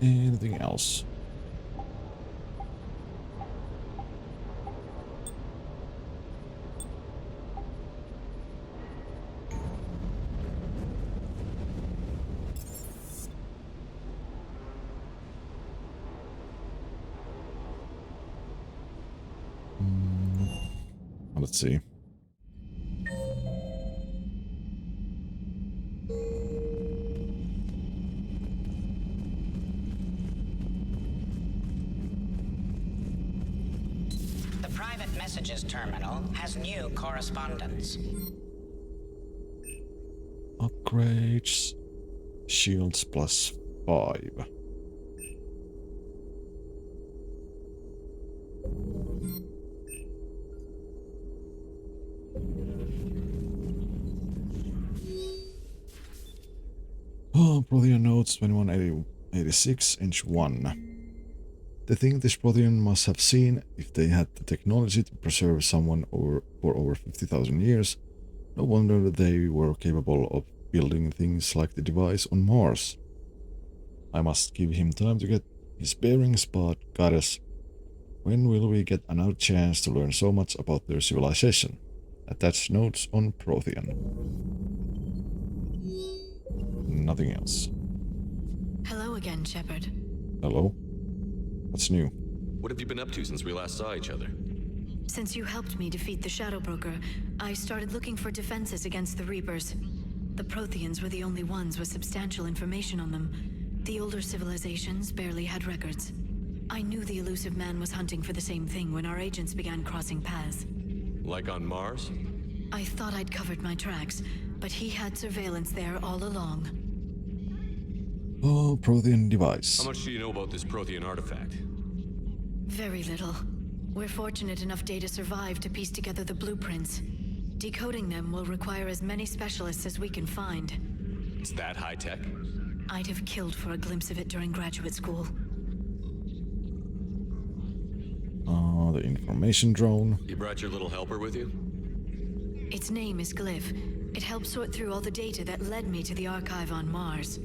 Anything else? Let's see. The private messages terminal has new correspondence. Upgrades. Shields +5. Oh, Prothean notes 2186 inch 1. They think this Prothean must have seen if they had the technology to preserve someone for over 50,000 years. No wonder they were capable of building things like the device on Mars. I must give him time to get his bearings, but goddess, When will we get another chance to learn so much about their civilization? Attach notes on Prothean. Nothing else. Hello again, Shepard. Hello? What's new? What have you been up to since we last saw each other? Since you helped me defeat the Shadow Broker, I started looking for defenses against the Reapers. The Protheans were the only ones with substantial information on them. The older civilizations barely had records. I knew the Elusive Man was hunting for the same thing when our agents began crossing paths. Like on Mars? I thought I'd covered my tracks, but he had surveillance there all along. Oh, Prothean device. How much do you know about this Prothean artifact? Very little. We're fortunate enough Data survived to piece together the blueprints. Decoding them will require as many specialists as we can find. It's that high-tech? I'd have killed for a glimpse of it during graduate school. The information drone. You brought your little helper with you? Its name is Glyph. It helped sort through all the data that led me to the archive on Mars.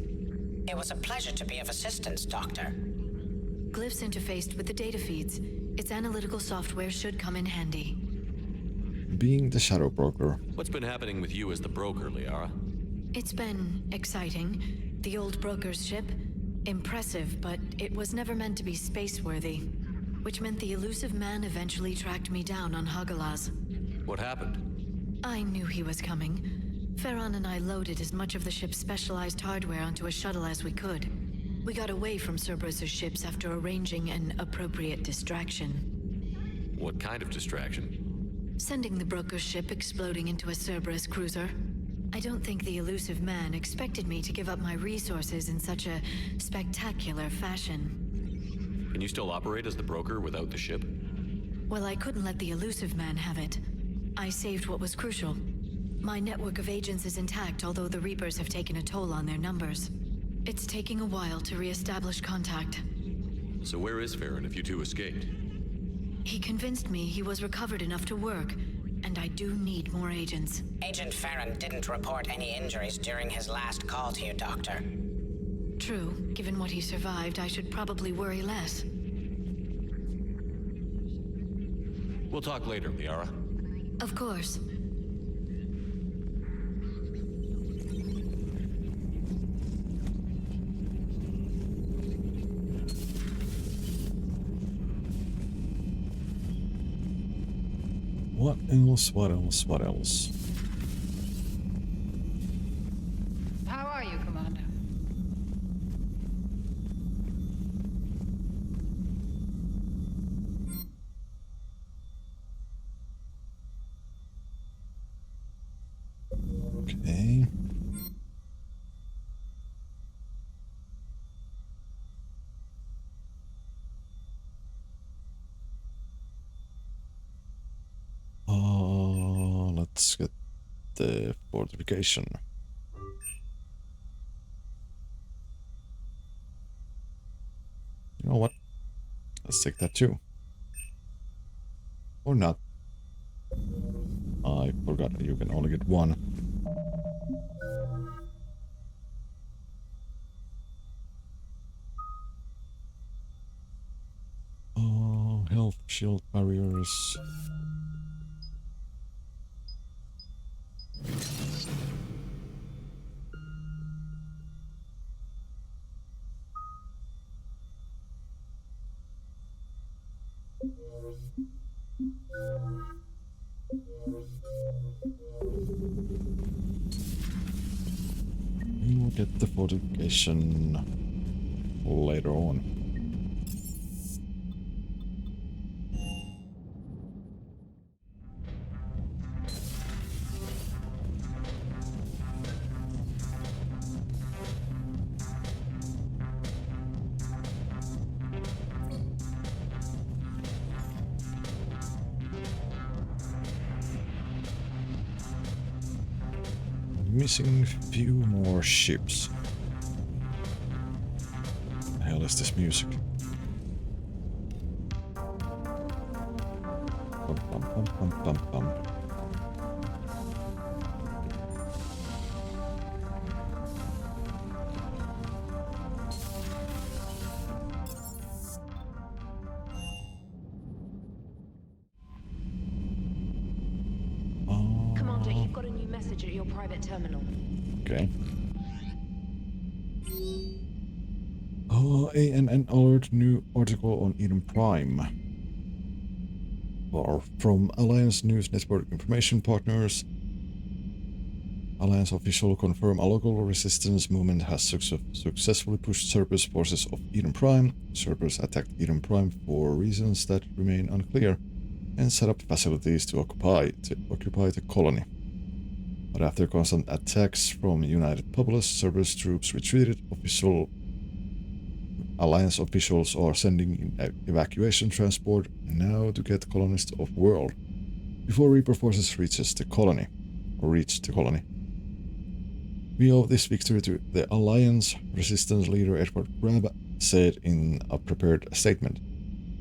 It was a pleasure to be of assistance, Doctor. Glyph's interfaced with the data feeds. Its analytical software should come in handy. Being the Shadow Broker. What's been happening with you as the broker, Liara? It's been exciting. The old broker's ship, impressive, but it was never meant to be space-worthy. Which meant the Elusive Man eventually tracked me down on Hagalaz. What happened? I knew he was coming. Farron and I loaded as much of the ship's specialized hardware onto a shuttle as we could. We got away from Cerberus' ships after arranging an appropriate distraction. What kind of distraction? Sending the broker's ship exploding into a Cerberus cruiser. I don't think the Elusive Man expected me to give up my resources in such a spectacular fashion. Can you still operate as the broker without the ship? Well, I couldn't let the Elusive Man have it. I saved what was crucial. My network of agents is intact, although the Reapers have taken a toll on their numbers. It's taking a while to re-establish contact. So where is Farron if you two escaped? He convinced me he was recovered enough to work, and I do need more agents. Agent Farron didn't report any injuries during his last call to you, Doctor. True. Given what he survived, I should probably worry less. We'll talk later, Liara. Of course. What else? What else? What else? How are you, Commander? Okay. Let's get the fortification. You know what? Let's take that too. Or not. I forgot that you can only get one. Oh, health shield barriers. We will get the fortification later on. Missing a few more ships. What the hell is this music? Bum, bum, bum, bum, bum, bum. message at your private terminal. Okay. ANN alert, new article on Eden Prime. Or from Alliance News Network information partners. Alliance official confirm a local resistance movement has successfully pushed Cerberus forces of Eden Prime. Cerberus attacked Eden Prime for reasons that remain unclear and set up facilities to occupy the colony. But after constant attacks from United Populace, Cerberus troops retreated. Alliance officials are sending in evacuation transport now to get colonists off world before Reaper forces reach the colony. We owe this victory to the Alliance, Resistance leader Edward Grab said in a prepared statement.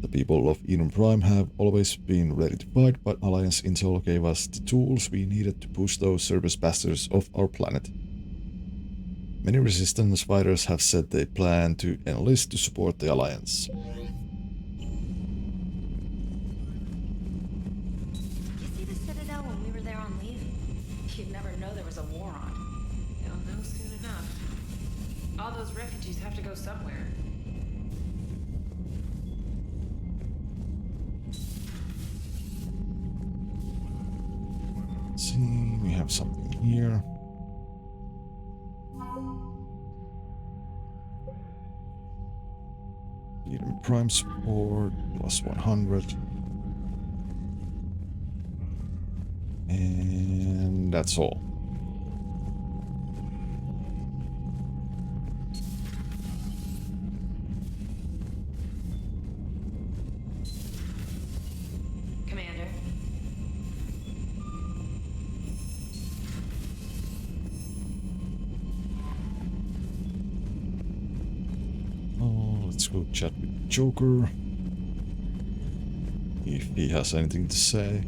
The people of Eden Prime have always been ready to fight, but Alliance Intel gave us the tools we needed to push those Cerberus bastards off our planet. Many Resistance fighters have said they plan to enlist to support the Alliance. You see the Citadel when we were there on leave? You'd never know there was a war on. You'll know soon enough. All those refugees have to go somewhere. Let's see, we have something here. Eden Prime support, plus 100. And that's all. Commander. Let's go chat with Joker. If he has anything to say.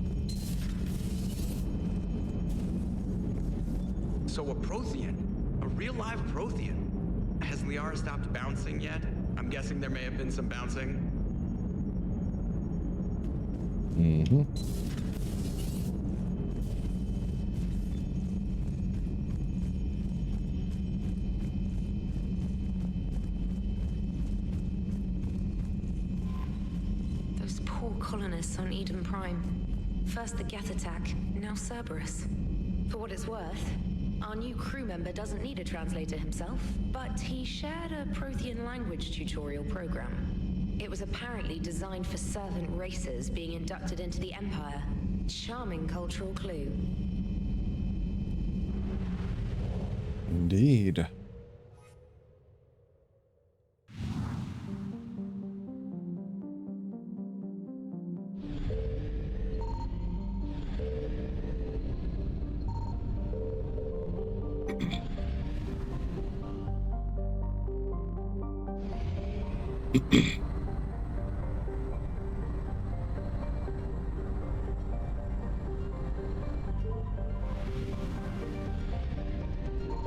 So a Prothean? A real live Prothean? Has Liara stopped bouncing yet? I'm guessing there may have been some bouncing. Mm-hmm. Colonists on Eden Prime. First the Geth attack, now Cerberus. For what it's worth, our new crew member doesn't need a translator himself, but he shared a Prothean language tutorial program. It was apparently designed for servant races being inducted into the Empire. Charming cultural clue. Indeed.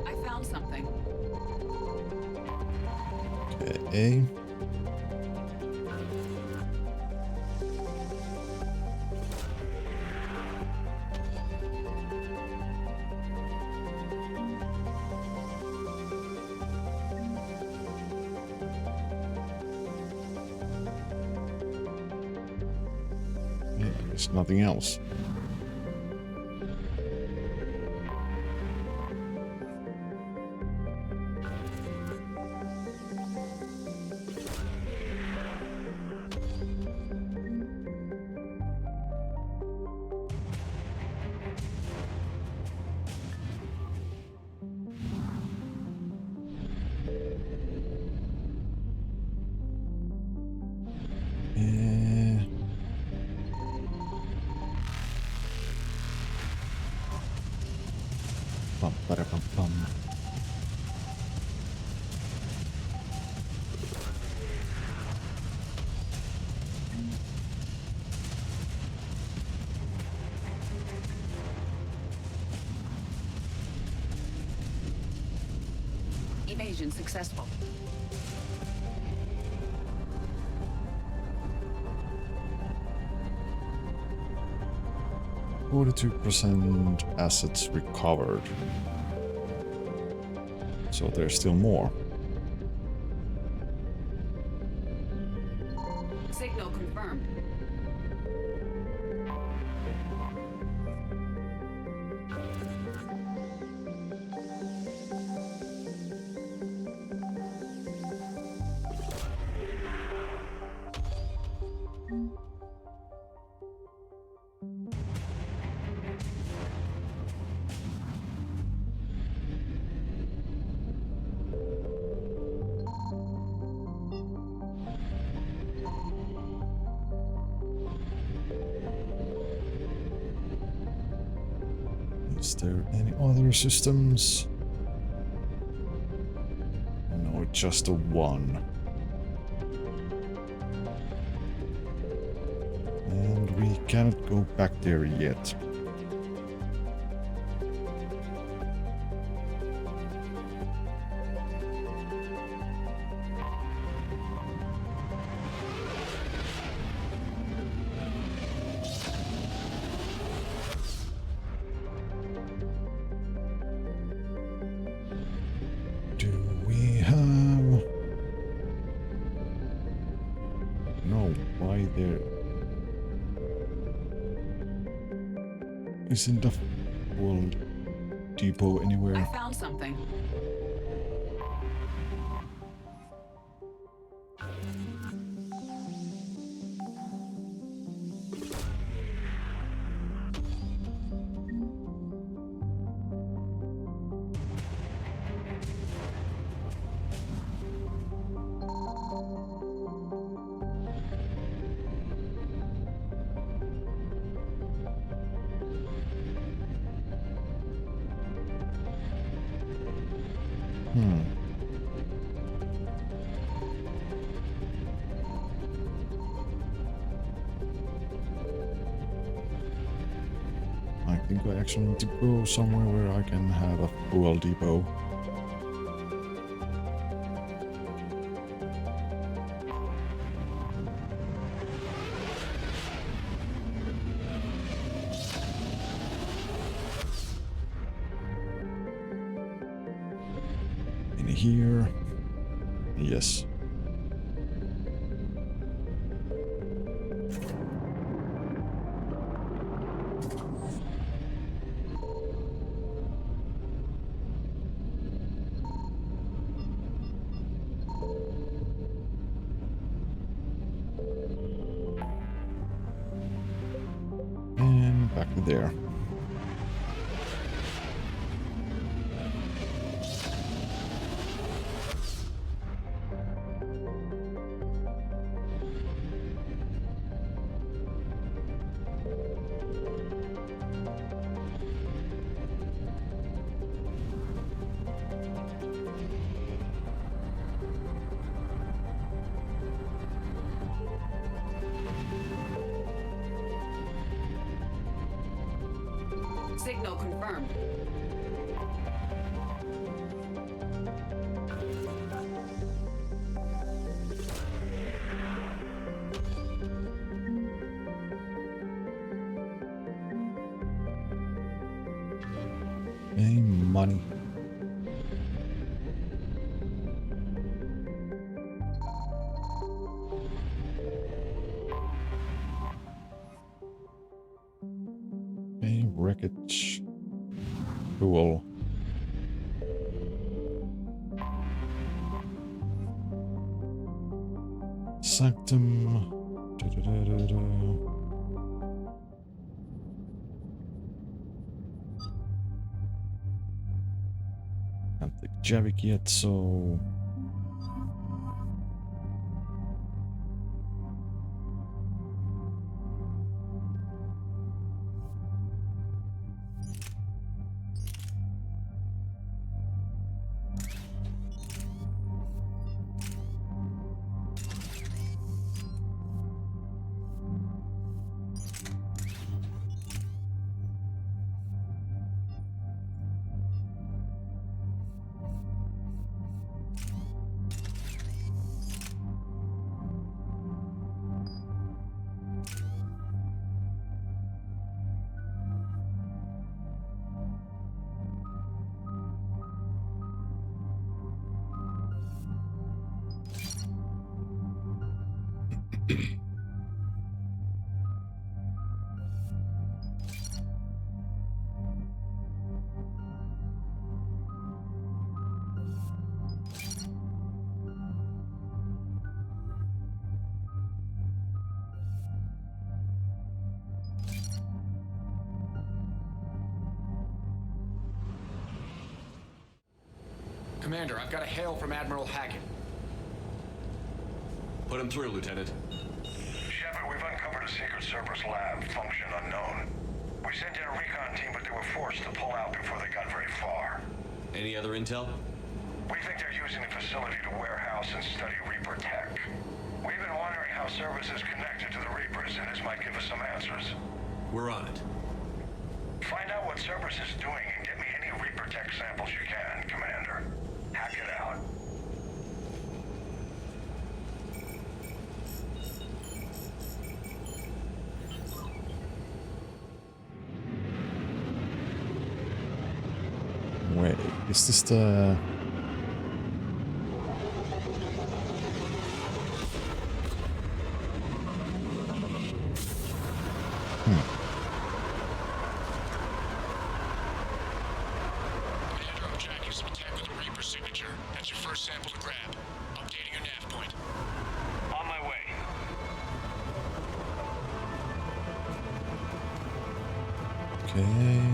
I found something. Okay. There's nothing else. Bum. Evasion successful. 42% assets recovered. So there's still more. Signal confirmed. Is there any other systems? No, just the one. And we cannot go back there yet. Isn't the fuel depot anywhere? I found something. I think I actually need to go somewhere where I can have a fuel depot. In here. Yes. And back to there. Signal confirmed. Hey, money. Hey, wreckage. Cool. Sanctum. Da-da-da-da-da. Can't take Javik yet, so... Commander, I've got a hail from Admiral Hackett. Put him through, Lieutenant. Shepard, we've uncovered a secret Cerberus lab, function unknown. We sent in a recon team, but they were forced to pull out before they got very far. Any other intel? We think they're using the facility to warehouse and study Reaper tech. We've been wondering how Cerberus is connected to the Reapers, and this might give us some answers. We're on it. Find out what Cerberus is doing and get me any Reaper tech samples you can, Commander. Hack it out. Wait, is this the... Commander, I'm tracking some tech with a Reaper signature. That's your first sample to grab. Updating your nav point. On my way. Okay...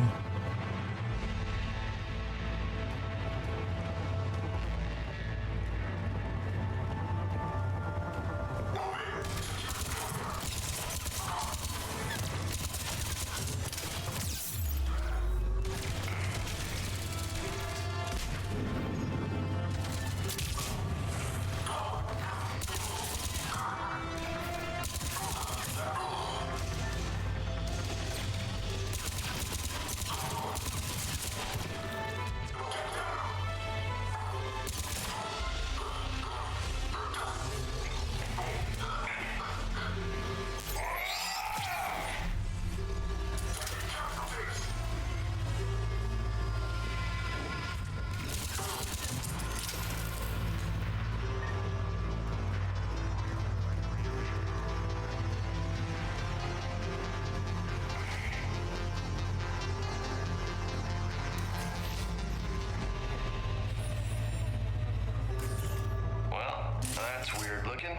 That's weird looking.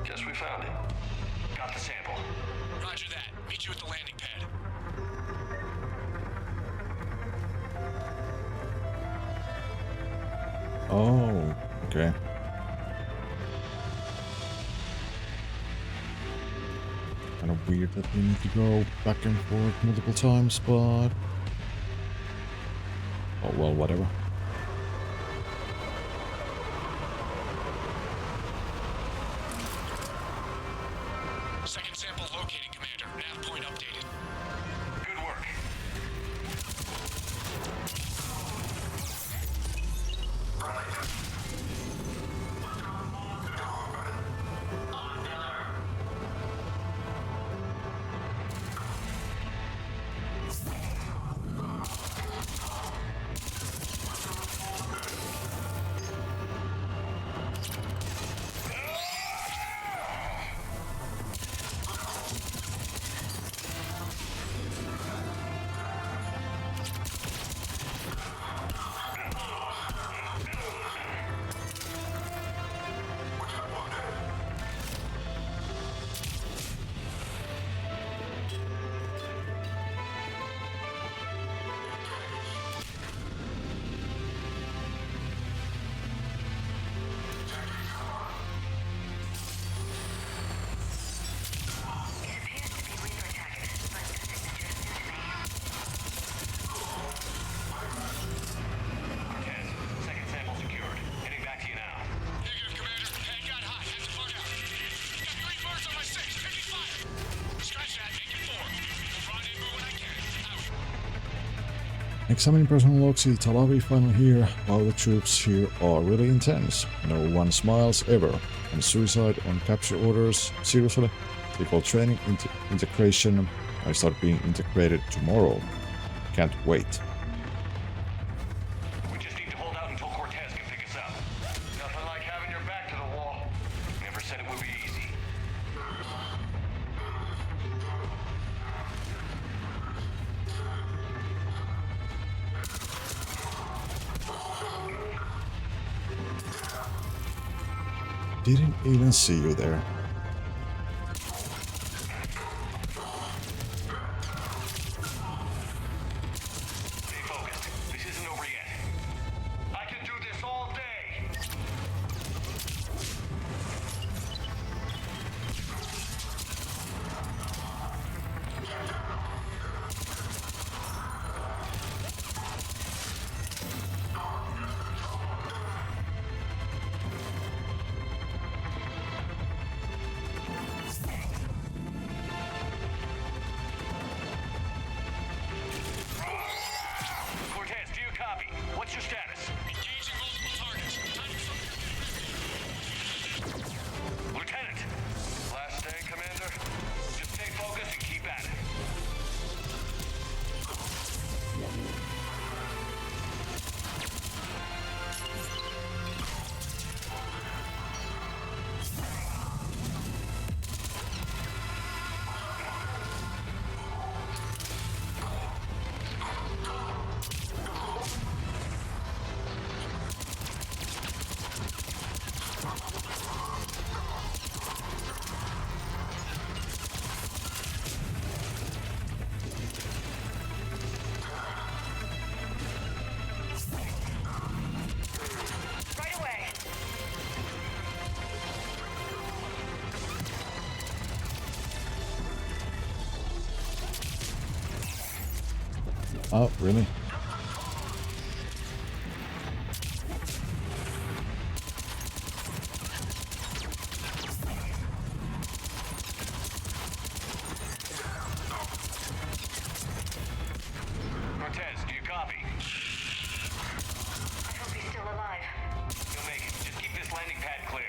Guess we found it. Got the sample. Roger that. Meet you at the landing pad. Oh, okay. Kind of weird that we need to go back and forth multiple times, but... oh well, whatever. Second sample located, Commander. Nav point updated. Good work. Examining personal logs, see Talavi finally here. Wow, the troops here are really intense. No one smiles ever. And suicide on capture orders. Seriously? Equal training integration. I start being integrated tomorrow. Can't wait. We just need to hold out until Cortez can pick us up. Nothing like having your back to the wall. Never said it would be easy. didn't even see you there. Cortez, do you copy? What's your status? Engaging multiple targets. Lieutenant! Last day, Commander? Just stay focused and keep at it. Oh, really? Cortez, do you copy? I hope he's still alive. You'll make it. Just keep this landing pad clear.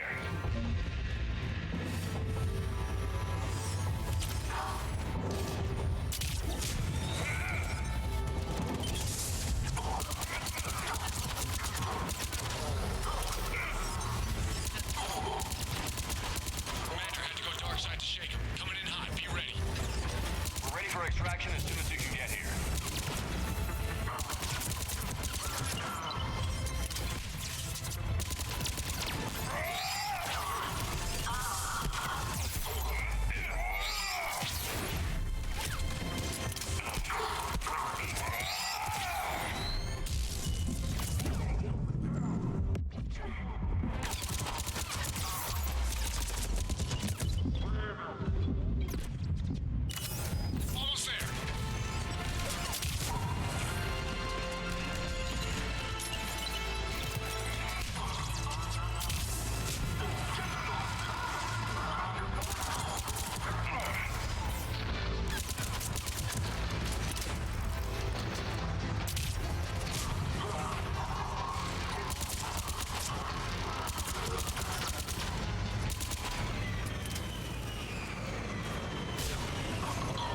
Commander had to go dark side to shake him. Coming in hot. Be ready. We're ready for extraction as soon as you can get here. Almost there.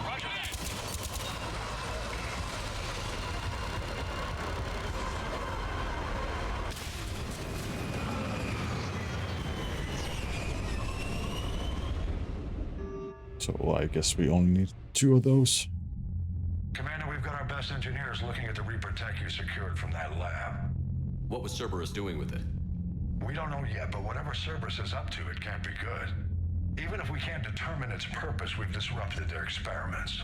Roger that. So I guess we only need 2 of those. Commander, we've got our best engineers looking at the Reaper tech you secured from that lab. What was Cerberus doing with it? We don't know yet, but whatever Cerberus is up to, it can't be good. Even if we can't determine its purpose, we've disrupted their experiments.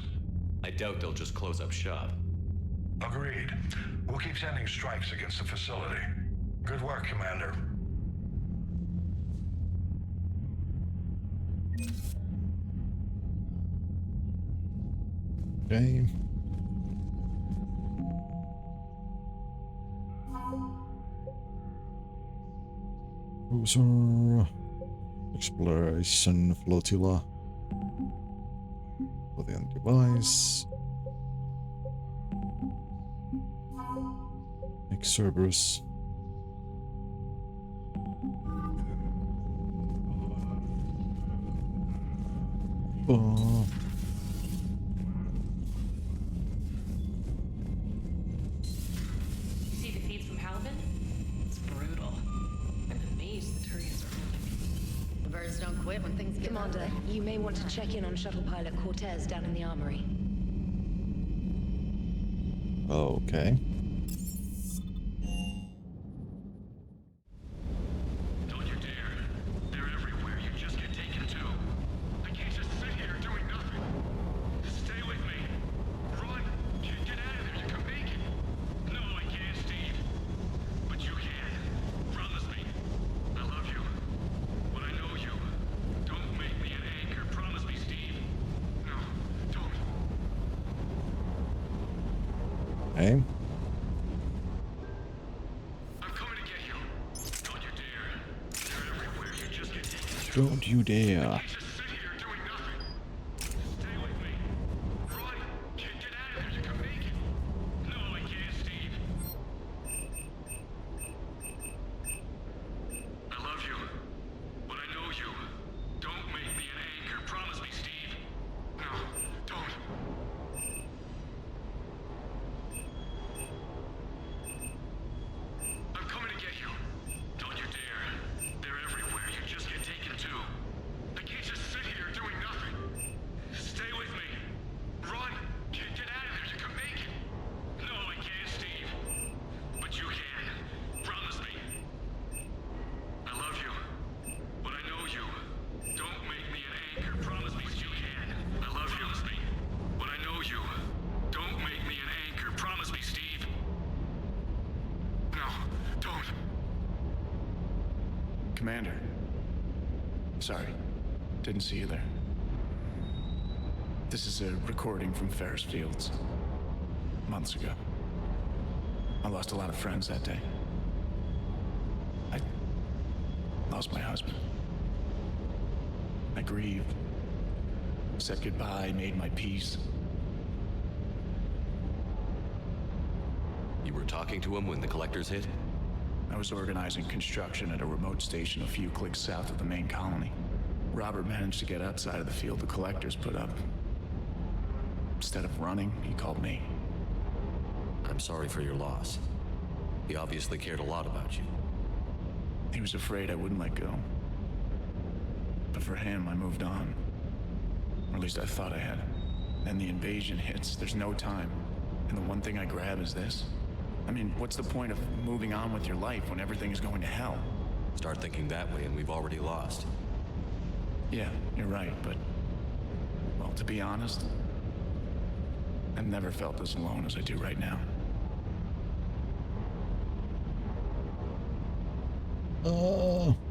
I doubt they'll just close up shop. Agreed. We'll keep sending strikes against the facility. Good work, Commander. Okay. Cruiser. Exploration flotilla. Within device. Cerberus. Oh. You see the feeds from Halibin? It's brutal. I'm amazed the Turians are holding. The birds don't quit when things get Commander, you may want to check in on shuttle pilot Cortez down in the armory. Okay. Don't you dare. They're Okay. Don't you dare. Commander. Sorry, didn't see you there. This is a recording from Ferris Fields. Months ago. I lost a lot of friends that day. I lost my husband. I grieved. Said goodbye, made my peace. You were talking to him when the collectors hit? I was organizing construction at a remote station a few clicks south of the main colony. Robert managed to get outside of the field the collectors put up. Instead of running, he called me. I'm sorry for your loss. He obviously cared a lot about you. He was afraid I wouldn't let go. But for him, I moved on. Or at least I thought I had. Then the invasion hits, there's no time. And the one thing I grab is this. I mean, what's the point of moving on with your life when everything is going to hell? Start thinking that way and we've already lost. Yeah, you're right, but... well, to be honest, I've never felt as alone as I do right now.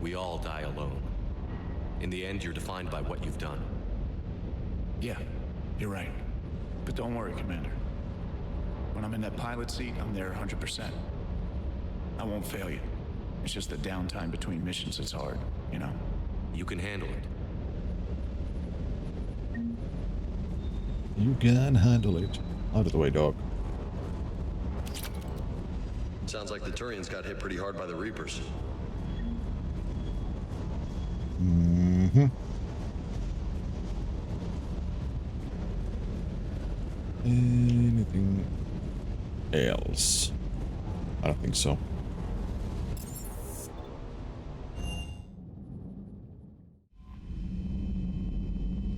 We all die alone. In the end, you're defined by what you've done. Yeah, you're right. But don't worry, Commander. When I'm in that pilot seat, I'm there 100%. I won't fail you. It's just the downtime between missions that's hard, you know? You can handle it. You can handle it. Out of the way, dog. Sounds like the Turians got hit pretty hard by the Reapers. Mm-hmm. Anything else? I don't think so.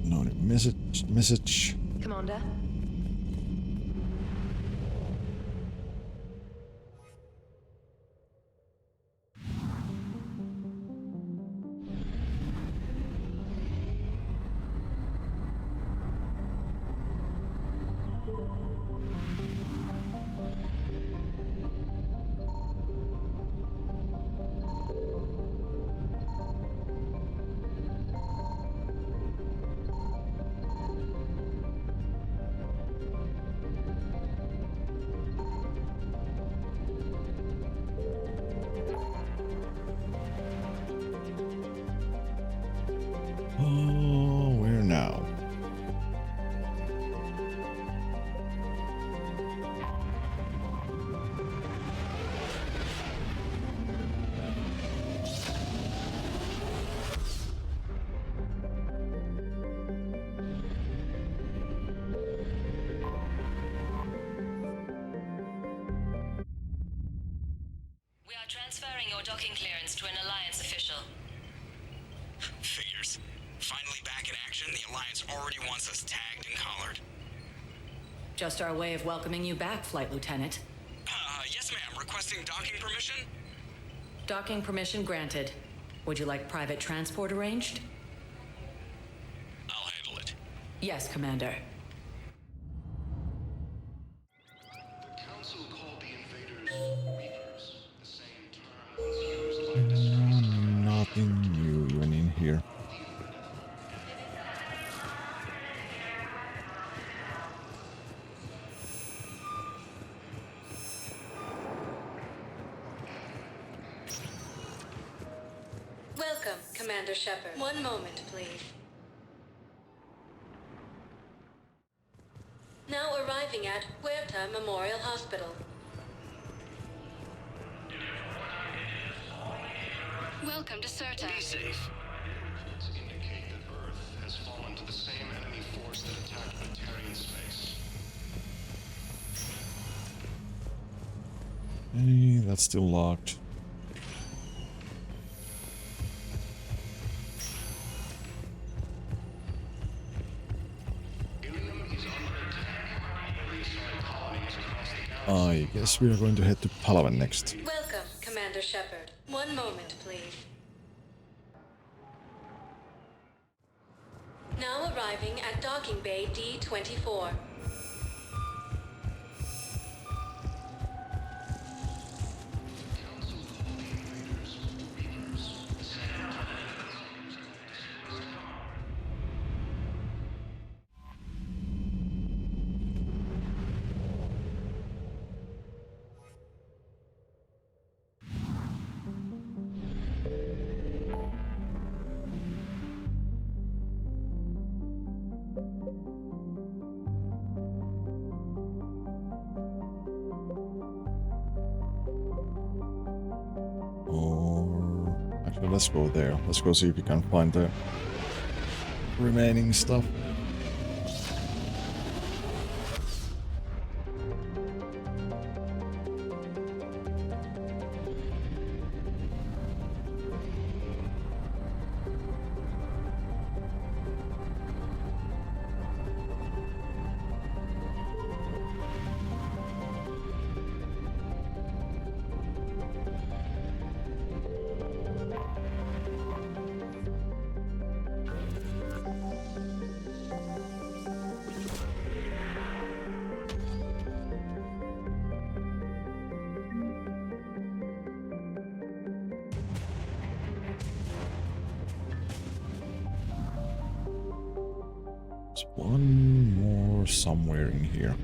No message. Commander? Oh, where now? We are transferring your docking clearance to an Alliance official. Figures. Finally back in action, the Alliance already wants us tagged and collared. Just our way of welcoming you back, Flight Lieutenant. Yes ma'am, requesting docking permission? Docking permission granted. Would you like private transport arranged? I'll handle it. Yes, Commander. The Council called the invaders Reapers, the same term was used by distressed Nothing new even in here. Commander Shepard. One moment, please. Now arriving at Huerta Memorial Hospital. Welcome to Certa. Be safe. Indicate that Earth has fallen to the same enemy force that attacked Batarian space. Hey, that's still locked. I guess we are going to head to Palaven next. Welcome, Commander Shepard. One moment, please. Now arriving at Docking Bay D-24. Actually, let's go there. Let's go see if we can find the remaining stuff. There's one more somewhere in here.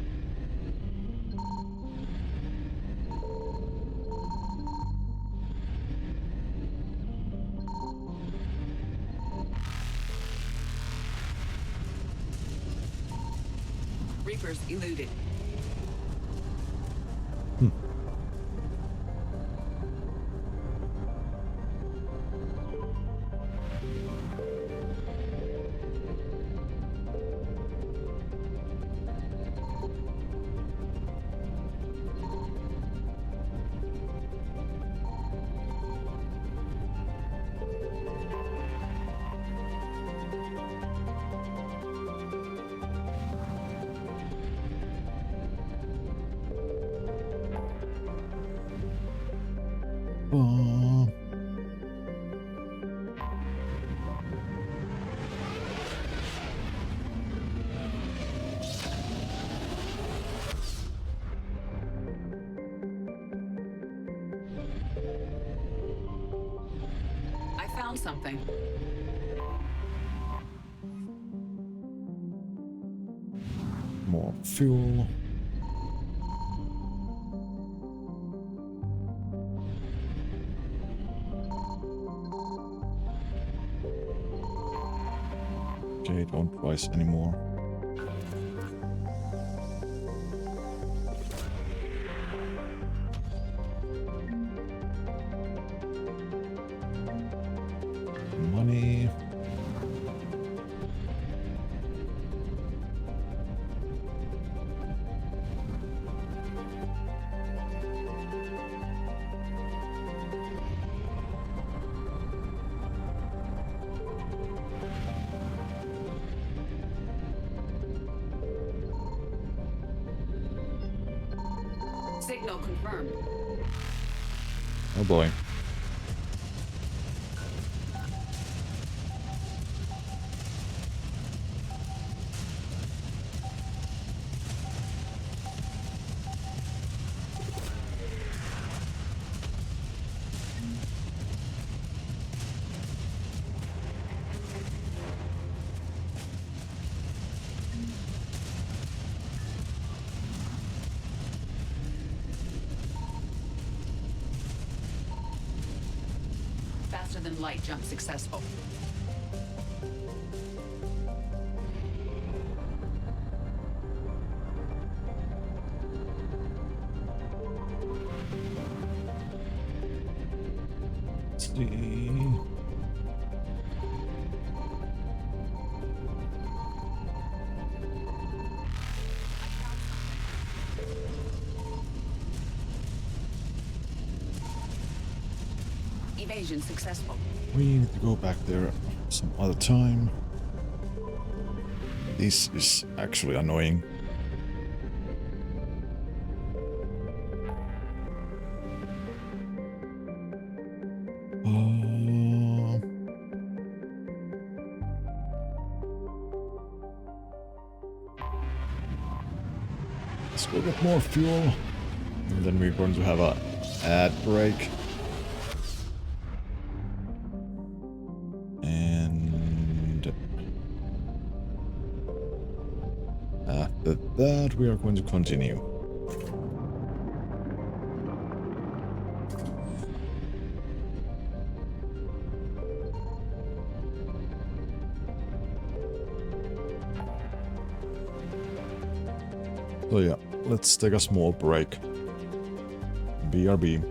Reapers eluded. I found something. More fuel. Okay, don't twice anymore. Money. Signal confirmed. Oh boy. than light jump successful. Let's see. Evasion successful. We need to go back there some other time. This is actually annoying. Let's go get more fuel. And then we're going to have a ad break. And after that, we are going to continue. So yeah, let's take a small break. BRB.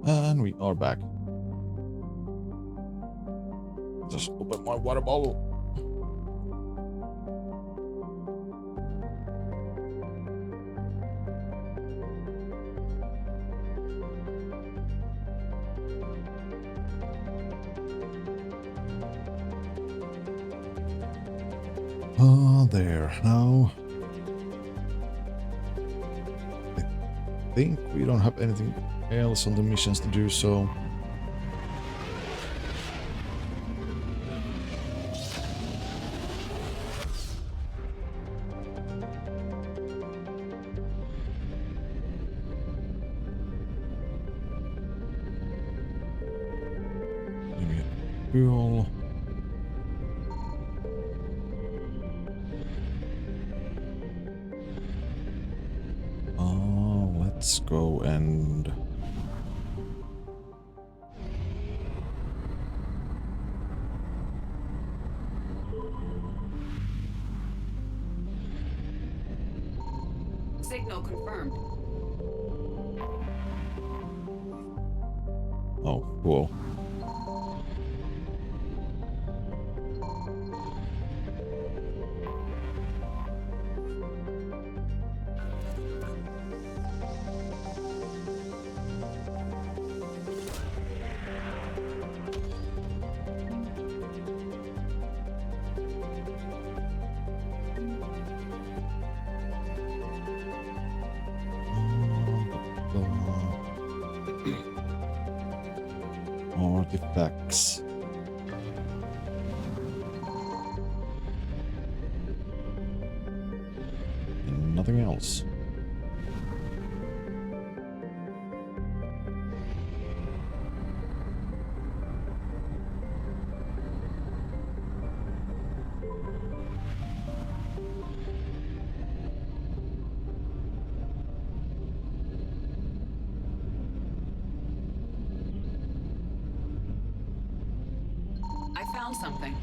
And we are back. Just open my water bottle. There. Now, I think we don't have anything else on the missions to do, so give me fuel. Let's go and Signal confirmed. oh, cool. Artifacts. And nothing else. I found something.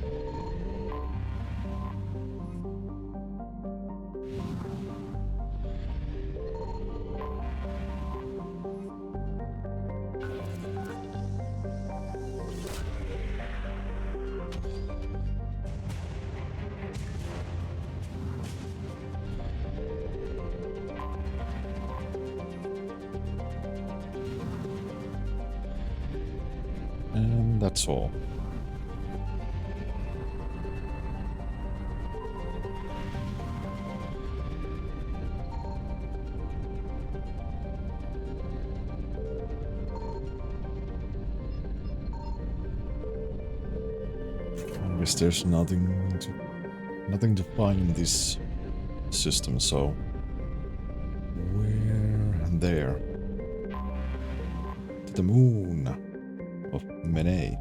And that's all. I guess there's nothing to find in this system, so we're there. To the moon of Menae.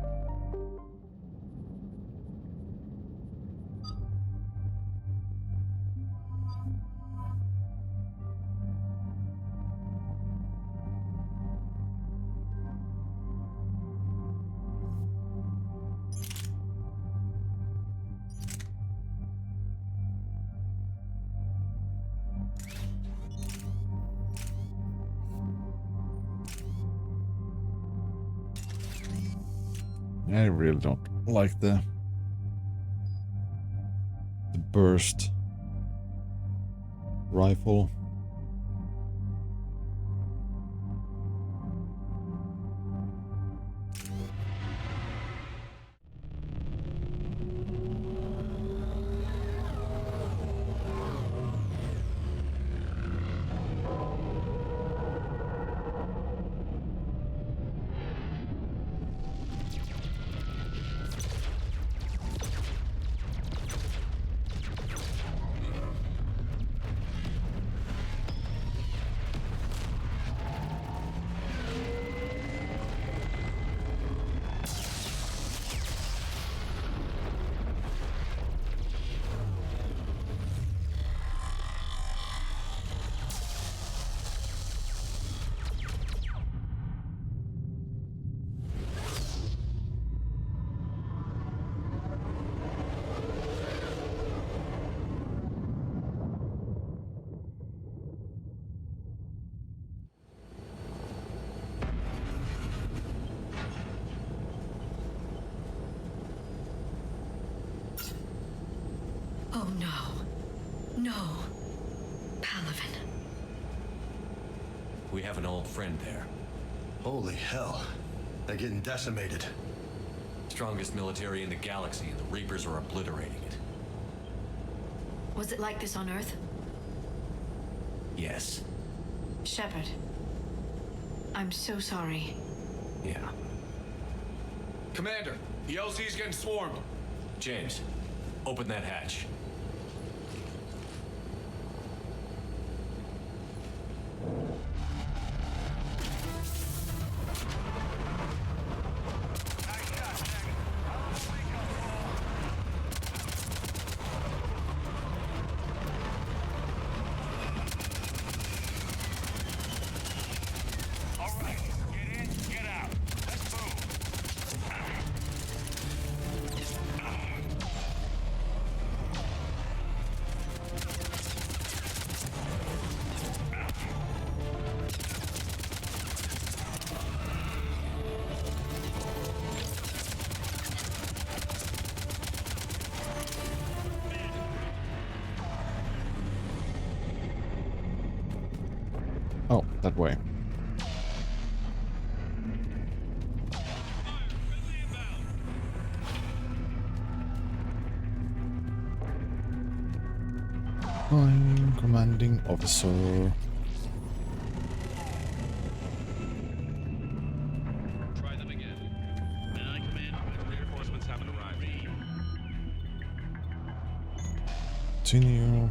I really don't like the burst rifle. Oh no. No. Palaven. We have an old friend there. Holy hell. They're getting decimated. Strongest military in the galaxy, and the Reapers are obliterating it. Was it like this on Earth? Yes. Shepard. I'm so sorry. Yeah. Commander, the LZ's getting swarmed. James, open that hatch. Oh, that way. I'm commanding officer. Try them again. I command, reinforcements haven't arrived. Continue.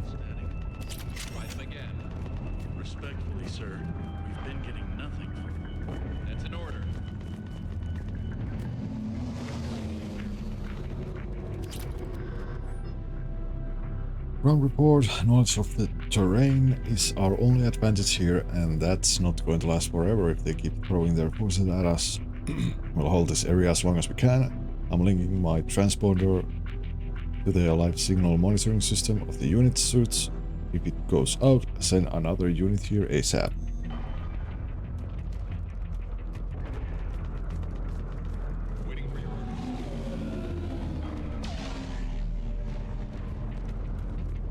Try them again. Respectfully, sir, we've been getting nothing. That's an order. Ground report. Knowledge of the terrain is our only advantage here, and that's not going to last forever if they keep throwing their forces at us. We'll hold this area as long as we can. I'm linking my transponder to the live signal monitoring system of the unit suits. If it goes out, send another unit here ASAP. Waiting for your order.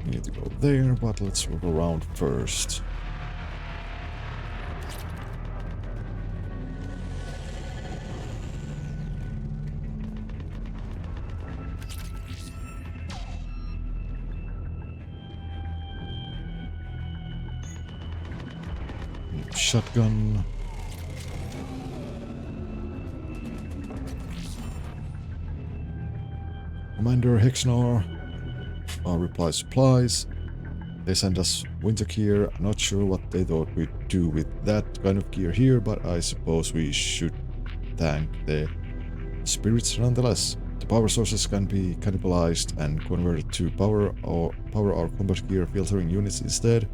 We need to go there, but let's walk around first. Shotgun. Commander Hexnar. Our reply supplies. They sent us winter gear. Not sure what they thought we'd do with that kind of gear here, but I suppose we should thank the spirits nonetheless. The power sources can be cannibalized and converted to power our combat gear filtering units instead.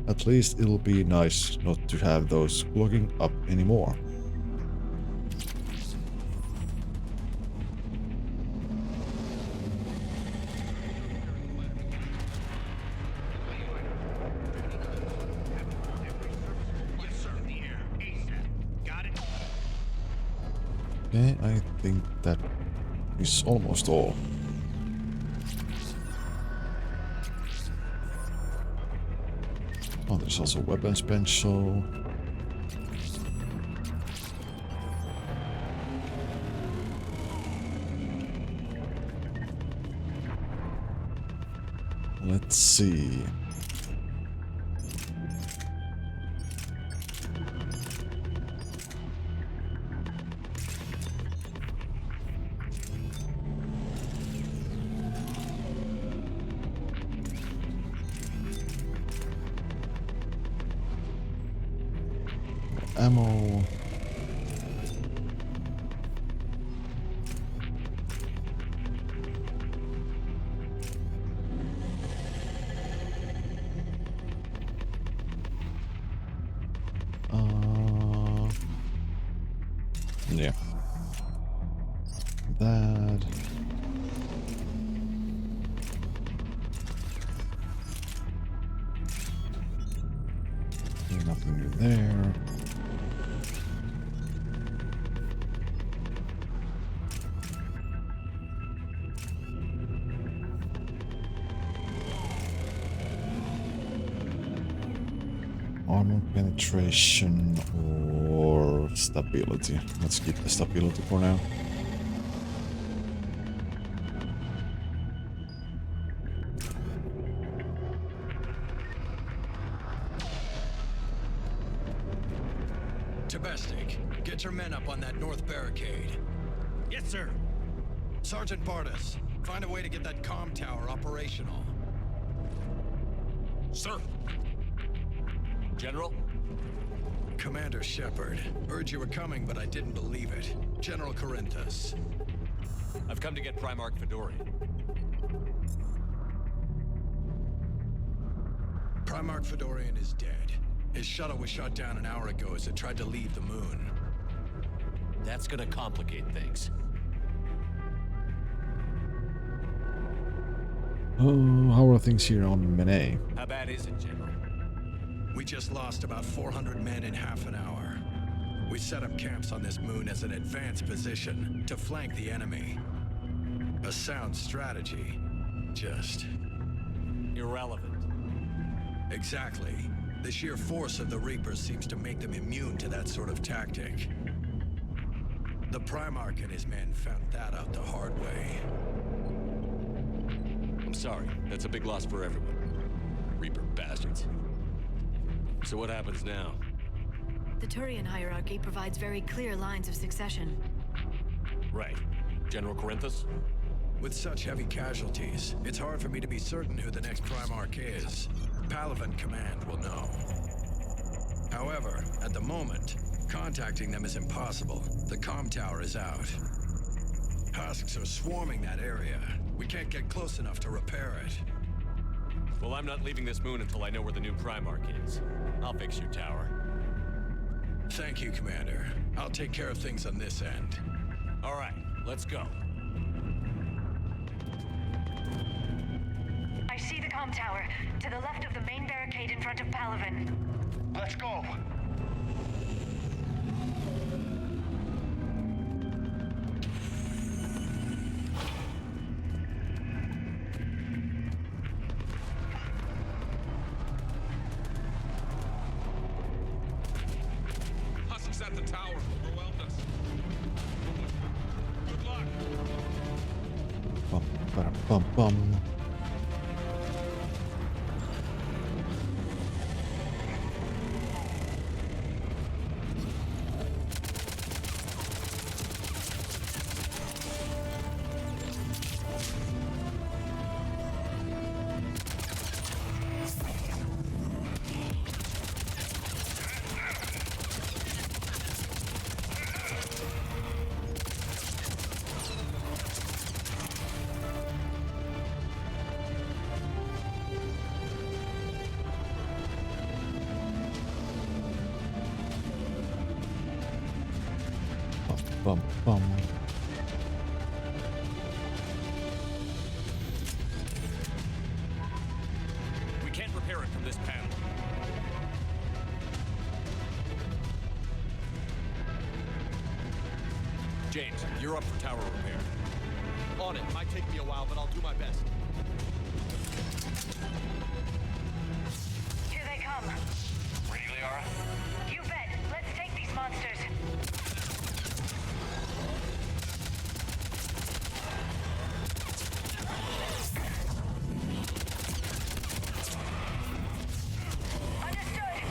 At least it'll be nice not to have those clogging up anymore. Okay, I think that is almost all. Oh, there's also weapons bench, so... Let's see. Ammo. Yeah. That. There's nothing new there. Armor penetration or stability. Let's keep the stability for now. Tabestic, get your men up on that north barricade. Yes, sir. Sergeant Bartis, find a way to get that comm tower operational. Sir. General? Commander Shepard. Heard you were coming, but I didn't believe it. General Corinthus. I've come to get Primarch Fedorian. Primarch Fedorian is dead. His shuttle was shot down an hour ago as it tried to leave the moon. That's gonna complicate things. Oh, how are things here on Menet? How bad is it, General? We just lost about 400 men in half an hour. We set up camps on this moon as an advanced position to flank the enemy. A sound strategy. Just... irrelevant. Exactly. The sheer force of the Reapers seems to make them immune to that sort of tactic. The Primarch and his men found that out the hard way. I'm sorry. That's a big loss for everyone. Reaper bastards. So what happens now? The Turian hierarchy provides very clear lines of succession. Right. General Corinthus? With such heavy casualties, it's hard for me to be certain who the next Primarch is. Palaven Command will know. However, at the moment, contacting them is impossible. The comm tower is out. Husks are swarming that area. We can't get close enough to repair it. Well, I'm not leaving this moon until I know where the new Primarch is. I'll fix your tower. Thank you, Commander. I'll take care of things on this end. All right, let's go. I see the comm tower, to the left of the main barricade in front of Palaven. Let's go. Huskies at the tower overwhelmed us. Good luck. Bum, bum, bum, bum. Bum, bum. We can't repair it from this panel. James, you're up for tower repair. On it. Might take me a while, but I'll do my best. Here they come. Ready, Liara? You bet. Let's take these monsters. Understood.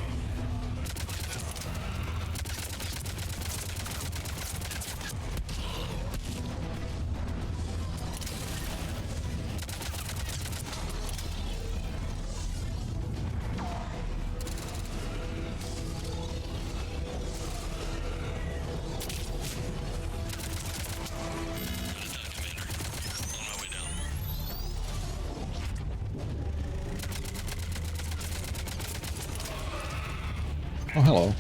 Oh, hello.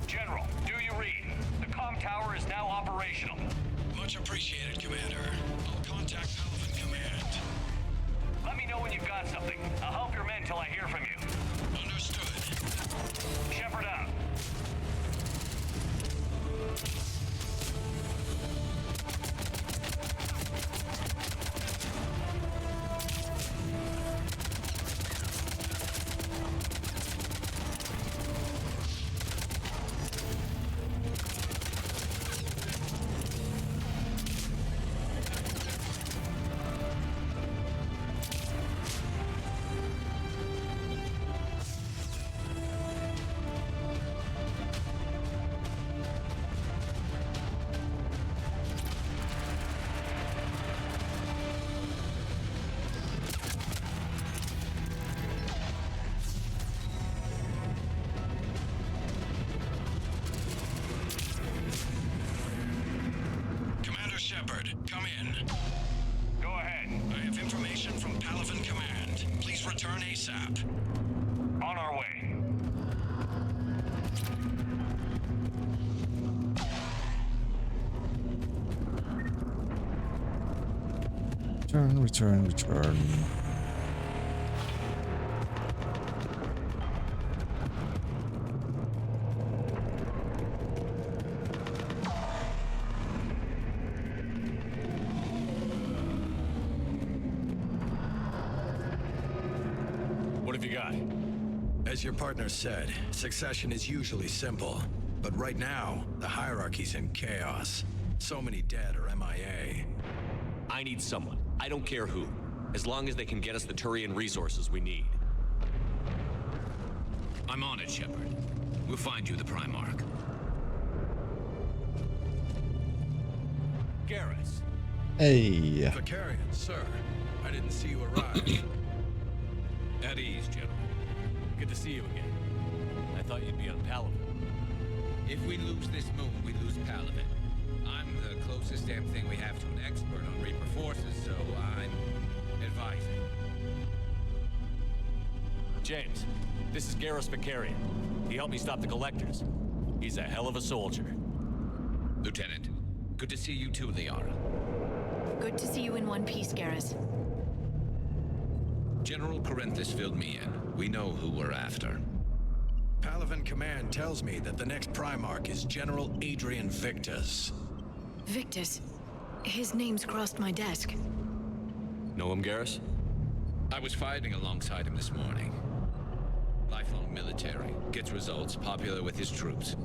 General, do you read? The comm tower is now operational. Much appreciated, Commander. I'll contact Palaven Command. Let me know when you've got something. I'll help your men till I hear from you. Understood. Shepard out. Commander Shepard, come in. Go ahead. I have information from Palaven Command. Please return ASAP. On our way. Return. What have you got? As your partner said, succession is usually simple. But right now, the hierarchy's in chaos. So many dead or MIA. I need someone. I don't care who. As long as they can get us the Turian resources we need. I'm on it, Shepard. We'll find you the Primarch. Garrus. Hey. Vicarian, sir. I didn't see you arrive. At ease, General. Good to see you again. I thought you'd be on Palaven. If we lose this moon, we lose Palaven. I'm the closest damn thing we have to an expert on Reaper forces, so I'm advising. James, this is Garrus Vicarian. He helped me stop the Collectors. He's a hell of a soldier. Lieutenant, good to see you too, Liara. Good to see you in one piece, Garrus. General Corinthus filled me in. We know who we're after. Palaven Command tells me that the next Primarch is General Adrian Victus. Victus. His name's crossed my desk. Know him, Garrus? I was fighting alongside him this morning. Lifelong military. Gets results, popular with his troops.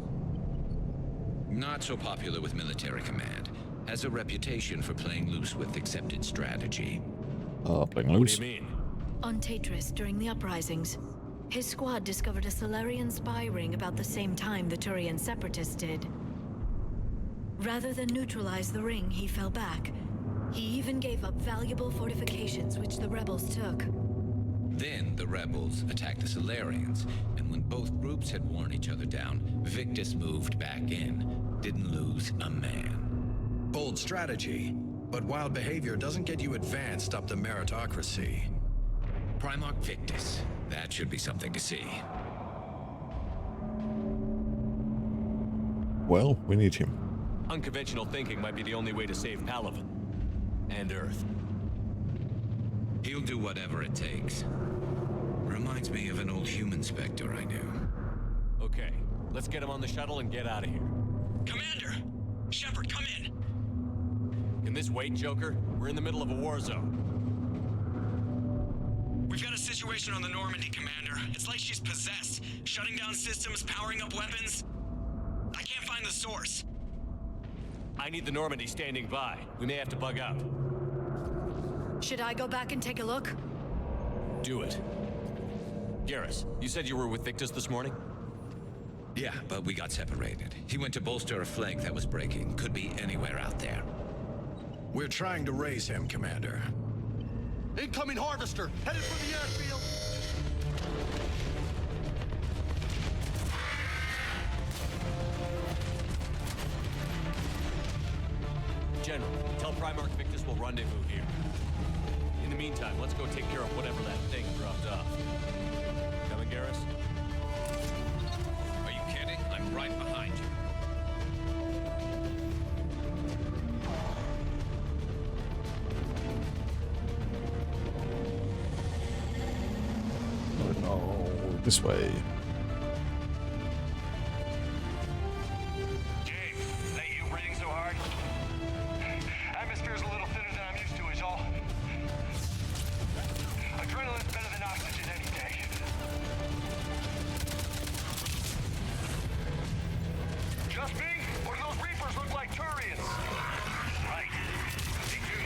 Not so popular with military command. Has a reputation for playing loose with accepted strategy. Playing loose? What do you mean? On Tatris, during the uprisings, his squad discovered a Solarian spy ring about the same time the Turian separatists did. Rather than neutralize the ring, he fell back. He even gave up valuable fortifications which the rebels took. Then the rebels attacked the Solarians, and when both groups had worn each other down, Victus moved back in. Didn't lose a man. Bold strategy, but wild behavior doesn't get you advanced up the meritocracy. Primarch Victus. That should be something to see. Well, we need him. Unconventional thinking might be the only way to save Palaven. And Earth. He'll do whatever it takes. Reminds me of an old human Spectre I knew. Okay, let's get him on the shuttle and get out of here. Commander! Shepard, come in! Can this wait, Joker? We're in the middle of a war zone. We've got a situation on the Normandy, Commander. It's like she's possessed. Shutting down systems, powering up weapons. I can't find the source. I need the Normandy standing by. We may have to bug out. Should I go back and take a look? Do it. Garrus, you said you were with Victus this morning? Yeah, but we got separated. He went to bolster a flank that was breaking. Could be anywhere out there. We're trying to raise him, Commander. Incoming Harvester, headed for the airfield. General, tell Primarch Victus we'll rendezvous here. In the meantime, let's go take care of whatever that thing dropped off. Coming, Garrus? Are you kidding? I'm right behind you. No, this way. James, is that you breathing so hard? Atmosphere's a little thinner than I'm used to, is all. Adrenaline's better than oxygen any day. Just me? Or do those Reapers look like Turians? Right. They do.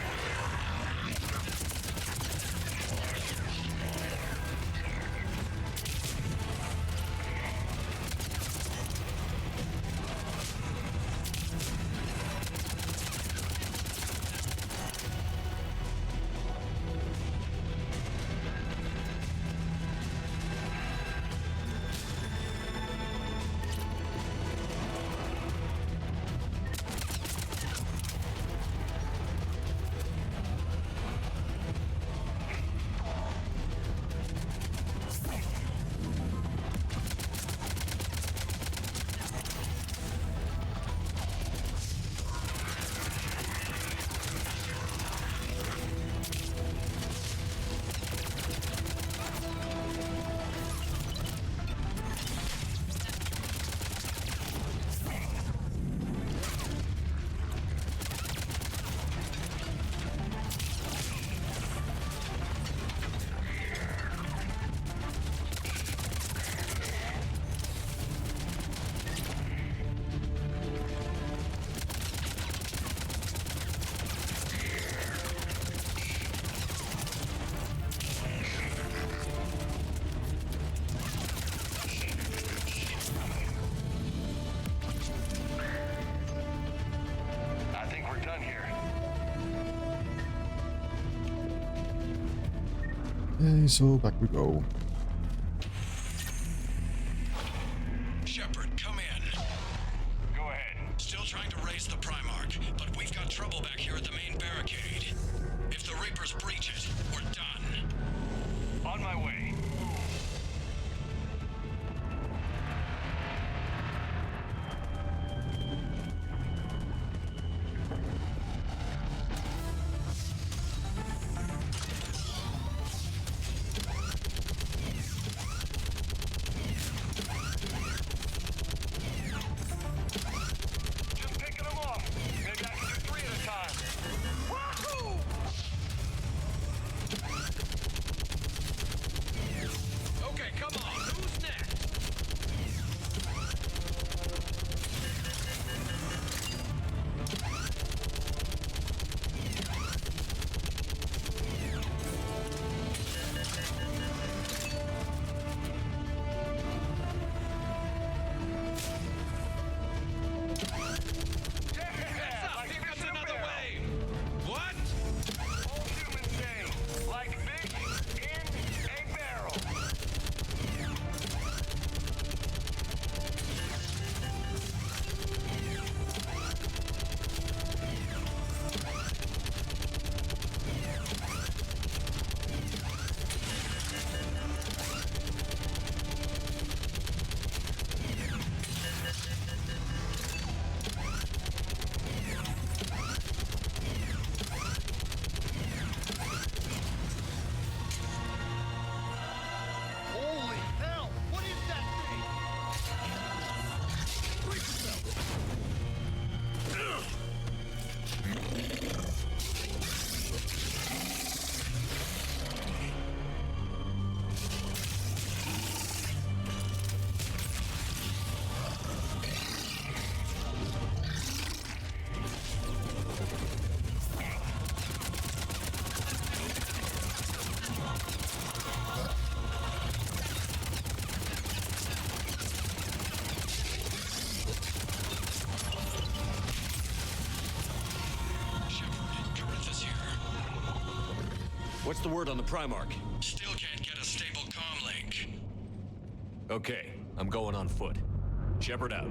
Okay, so back we go. Shepard, come in. Go ahead. Still trying to raise the Primarch, but we've got trouble back here at the main barricade. If the Reapers breach it, we're done. On my way. What's the word on the Primarch? Still can't get a stable comm link. Okay, I'm going on foot. Shepard out.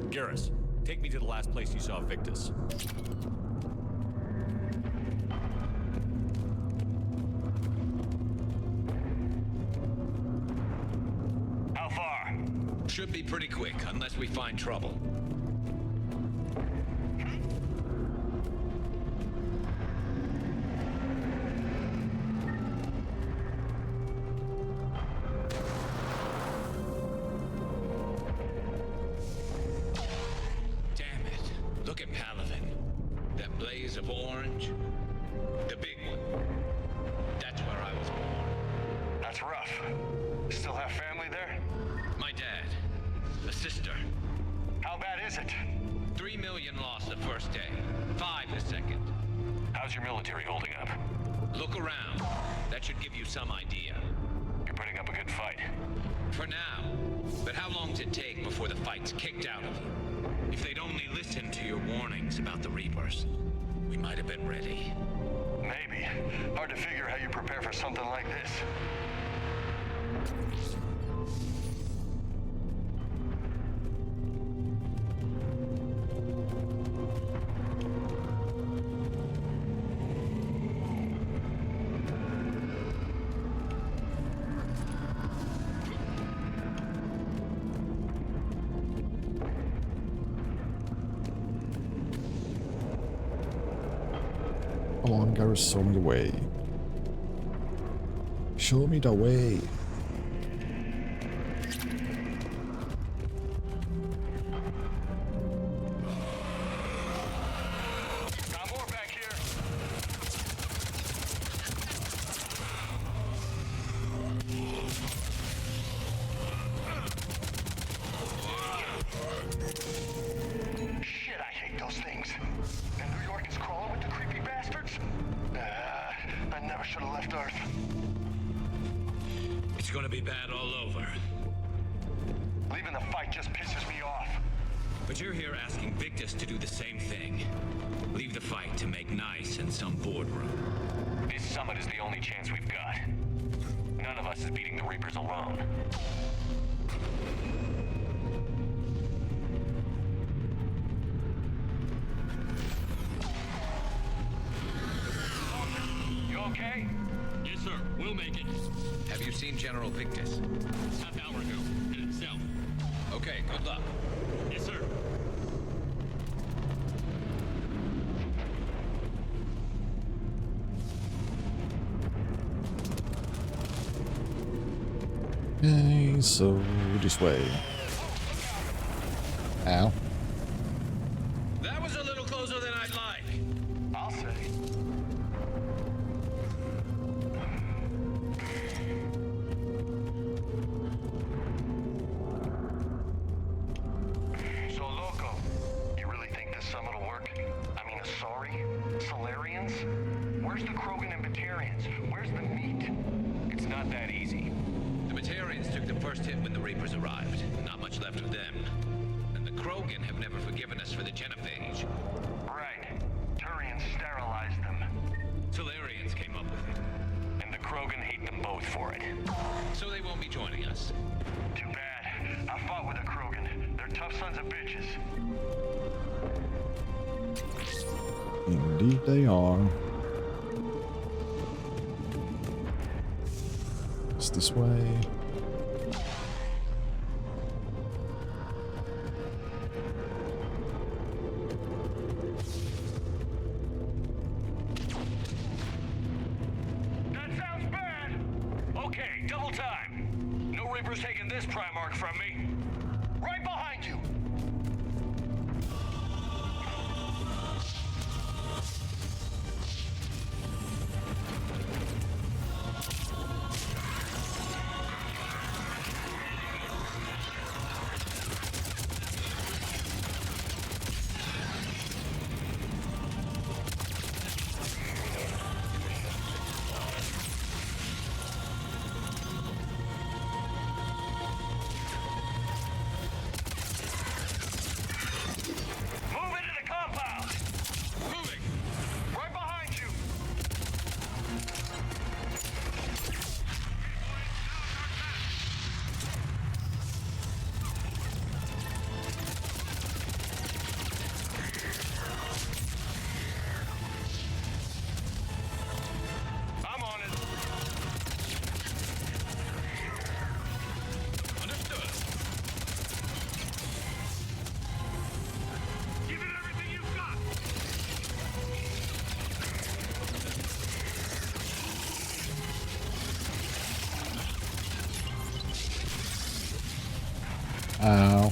Garrus, take me to the last place you saw Victus. How far? Should be pretty quick, unless we find trouble. Damn it. Look at Palaven. That blaze of orange. The big one. That's where I was born. That's rough. Still have family there? My dad. A sister. How bad is it? 3 million lost the first day. 5 the second. How's your military holding up? Look around. That should give you some idea. You're putting up a good fight. For now. But how long does it take before the fight's kicked out of you? If they'd only listened to your warnings about the Reapers, we might have been ready. Maybe. Hard to figure how you prepare for something like this. Come on, Garrus, show me the way. Show me the way. Got more back here. Shit, I hate those things. And New York is crawling with the creepy bastards? I never should have left Earth. It's gonna be bad all over. Leaving the fight just pisses me off. But you're here asking Victus to do the same thing. Leave the fight to make nice in some boardroom. This summit is the only chance we've got. None of us is beating the Reapers alone. You okay? Yes, sir. We'll make it. Have you seen General Victus? Half hour ago. Headed south. Okay, good luck. Yes, sir. Okay, so this way. Ow. That was a little closer than I'd like. I'll say. So, Loco, you really think this summit will work? I mean, sorry? Solarians? Where's the Krogan and Batarians? Where's the meat? It's not that easy. The Batarians took the first hit when the Reapers arrived. Not much left of them. And the Krogan have never forgiven us for the Genophage. Right. Turians sterilized them. Solarians came up with it. And the Krogan hate them both for it. So they won't be joining us. Too bad. I fought with the Krogan. They're tough sons of bitches. Indeed they are. It's this way. That sounds bad! Okay, double time. No Reaper's taking this Primarch from me. Right behind you! Ow.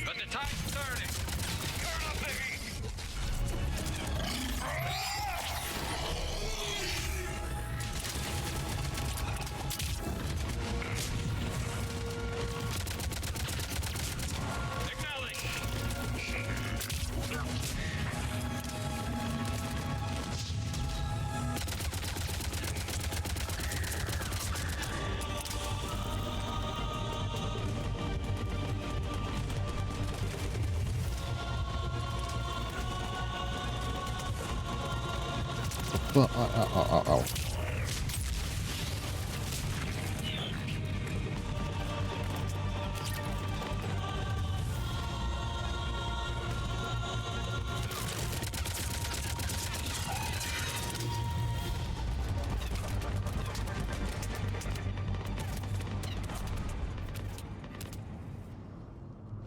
But the tide's turning. Turn up, Biggie.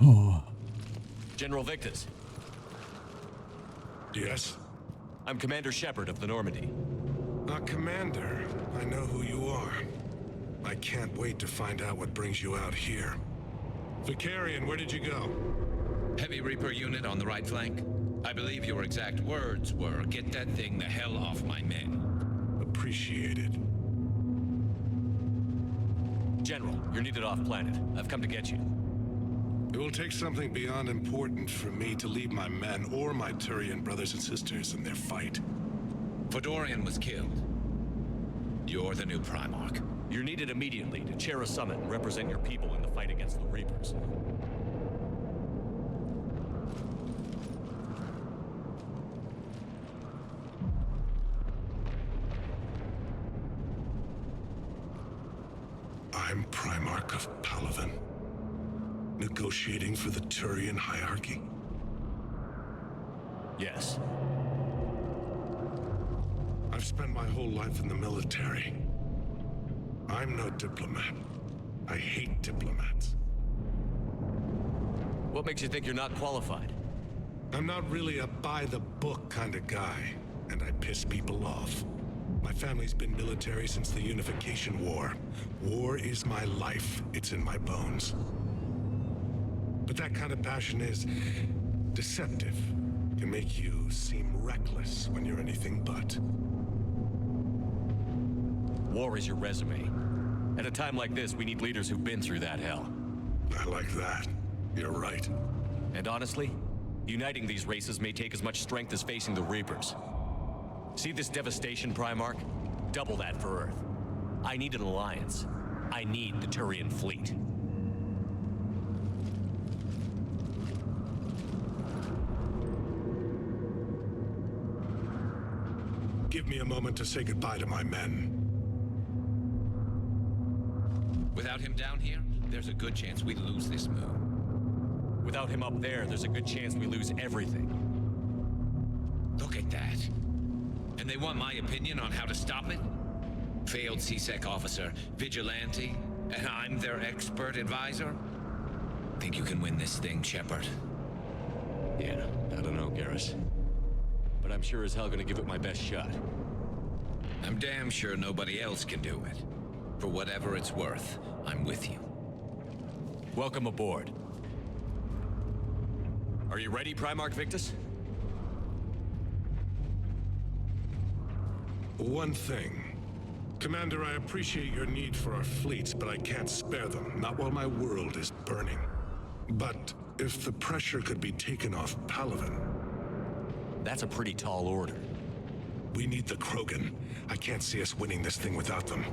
Ow. General Victus. Yes? I'm Commander Shepard of the Normandy. Commander, I know who you are. I can't wait to find out what brings you out here. Vicarian, where did you go? Heavy Reaper unit on the right flank. I believe your exact words were, "Get that thing the hell off my men." Appreciated. General, you're needed off planet. I've come to get you. It will take something beyond important for me to leave my men or my Turian brothers and sisters in their fight. Fedorian was killed. You're the new Primarch. You're needed immediately to chair a summit and represent your people in the fight against the Reapers. I'm Primarch of Palaven. Negotiating for the Turian hierarchy? Yes. I've spent my whole life in the military. I'm no diplomat. I hate diplomats. What makes you think you're not qualified? I'm not really a by-the-book kind of guy, and I piss people off. My family's been military since the Unification War. War is my life. It's in my bones. But that kind of passion is deceptive. Can make you seem reckless when you're anything but. War is your resume. At a time like this, we need leaders who've been through that hell. I like that. You're right. And honestly, uniting these races may take as much strength as facing the Reapers. See this devastation, Primarch? Double that for Earth. I need an alliance. I need the Turian fleet. Give me a moment to say goodbye to my men. Without him down here, there's a good chance we lose this move. Without him up there's a good chance we lose everything. Look at that. And they want my opinion on how to stop it? Failed CSEC officer, vigilante, and I'm their expert advisor? Think you can win this thing, Shepard? Yeah, I don't know, Garrus. But I'm sure as hell gonna give it my best shot. I'm damn sure nobody else can do it. For whatever it's worth, I'm with you. Welcome aboard. Are you ready, Primarch Victus? One thing. Commander, I appreciate your need for our fleets, but I can't spare them. Not while my world is burning. But if the pressure could be taken off Palaven... That's a pretty tall order. We need the Krogan. I can't see us winning this thing without them.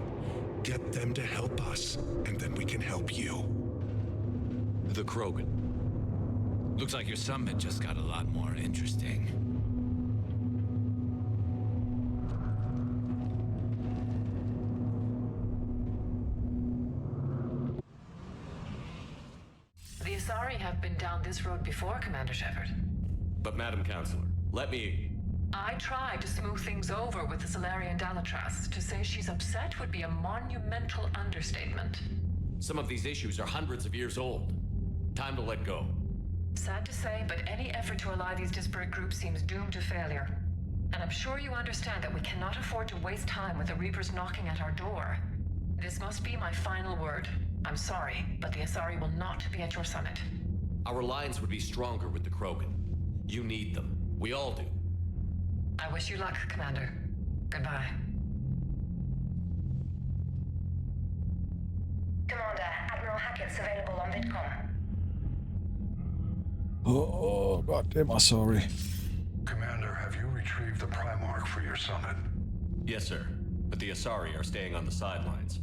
Get them to help us, and then we can help you. The Krogan. Looks like your summit just got a lot more interesting. The Asari have been down this road before, Commander Shepard. But Madam Counselor, let me... I tried to smooth things over with the Salarian Dalatras. To say she's upset would be a monumental understatement. Some of these issues are hundreds of years old. Time to let go. Sad to say, but any effort to ally these disparate groups seems doomed to failure. And I'm sure you understand that we cannot afford to waste time with the Reapers knocking at our door. This must be my final word. I'm sorry, but the Asari will not be at your summit. Our alliance would be stronger with the Krogan. You need them. We all do. I wish you luck, Commander. Goodbye. Commander, Admiral Hackett's available on VidCom. Oh, goddamn, I'm sorry. Commander, have you retrieved the Primarch for your summit? Yes, sir. But the Asari are staying on the sidelines.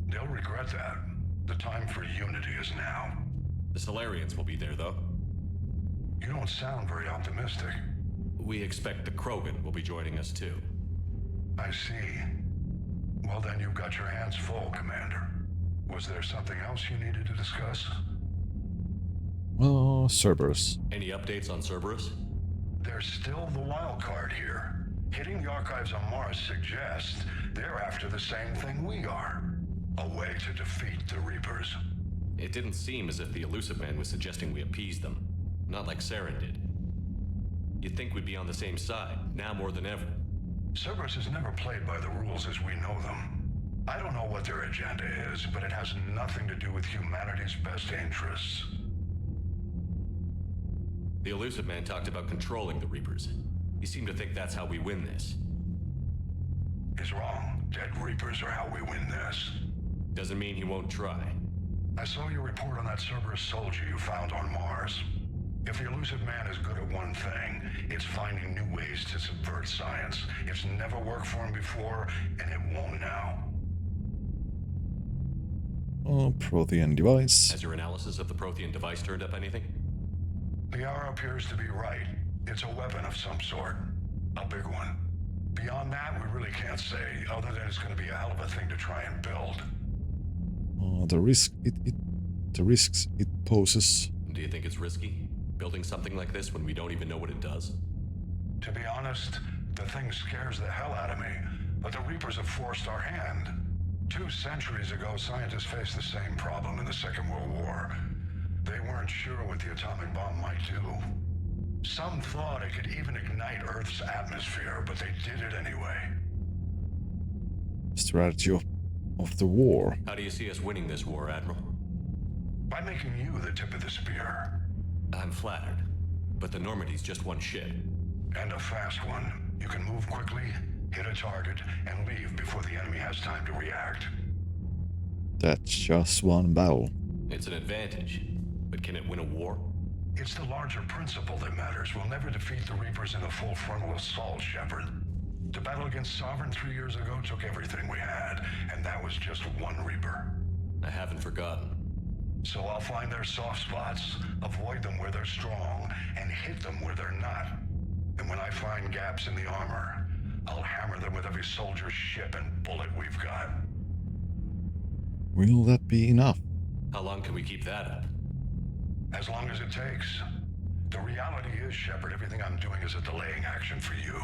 They'll regret that. The time for unity is now. The Solarians will be there, though. You don't sound very optimistic. We expect the Krogan will be joining us, too. I see. Well, then you've got your hands full, Commander. Was there something else you needed to discuss? Oh, Cerberus. Any updates on Cerberus? There's still the wild card here. Hitting the archives on Mars suggests they're after the same thing we are. A way to defeat the Reapers. It didn't seem as if the Illusive Man was suggesting we appease them. Not like Saren did. You'd think we'd be on the same side, now more than ever. Cerberus has never played by the rules as we know them. I don't know what their agenda is, but it has nothing to do with humanity's best interests. The Illusive Man talked about controlling the Reapers. He seemed to think that's how we win this. He's wrong. Dead Reapers are how we win this. Doesn't mean he won't try. I saw your report on that Cerberus soldier you found on Mars. If the Illusive Man is good at one thing, it's finding new ways to subvert science. It's never worked for him before, and it won't now. Oh, Prothean device. Has your analysis of the Prothean device turned up anything? The hour appears to be right. It's a weapon of some sort. A big one. Beyond that, we really can't say, other than it's going to be a hell of a thing to try and build. The risks it poses. Do you think it's risky? Building something like this when we don't even know what it does? To be honest, the thing scares the hell out of me, but the Reapers have forced our hand. 2 centuries ago, scientists faced the same problem in the Second World War. They weren't sure what the atomic bomb might do. Some thought it could even ignite Earth's atmosphere, but they did it anyway. Strategy of the war. How do you see us winning this war, Admiral? By making you the tip of the spear. I'm flattered, but the Normandy's just one ship. And a fast one. You can move quickly, hit a target, and leave before the enemy has time to react. That's just one battle. It's an advantage, but can it win a war? It's the larger principle that matters. We'll never defeat the Reapers in a full frontal assault, Shepard. The battle against Sovereign 3 years ago took everything we had, and that was just one Reaper. I haven't forgotten. So I'll find their soft spots, avoid them where they're strong, and hit them where they're not. And when I find gaps in the armor, I'll hammer them with every soldier, ship, and bullet we've got. Will that be enough? How long can we keep that up? As long as it takes. The reality is, Shepard, everything I'm doing is a delaying action for you.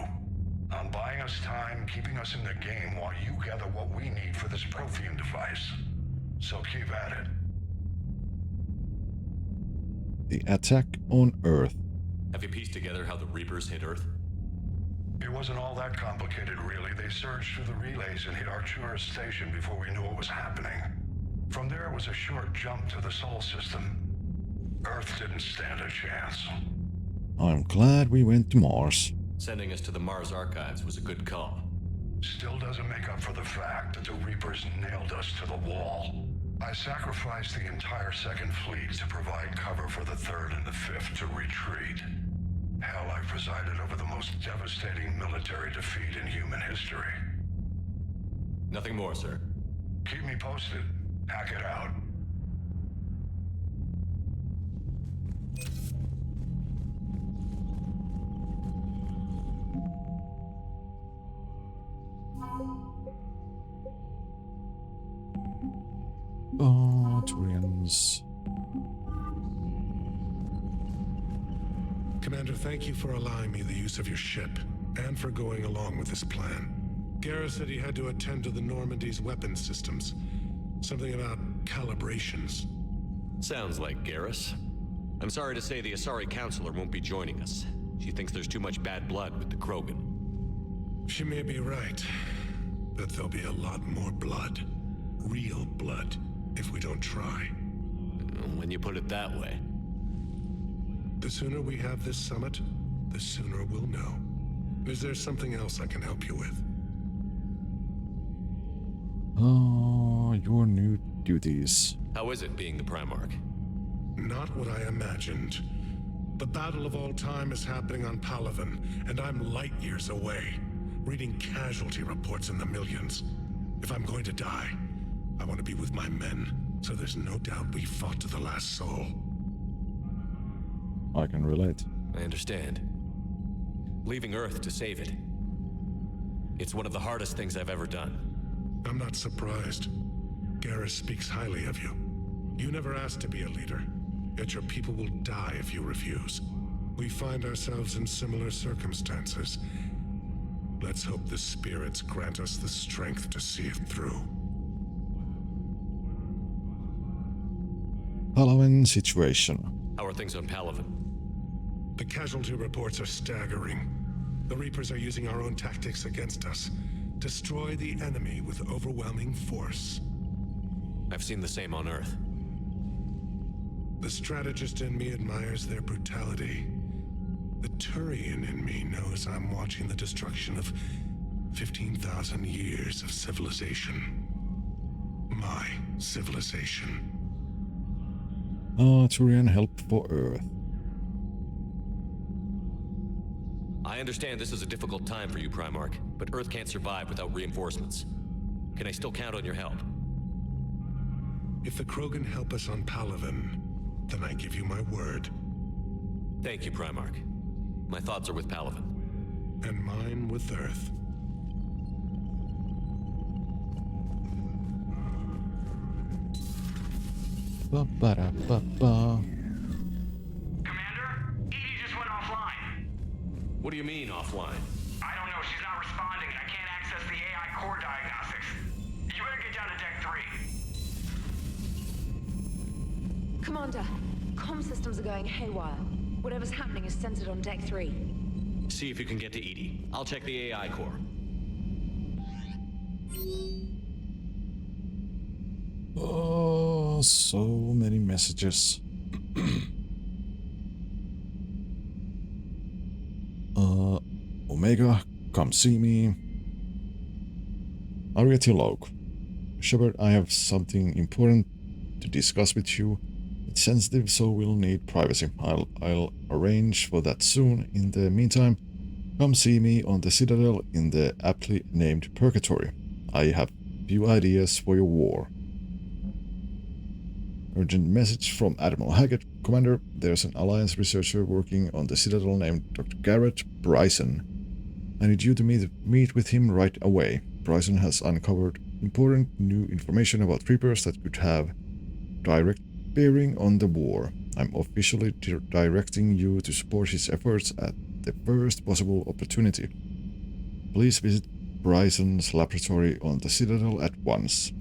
I'm buying us time, keeping us in the game while you gather what we need for this Prothean device. So keep at it. The attack on Earth. Have you pieced together how the Reapers hit Earth? It wasn't all that complicated, really. They surged through the relays and hit Arcturus Station before we knew what was happening. From there, it was a short jump to the Sol system. Earth didn't stand a chance. I'm glad we went to Mars. Sending us to the Mars archives was a good call. Still doesn't make up for the fact that the Reapers nailed us to the wall. I sacrificed the entire Second Fleet to provide cover for the Third and the Fifth to retreat. Hell, I presided over the most devastating military defeat in human history. Nothing more, sir. Keep me posted. Hack it out. Oh, Turians. Commander, thank you for allowing me the use of your ship, and for going along with this plan. Garrus said he had to attend to the Normandy's weapon systems. Something about calibrations. Sounds like Garrus. I'm sorry to say the Asari Counselor won't be joining us. She thinks there's too much bad blood with the Krogan. She may be right, but there'll be a lot more blood. Real blood, if we don't try. When you put it that way. The sooner we have this summit, the sooner we'll know. Is there something else I can help you with? Your new duties. How is it being the Primarch? Not what I imagined. The battle of all time is happening on Palaven, and I'm light years away, reading casualty reports in the millions. If I'm going to die, I want to be with my men, so there's no doubt we fought to the last soul. I can relate. I understand. Leaving Earth to save it. It's one of the hardest things I've ever done. I'm not surprised. Garrus speaks highly of you. You never asked to be a leader, yet your people will die if you refuse. We find ourselves in similar circumstances. Let's hope the spirits grant us the strength to see it through. Palaven situation. How are things on Palaven? The casualty reports are staggering. The Reapers are using our own tactics against us. Destroy the enemy with overwhelming force. I've seen the same on Earth. The strategist in me admires their brutality. The Turian in me knows I'm watching the destruction of 15,000 years of civilization. My civilization. Turian help for Earth. I understand this is a difficult time for you, Primarch, but Earth can't survive without reinforcements. Can I still count on your help? If the Krogan help us on Palaven, then I give you my word. Thank you, Primarch. My thoughts are with Palaven. And mine with Earth. Ba-ba-da-ba-ba. What do you mean, offline? I don't know, she's not responding and I can't access the AI core diagnostics. You better get down to deck 3. Commander, comm systems are going haywire. Whatever's happening is centered on deck 3. See if you can get to EDI. I'll check the AI core. Oh, so many messages. Omega, come see me. Ariete log. Shepard, I have something important to discuss with you. It's sensitive, so we'll need privacy. I'll arrange for that soon. In the meantime, come see me on the Citadel in the aptly named Purgatory. I have few ideas for your war. Urgent message from Admiral Hackett. Commander, there's an Alliance researcher working on the Citadel named Dr. Garrett Bryson. I need you to meet with him right away. Bryson has uncovered important new information about Reapers that could have direct bearing on the war. I'm officially directing you to support his efforts at the first possible opportunity. Please visit Bryson's laboratory on the Citadel at once.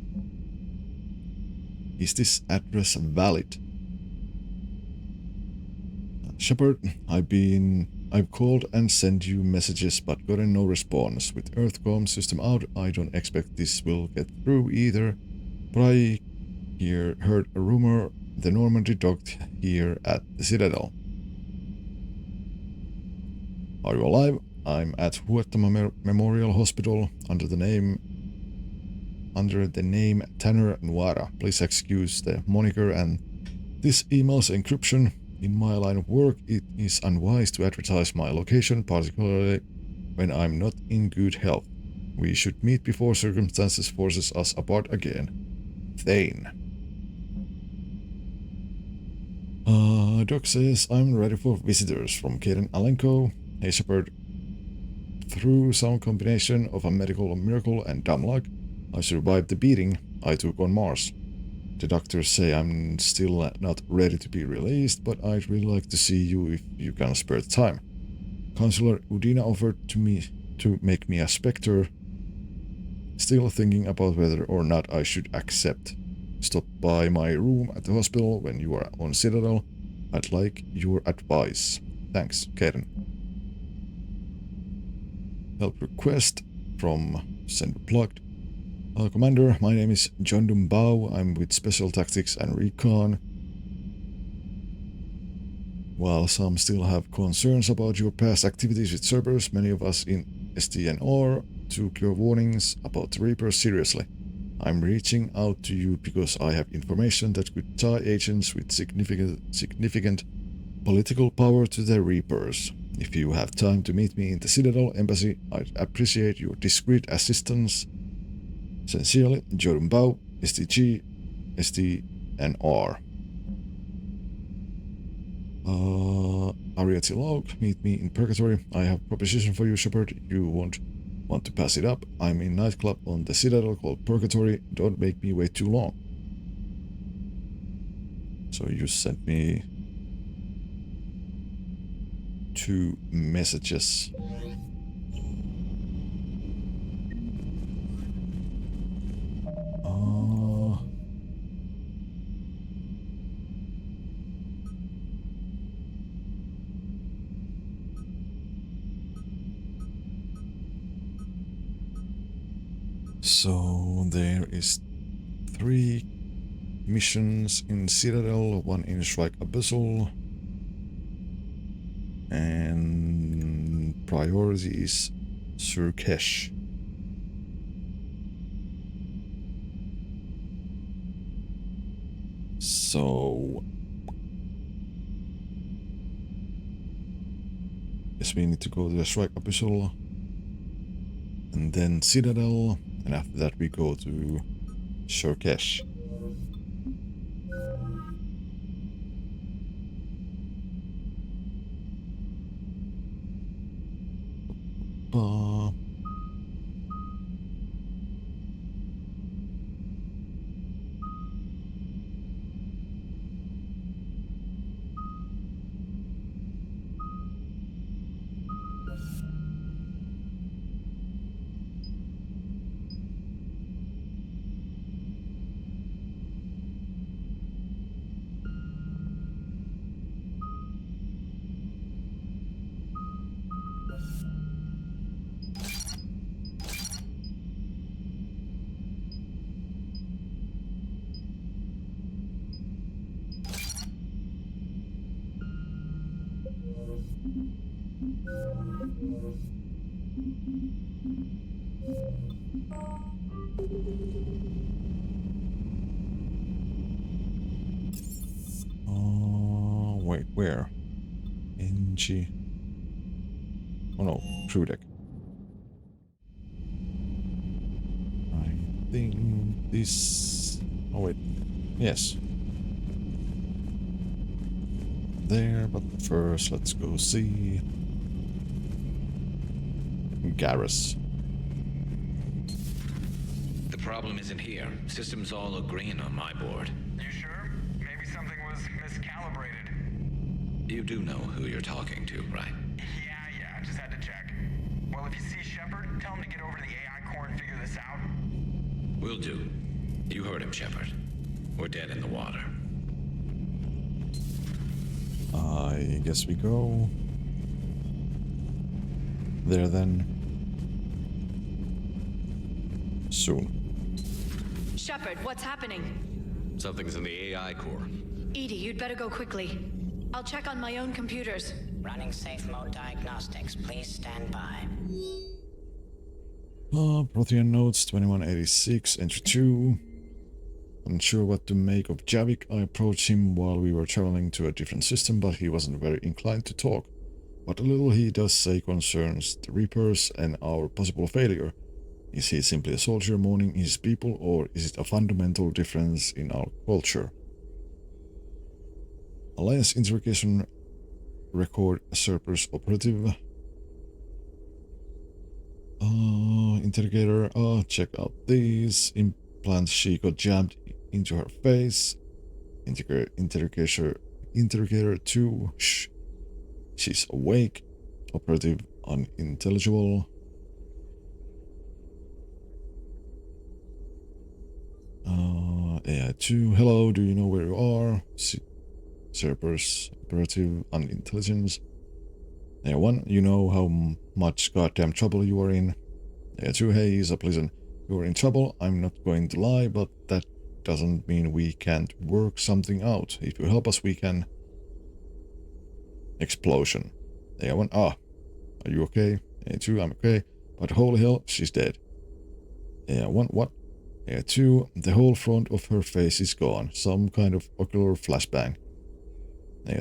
Is this address valid? Shepard, I've called and sent you messages but gotten no response. With Earthcom system out, I don't expect this will get through either. But I heard a rumor the Normandy docked here at the Citadel. Are you alive? I'm at Huerta Memorial Hospital under the name Tanner Nuara. Please excuse the moniker and this email's encryption. In my line of work, it is unwise to advertise my location, particularly when I'm not in good health. We should meet before circumstances forces us apart again. Thane. Doc says I'm ready for visitors from Kaden Alenko. Hey Shepard. Through some combination of a medical miracle and dumb luck, I survived the beating I took on Mars. The doctors say I'm still not ready to be released, but I'd really like to see you if you can spare the time. Counselor Udina offered to make me a Spectre. Still thinking about whether or not I should accept. Stop by my room at the hospital when you are on Citadel. I'd like your advice. Thanks, Karen. Help request from Send Plugged. Commander, my name is John Dumbao. I'm with Special Tactics and Recon. While some still have concerns about your past activities with Cerberus, many of us in SDNR took your warnings about the Reapers seriously. I'm reaching out to you because I have information that could tie agents with significant political power to the Reapers. If you have time to meet me in the Citadel Embassy, I'd appreciate your discreet assistance. Sincerely, Jordan Bao, STG, SDNR. Ariati Log, meet me in Purgatory. I have a proposition for you, Shepard. You won't want to pass it up. I'm in a nightclub on the Citadel called Purgatory. Don't make me wait too long. So you sent me 2 messages. So there is 3 missions in Citadel, 1 in Shrike Abyssal, and priority is Surkesh. So yes, we need to go to the Shrike Abyssal and then Citadel, and after that we go to Surkesh. Wait, where? NG. Oh no, crew deck. I think this. Oh wait, yes. There, but first let's go see Garrus. The problem isn't here. Systems all look green on my board. You sure? Maybe something was miscalibrated. You do know who you're talking to, right? Yeah, I just had to check. Well, if you see Shepard, tell him to get over to the AI core and figure this out. Will do. You heard him, Shepard. We're dead in the water. I guess we go there then. Soon. Shepard, what's happening? Something's in the AI core. EDI, you'd better go quickly. I'll check on my own computers. Running safe mode diagnostics. Please stand by. Prothean notes 2186, entry 2. Unsure what to make of Javik. I approached him while we were traveling to a different system, but he wasn't very inclined to talk. What little he does say concerns the Reapers and our possible failure. Is he simply a soldier mourning his people, or is it a fundamental difference in our culture? Alliance interrogation record Cerberus operative. Interrogator. Check out these implants she got jammed into her face. Interrogator 2. Shh. She's awake. Operative unintelligible. AI 2. Hello, do you know where you are? Cerberus operative and intelligence. 1. You know how much goddamn trouble you are in. 2. Hey, Isab, listen. You're in trouble, I'm not going to lie, but that doesn't mean we can't work something out. If you help us, we can... Explosion. 1. Are you okay? 2. I'm okay. But holy hell, she's dead. 1. What? 2. The whole front of her face is gone. Some kind of ocular flashbang.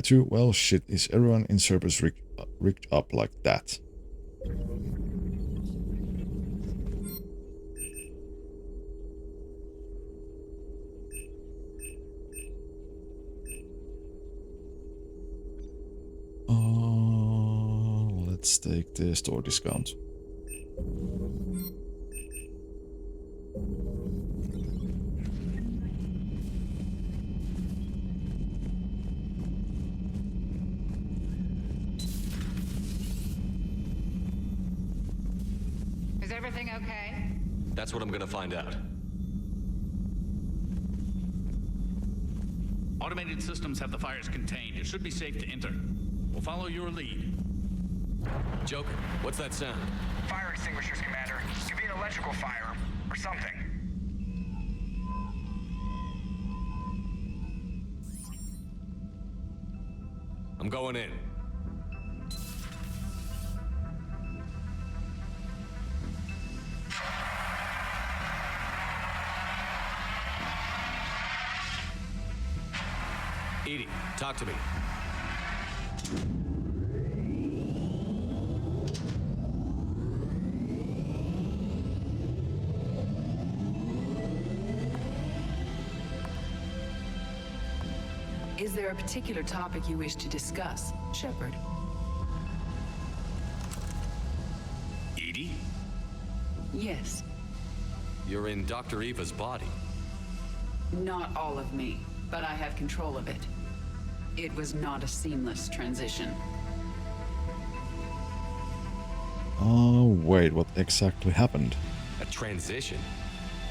2. Well, shit, is everyone in Cerberus rigged up like that? Let's take the store discount. Is everything okay? That's what I'm gonna find out. Automated systems have the fires contained. It should be safe to enter. We'll follow your lead. Joker, what's that sound? Fire extinguishers, Commander. Could be an electrical fire or something. I'm going in. EDI, talk to me. Is there a particular topic you wish to discuss, Shepard? EDI? Yes. You're in Dr. Eva's body. Not all of me, but I have control of it. It was not a seamless transition. Oh, wait, what exactly happened? A transition?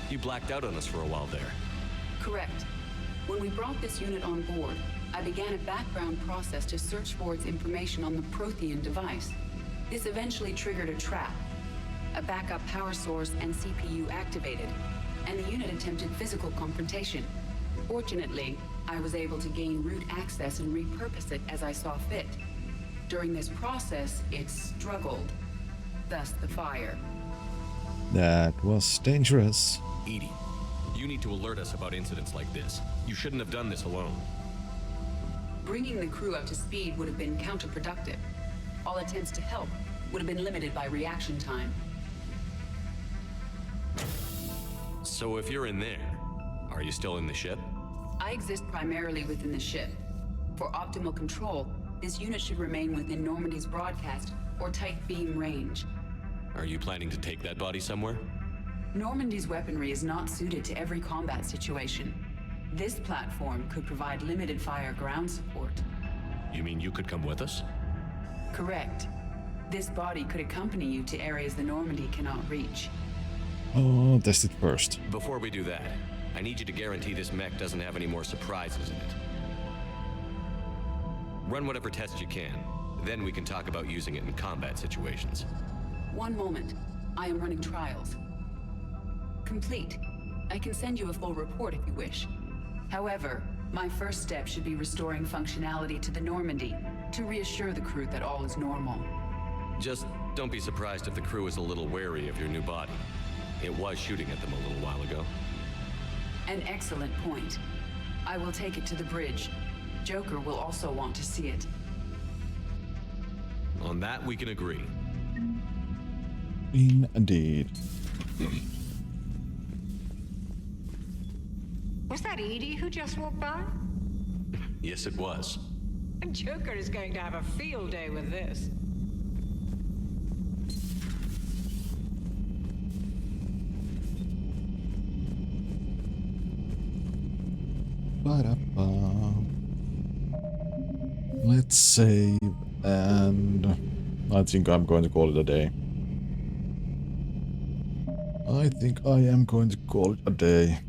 You blacked out on us for a while there. Correct. When we brought this unit on board, I began a background process to search for its information on the Prothean device. This eventually triggered a trap. A backup power source and CPU activated, and the unit attempted physical confrontation. Fortunately, I was able to gain root access and repurpose it as I saw fit. During this process, it struggled. Thus the fire. That was dangerous. EDI, you need to alert us about incidents like this. You shouldn't have done this alone. Bringing the crew up to speed would have been counterproductive. All attempts to help would have been limited by reaction time. So if you're in there, are you still in the ship? I exist primarily within the ship. For optimal control, this unit should remain within Normandy's broadcast or tight beam range. Are you planning to take that body somewhere? Normandy's weaponry is not suited to every combat situation. This platform could provide limited fire ground support. You mean you could come with us? Correct. This body could accompany you to areas the Normandy cannot reach. Oh, test it first. Before we do that, I need you to guarantee this mech doesn't have any more surprises in it. Run whatever tests you can. Then we can talk about using it in combat situations. One moment. I am running trials. Complete. I can send you a full report if you wish. However, my first step should be restoring functionality to the Normandy to reassure the crew that all is normal. Just don't be surprised if the crew is a little wary of your new body. It was shooting at them a little while ago. An excellent point. I will take it to the bridge. Joker will also want to see it. On that, we can agree. Indeed. Was that EDI who just walked by? Yes, it was. And Joker is going to have a field day with this. Ba-da-ba. Let's save, and I think I'm going to call it a day. I think I am going to call it a day.